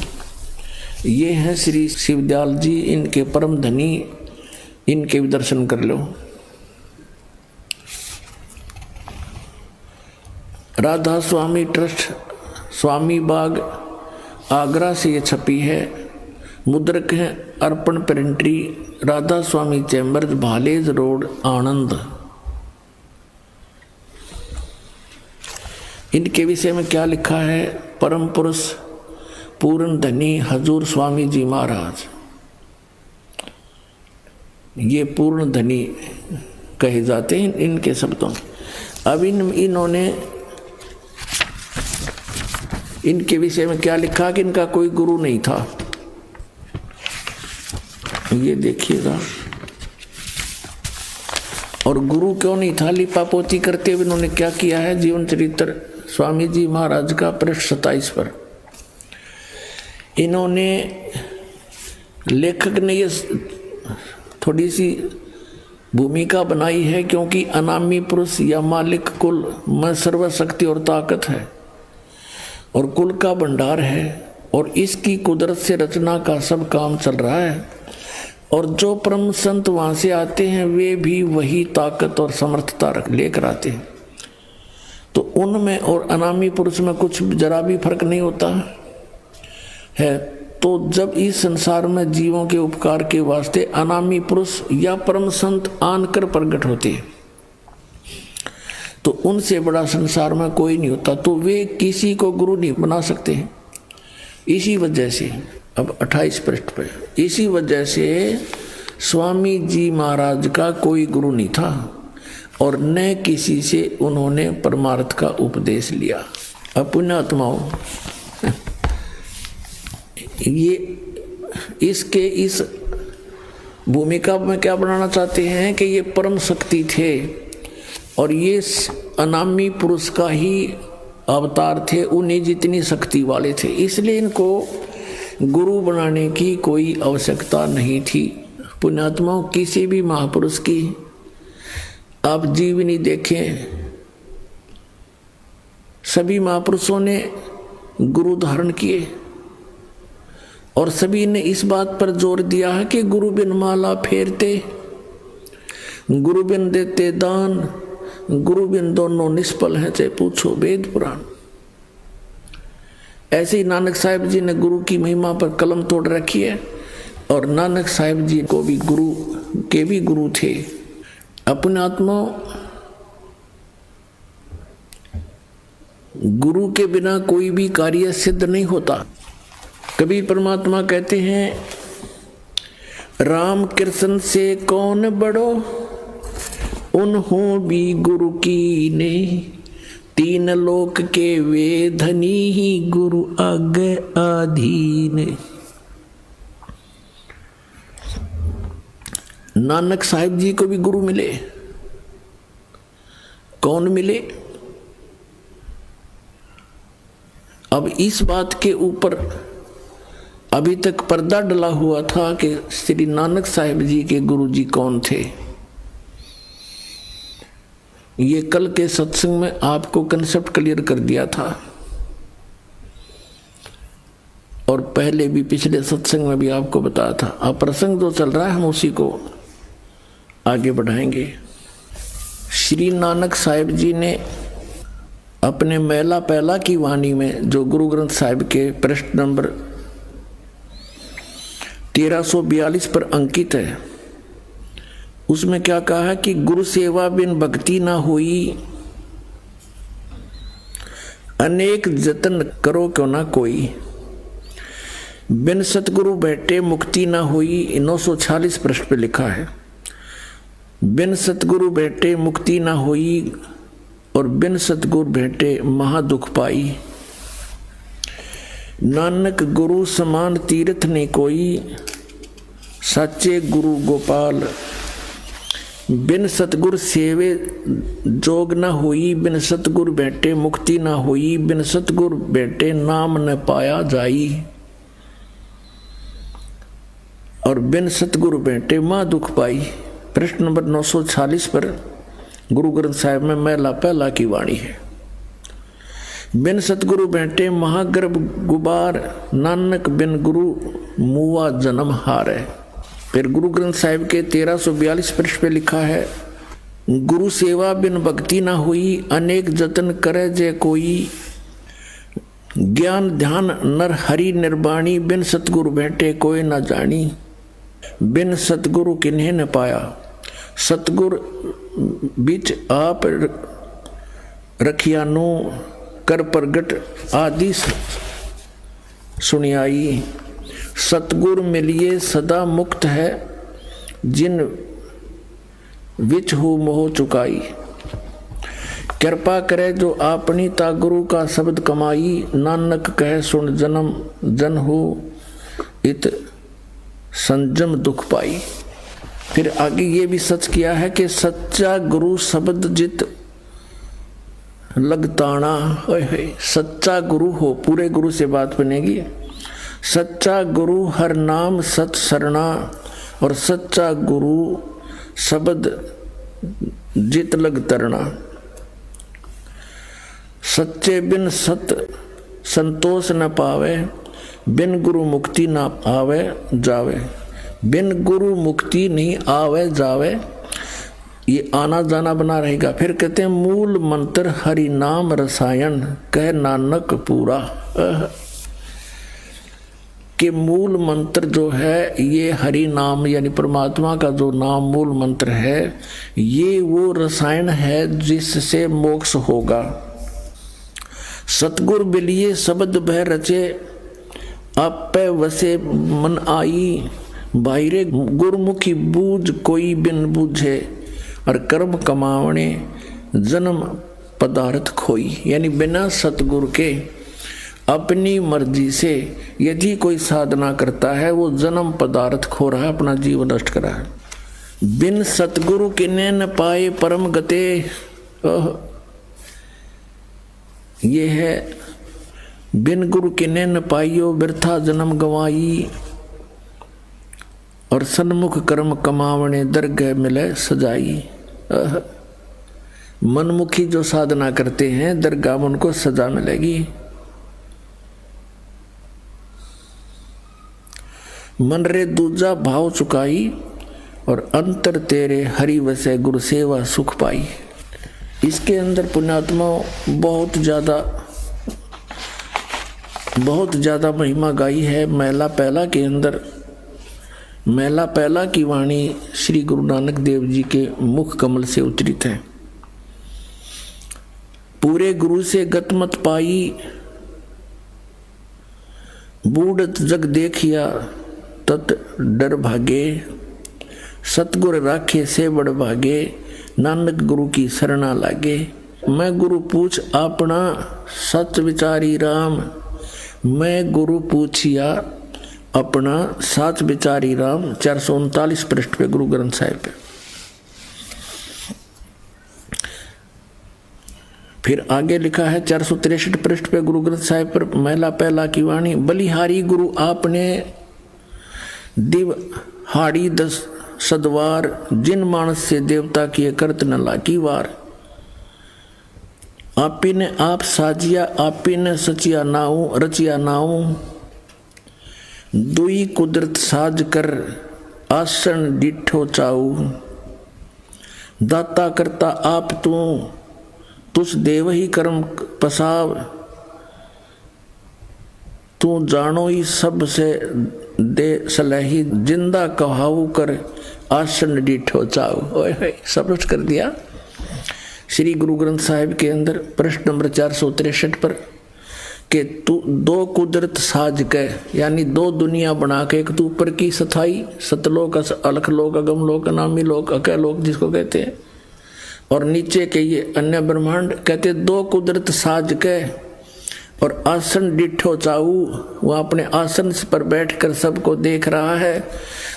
ये हैं श्री शिवदयाल जी, इनके परम धनी, इनके भी दर्शन कर लो। राधा स्वामी ट्रस्ट, स्वामी बाग आगरा से ये छपी है। मुद्रक हैं अर्पण प्रिंटरी, राधा स्वामी चैम्बर्स, भालेज रोड, आनंद। इनके विषय में क्या लिखा है? परम पुरुष पूर्ण धनी हजूर स्वामी जी महाराज, ये पूर्ण धनी कहे जाते हैं इनके शब्दों। अब इन्होंने इनके विषय में क्या लिखा कि इनका कोई गुरु नहीं था। ये देखिएगा, और गुरु क्यों नहीं था? लिपापोती करते हुए इन्होंने क्या किया है? जीवन चरित्र स्वामी जी महाराज का पृष्ठ 27 पर इन्होंने, लेखक ने ये थोड़ी सी भूमिका बनाई है, क्योंकि अनामी पुरुष या मालिक कुल में सर्वशक्ति और ताकत है और कुल का भंडार है, और इसकी कुदरत से रचना का सब काम चल रहा है, और जो परम संत वहाँ से आते हैं वे भी वही ताकत और समर्थता लेकर आते हैं। तो उनमें और अनामी पुरुष में कुछ जरा भी फर्क नहीं होता है। तो जब इस संसार में जीवों के उपकार के वास्ते अनामी पुरुष या परम संत आनकर प्रकट होते हैं, तो उनसे बड़ा संसार में कोई नहीं होता, तो वे किसी को गुरु नहीं बना सकते हैं। इसी वजह से अब 28 पृष्ठ पर, इसी वजह से स्वामी जी महाराज का कोई गुरु नहीं था और न किसी से उन्होंने परमार्थ का उपदेश लिया। अब पुण्यात्माओं, ये इसके इस भूमिका में क्या बनाना चाहते हैं कि ये परम शक्ति थे और ये अनामी पुरुष का ही अवतार थे, उन्हीं जितनी शक्ति वाले थे, इसलिए इनको गुरु बनाने की कोई आवश्यकता नहीं थी। पुण्यात्माओं, किसी भी महापुरुष की आप जीवनी देखें, सभी महापुरुषों ने गुरु धारण किए और सभी ने इस बात पर जोर दिया है कि गुरु बिन माला फेरते, गुरु बिन देते दान, गुरु बिन दोनों निष्फल हैं, चाहे पूछो वेद पुराण। ऐसे ही नानक साहिब जी ने गुरु की महिमा पर कलम तोड़ रखी है और नानक साहिब जी को भी गुरु के भी गुरु थे। अपने आत्मा गुरु के बिना कोई भी कार्य सिद्ध नहीं होता। कबीर परमात्मा कहते हैं, राम कृष्ण से कौन बड़ो, उन्हों भी गुरु की ने, तीन लोक के वे धनी ही गुरु आगे आधीन। नानक साहिब जी को भी गुरु मिले। कौन मिले? अब इस बात के ऊपर अभी तक पर्दा डला हुआ था कि श्री नानक साहिब जी के गुरु जी कौन थे। ये कल के सत्संग में आपको कंसेप्ट क्लियर कर दिया था और पहले भी पिछले सत्संग में भी आपको बताया था। अब प्रसंग जो चल रहा है हम उसी को आगे बढ़ाएंगे। श्री नानक साहिब जी ने अपने मेला पहला की वाणी में, जो गुरु ग्रंथ साहिब के पृष्ठ नंबर 1342 पर अंकित है, उसमें क्या कहा है कि गुरु सेवा बिन भक्ति ना हुई, अनेक जतन करो क्यों ना कोई, बिन सतगुरु बैठे मुक्ति ना हुई। 946 पृष्ठ पे लिखा है, बिन सतगुरु बैठे मुक्ति ना हुई और बिन सतगुरु बैठे महादुख पाई। नानक गुरु समान तीर्थ ने कोई, साचे गुरु गोपाल। बिन सतगुर सेवे जोग न हुई, बिन सतगुर बैठे मुक्ति न हुई, बिन सतगुर बैठे नाम न पाया जाई, और बिन सतगुरु बैठे मां दुख पाई। प्रश्न नंबर 946 पर गुरु ग्रंथ साहिब में महला पहला की वाणी है। बिन सतगुरु बैठे महागर्भ गुबार, नानक बिन गुरु मुआ जन्म हारे। फिर गुरु ग्रंथ साहिब के 1342 पृष्ठ पे लिखा है, गुरु सेवा बिन भक्ति ना हुई, अनेक जतन करे जे कोई, ज्ञान ध्यान नर हरि निर्वाणी, बिन सतगुरु बैठे कोई न जानी, बिन सतगुरु किन्हें न पाया। सतगुर बीच आप रखियानो, कर प्रगट आदि सुनियाई। सतगुर मिलिए सदा मुक्त है, जिन विच हो मोह चुकाई। कृपा करे जो आपनी ता गुरु का शब्द कमाई, नानक कहे सुन जन्म जन हो, इत संजम दुख पाई। फिर आगे ये भी सच किया है कि सच्चा गुरु शब्द जित लगताना। सच्चा गुरु हो, पूरे गुरु से बात बनेगी। सच्चा गुरु हर नाम सत सरना, और सच्चा गुरु शब्द जित लग तरना। सच्चे बिन सत संतोष न पावे, बिन गुरु मुक्ति न आवे जावे। बिन गुरु मुक्ति नहीं आवे जावे, ये आना जाना बना रहेगा। फिर कहते हैं मूल मंत्र हरि नाम रसायन, कह नानक पूरा। कि मूल मंत्र जो है ये हरि नाम यानी परमात्मा का जो नाम मूल मंत्र है, ये वो रसायन है जिससे मोक्ष होगा। सतगुर बिलिए शब्द बह रचे, आपे वसे मन आई, बाहिरे गुरमुखी बूझ कोई बिन बूझे, और कर्म कमावने जन्म पदार्थ खोई। यानी बिना सतगुरु के अपनी मर्जी से यदि कोई साधना करता है वो जन्म पदार्थ खो रहा है, अपना जीवन नष्ट कर रहा है। बिन सतगुरु किन्ने न पाए परम गते, ये है बिन गुरु किन्ने न पाइयो बिरथा जन्म गवाई, और सन्मुख कर्म कमावने दरगह मिले सजाई। मनमुखी जो साधना करते हैं दरगाह में उनको सजा मिलेगी। मन रे दूजा भाव चुकाई, और अंतर तेरे हरि वसे गुरु सेवा सुख पाई। इसके अंदर पुण्यात्मा बहुत ज़्यादा महिमा गाई है। महला पहला के अंदर, महला पहला की वाणी श्री गुरु नानक देव जी के मुख कमल से उतरित है। पूरे गुरु से गत मत पाई, बूढ़त जग देखिया तत डर भागे, सतगुर राखे से बड़ भागे, नानक गुरु की शरणा लागे। मैं गुरु पूछ अपना सच विचारी राम, मैं गुरु पूछिया अपना साच विचारी राम। 439 पृष्ठ पे गुरु ग्रंथ साहिब पे। फिर आगे लिखा है 463 पृष्ठ पे गुरु ग्रंथ साहिब पर महला पहला की वाणी, बलिहारी गुरु आपने दिव हाड़ी 10 सदवार, जिन मानस से देवता किए करत न लागी वार। आपी ने आप साजिया, आपी ने सचिया नाऊ रचिया नाऊ, दुई कुदरत साज कर आसन डिठो चाऊ। दाता करता आप तू, तुस देव ही कर्म पसाव, तू जानो ही सब से दे सलही, जिंदा कहाऊ कर आसन डिठो चाऊ। ओए सब कुछ कर दिया। श्री गुरु ग्रंथ साहिब के अंदर प्रश्न नंबर 463 पर कि तू दो कुदरत साज के, यानी दो दुनिया बना के, एक तू ऊपर की सथाई सतलोक अलख लोक अगम लोक अनामी लोक अकय लोक जिसको कहते हैं, और नीचे के ये अन्य ब्रह्मांड, कहते दो कुदरत साज के और आसन डिठो चाऊ, वह अपने आसन पर बैठकर सबको देख रहा है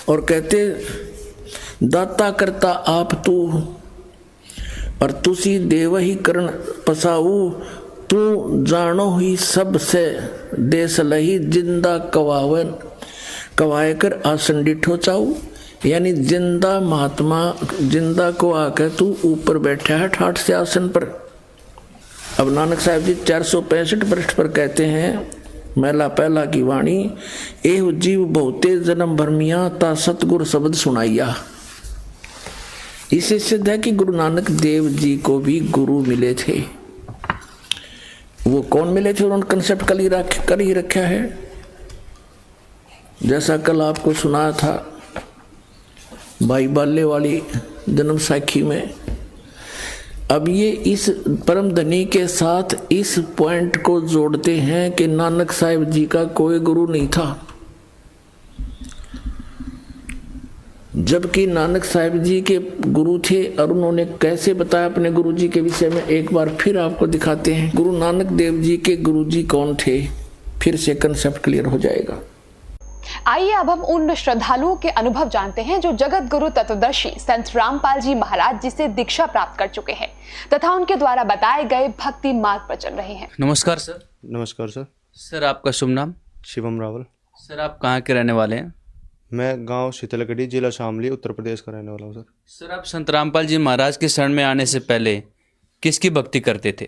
और कहते दाता करता आप तू और तुसी देव ही करण पसाऊ, तू जानो ही सब से देश लही जिंदा कवावन कवाए कर आसन डिठो चाऊ, यानी जिंदा महात्मा जिंदा को आकर तू ऊपर बैठा है ठाठ से आसन पर। अब नानक साहब जी 465 पृष्ठ पर कहते हैं, मैला पहला की वाणी एह जीव बहुते जन्म भरमिया ता सतगुर शब्द सुनाइया। इससे सिद्ध है कि गुरु नानक देव जी को भी गुरु मिले थे। वो कौन मिले थे, उन्होंने कंसेप्ट कर ही रखा है, जैसा कल आपको सुनाया था भाई बाले वाली जन्म साखी में। अब ये इस परम धनी के साथ इस पॉइंट को जोड़ते हैं कि नानक साहिब जी का कोई गुरु नहीं था, जबकि नानक साहिब जी के गुरु थे। और उन्होंने कैसे बताया अपने गुरु जी के विषय में, एक बार फिर आपको दिखाते हैं। गुरु नानक देव जी के गुरु जी कौन थे, फिर से कंसेप्ट क्लियर हो जाएगा। आइए अब हम उन श्रद्धालुओं के अनुभव जानते हैं जो जगत गुरु तत्वदर्शी संत रामपाल जी महाराज जी से दीक्षा प्राप्त कर चुके हैं तथा उनके द्वारा बताए गए भक्ति मार्ग पर चल रहे हैं। नमस्कार सर। नमस्कार सर। सर आपका शुभ नाम? शिवम रावल। सर आप कहाँ के रहने वाले हैं? मैं गांव शीतलगढ़ी, जिला शामली, उत्तर प्रदेश का रहने वाला हूँ सर। सर आप संत रामपाल जी महाराज के शरण में आने से पहले किसकी भक्ति करते थे?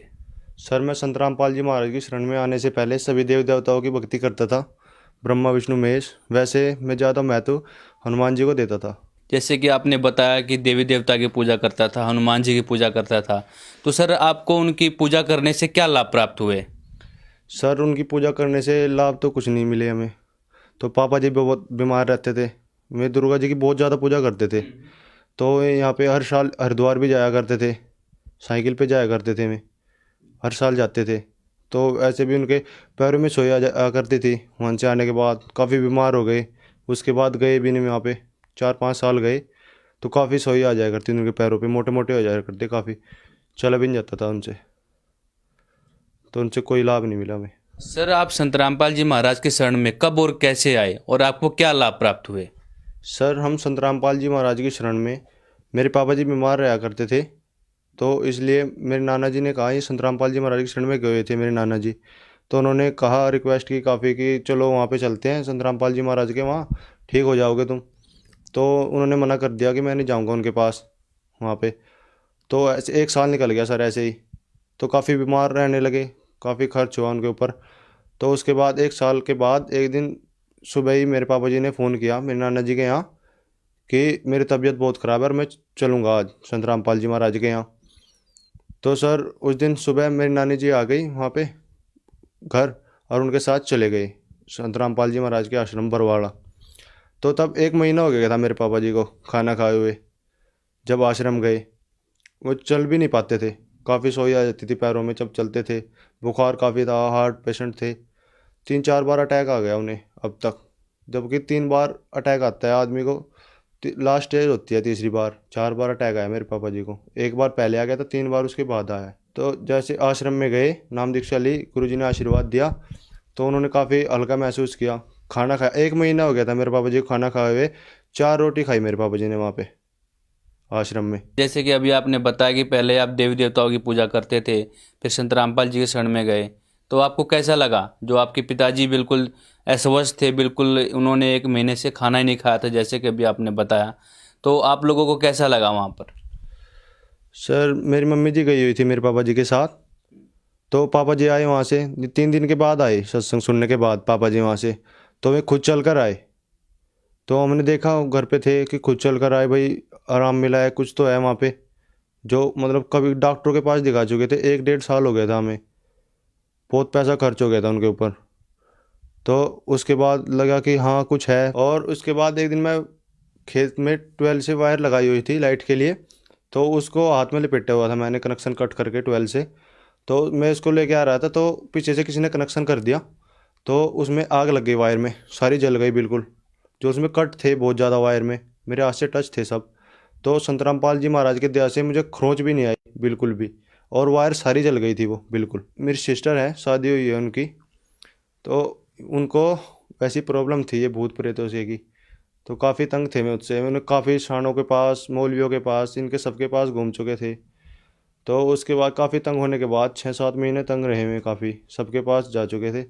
सर मैं संत रामपाल जी महाराज की शरण में आने से पहले सभी देव देवताओं की भक्ति करता था, ब्रह्मा विष्णु महेश। वैसे मैं ज़्यादा महत्व हनुमान जी को देता था। जैसे कि आपने बताया कि देवी देवता की पूजा करता था, हनुमान जी की पूजा करता था, तो सर आपको उनकी पूजा करने से क्या लाभ प्राप्त हुए? सर उनकी पूजा करने से लाभ तो कुछ नहीं मिले हमें। तो पापा जी बहुत बीमार रहते थे, वे दुर्गा जी की बहुत ज़्यादा पूजा करते थे। तो यहाँ पे हर साल हरिद्वार भी जाया करते थे, साइकिल पे जाया करते थे, मैं हर साल जाते थे। तो ऐसे भी उनके पैरों में सोई आ करती थी। वहाँ से आने के बाद काफ़ी बीमार हो गए, उसके बाद गए भी नहीं वहाँ पे, 4-5 साल गए तो काफ़ी सोई आ जाया करती थी उनके पैरों पे, मोटे मोटे हो जाया करते, काफ़ी चला भी नहीं जाता था उनसे। तो उनसे कोई लाभ नहीं मिला हमें। सर आप संत रामपाल जी महाराज के शरण में कब और कैसे आए और आपको क्या लाभ प्राप्त हुए? सर हम संत रामपाल जी महाराज की शरण में, मेरे पापा जी बीमार रहा करते थे, तो इसलिए मेरे नाना जी ने कहा, ये संत रामपाल जी महाराज की शरण में गए थे मेरे नाना जी। तो उन्होंने कहा, रिक्वेस्ट की काफ़ी कि चलो वहाँ पे चलते हैं संत रामपाल जी महाराज के, वहाँ ठीक हो जाओगे तुम। तो उन्होंने मना कर दिया कि मैं नहीं जाऊँगा उनके पास वहाँ पे। तो ऐसे 1 साल निकल गया सर ऐसे ही। तो काफ़ी बीमार रहने लगे, काफ़ी खर्च हुआ उनके ऊपर। तो उसके बाद 1 साल के बाद एक दिन सुबह ही मेरे पापा जी ने फ़ोन किया मेरे नाना जी के यहाँ कि मेरी तबीयत बहुत ख़राब है और मैं चलूँगा आज संत रामपाल जी महाराज के यहाँ। तो सर उस दिन सुबह मेरी नानी जी आ गई वहाँ पे घर और उनके साथ चले गए संत रामपाल जी महाराज के आश्रम बरवाड़ा। तो तब 1 महीना हो गया था मेरे पापा जी को खाना खाए हुए। जब आश्रम गए वो चल भी नहीं पाते थे, काफ़ी सोई आ जाती थी पैरों में जब चलते थे, बुखार काफ़ी था, हार्ट पेशेंट थे। 3-4 बार अटैक आ गया उन्हें अब तक, जबकि 3 बार अटैक आता है आदमी को, लास्ट स्टेज होती है तीसरी बार। 4 बार अटैक आया मेरे पापा जी को, 1 बार पहले आ गया था, 3 बार उसके बाद आया। तो जैसे आश्रम में गए, नाम दीक्षा ली, गुरुजी ने आशीर्वाद दिया, तो उन्होंने काफ़ी हल्का महसूस किया। खाना खाया, 1 महीना हो गया था मेरे पापा जी को खाना खाए हुए, 4 रोटी खाई मेरे पापा जी ने वहाँ पे आश्रम में। जैसे कि अभी आपने बताया कि पहले आप देवी देवताओं की पूजा करते थे, फिर संत रामपाल जी के शरण में गए, तो आपको कैसा लगा? जो आपके पिताजी बिल्कुल अस्वस्थ थे, बिल्कुल उन्होंने 1 महीने से खाना ही नहीं खाया था, जैसे कि अभी आपने बताया, तो आप लोगों को कैसा लगा वहाँ पर? सर मेरी मम्मी जी गई हुई थी मेरे पापा जी के साथ। तो पापा जी आए वहाँ से, 3 दिन के बाद आए सत्संग सुनने के बाद पापा जी वहाँ से। तो वे खुद चल कर आए। तो हमने देखा घर पे थे कि खुद चल कर आए, भाई आराम मिला है, कुछ तो है वहाँ पे। जो मतलब कभी डॉक्टरों के पास दिखा चुके थे, 1-1.5 साल हो गया था हमें, बहुत पैसा खर्च हो गया था उनके ऊपर। तो उसके बाद लगा कि हाँ कुछ है। और उसके बाद एक दिन मैं खेत में 12 से वायर लगाई हुई थी लाइट के लिए, तो उसको हाथ में लपेटा हुआ था मैंने कनेक्शन कट करके 12 से। तो मैं इसको लेके आ रहा था तो पीछे से किसी ने कनेक्शन कर दिया, तो उसमें आग लग गई, वायर में सारी जल गई बिल्कुल। जो उसमें कट थे बहुत ज़्यादा वायर में, मेरे हाथ से टच थे सब। तो संत रामपाल जी महाराज के दया से मुझे खरोंच भी नहीं आई बिल्कुल भी, और वायर सारी जल गई थी वो बिल्कुल। मेरी सिस्टर है, शादी हुई है उनकी, तो उनको वैसी प्रॉब्लम थी ये भूत प्रेतों से की। तो काफ़ी तंग थे मैं उससे। मैंने काफ़ी शानों के पास, मौलवियों के पास, इनके सबके पास घूम चुके थे। तो उसके बाद काफ़ी तंग होने के बाद 6-7 महीने तंग रहे मैं, काफ़ी सबके पास जा चुके थे।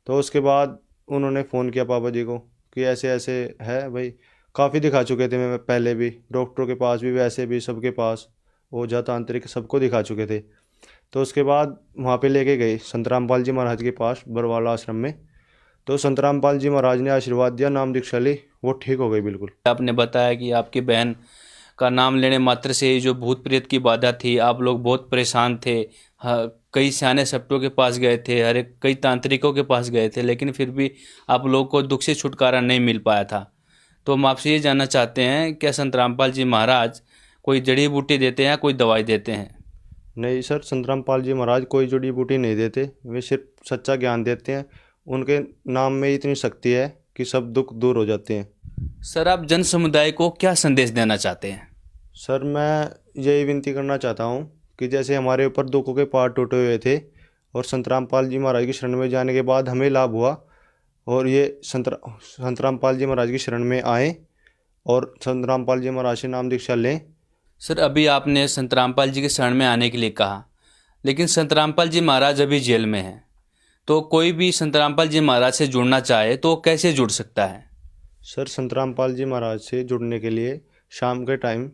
तो उसके बाद उन्होंने फ़ोन किया पापा जी को कि ऐसे ऐसे है भाई। काफ़ी दिखा चुके थे मैं पहले भी, डॉक्टरों के पास भी, वैसे भी सबके पास, ओझा तांत्रिक सबको दिखा चुके थे। तो उसके बाद वहाँ पे लेके गए संत रामपाल जी महाराज के पास, बरवाला आश्रम में। तो संत रामपाल जी महाराज ने आशीर्वाद दिया, नाम दीक्षा ली, वो ठीक हो गई बिल्कुल। आपने बताया कि आपकी बहन का नाम लेने मात्र से ही जो भूत प्रेत की बाधा थी, आप लोग बहुत परेशान थे। कई सियाने सप्टों के पास गए थे, हर एक कई तांत्रिकों के पास गए थे, लेकिन फिर भी आप लोगों को दुख से छुटकारा नहीं मिल पाया था। तो हम आपसे ये जानना चाहते हैं, क्या संत रामपाल जी महाराज कोई जड़ी बूटी देते हैं या कोई दवाई देते हैं? नहीं सर, संत रामपाल जी महाराज कोई जड़ी बूटी नहीं देते, वे सिर्फ सच्चा ज्ञान देते हैं। उनके नाम में इतनी शक्ति है कि सब दुख दूर हो जाते हैं। सर, आप जन समुदाय को क्या संदेश देना चाहते हैं? सर, मैं यही विनती करना चाहता हूँ कि जैसे हमारे ऊपर दुखों के पहाड़ टूटे हुए थे और संत रामपाल जी महाराज की शरण में जाने के बाद हमें लाभ हुआ, और ये संत रामपाल जी महाराज की शरण में आए और संत रामपाल जी महाराज से नाम दीक्षा लें। सर, अभी आपने संत रामपाल जी के शरण में आने के लिए कहा, लेकिन संत रामपाल जी महाराज अभी जेल में हैं, तो कोई भी संत रामपाल जी महाराज से जुड़ना चाहे तो कैसे जुड़ सकता है? सर, संत रामपाल जी महाराज से जुड़ने के लिए शाम के टाइम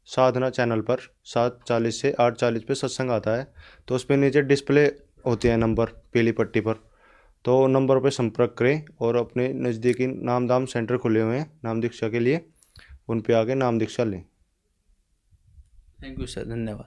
साधना चैनल पर 7:40 से 8:40 पे सत्संग आता है। तो उस पर नीचे डिस्प्ले होते हैं नंबर पीली पट्टी पर, तो नंबर पर संपर्क करें और अपने नज़दीकी नामधाम सेंटर खुले हुए हैं नाम दीक्षा के लिए, उन पे आके नाम दीक्षा लें। थैंक यू सर, धन्यवाद।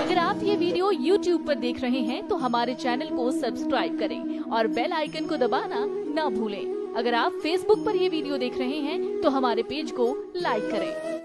अगर आप ये वीडियो YouTube पर देख रहे हैं तो हमारे चैनल को सब्सक्राइब करें और बेल आइकन को दबाना ना भूलें। अगर आप Facebook पर ये वीडियो देख रहे हैं तो हमारे पेज को लाइक करें।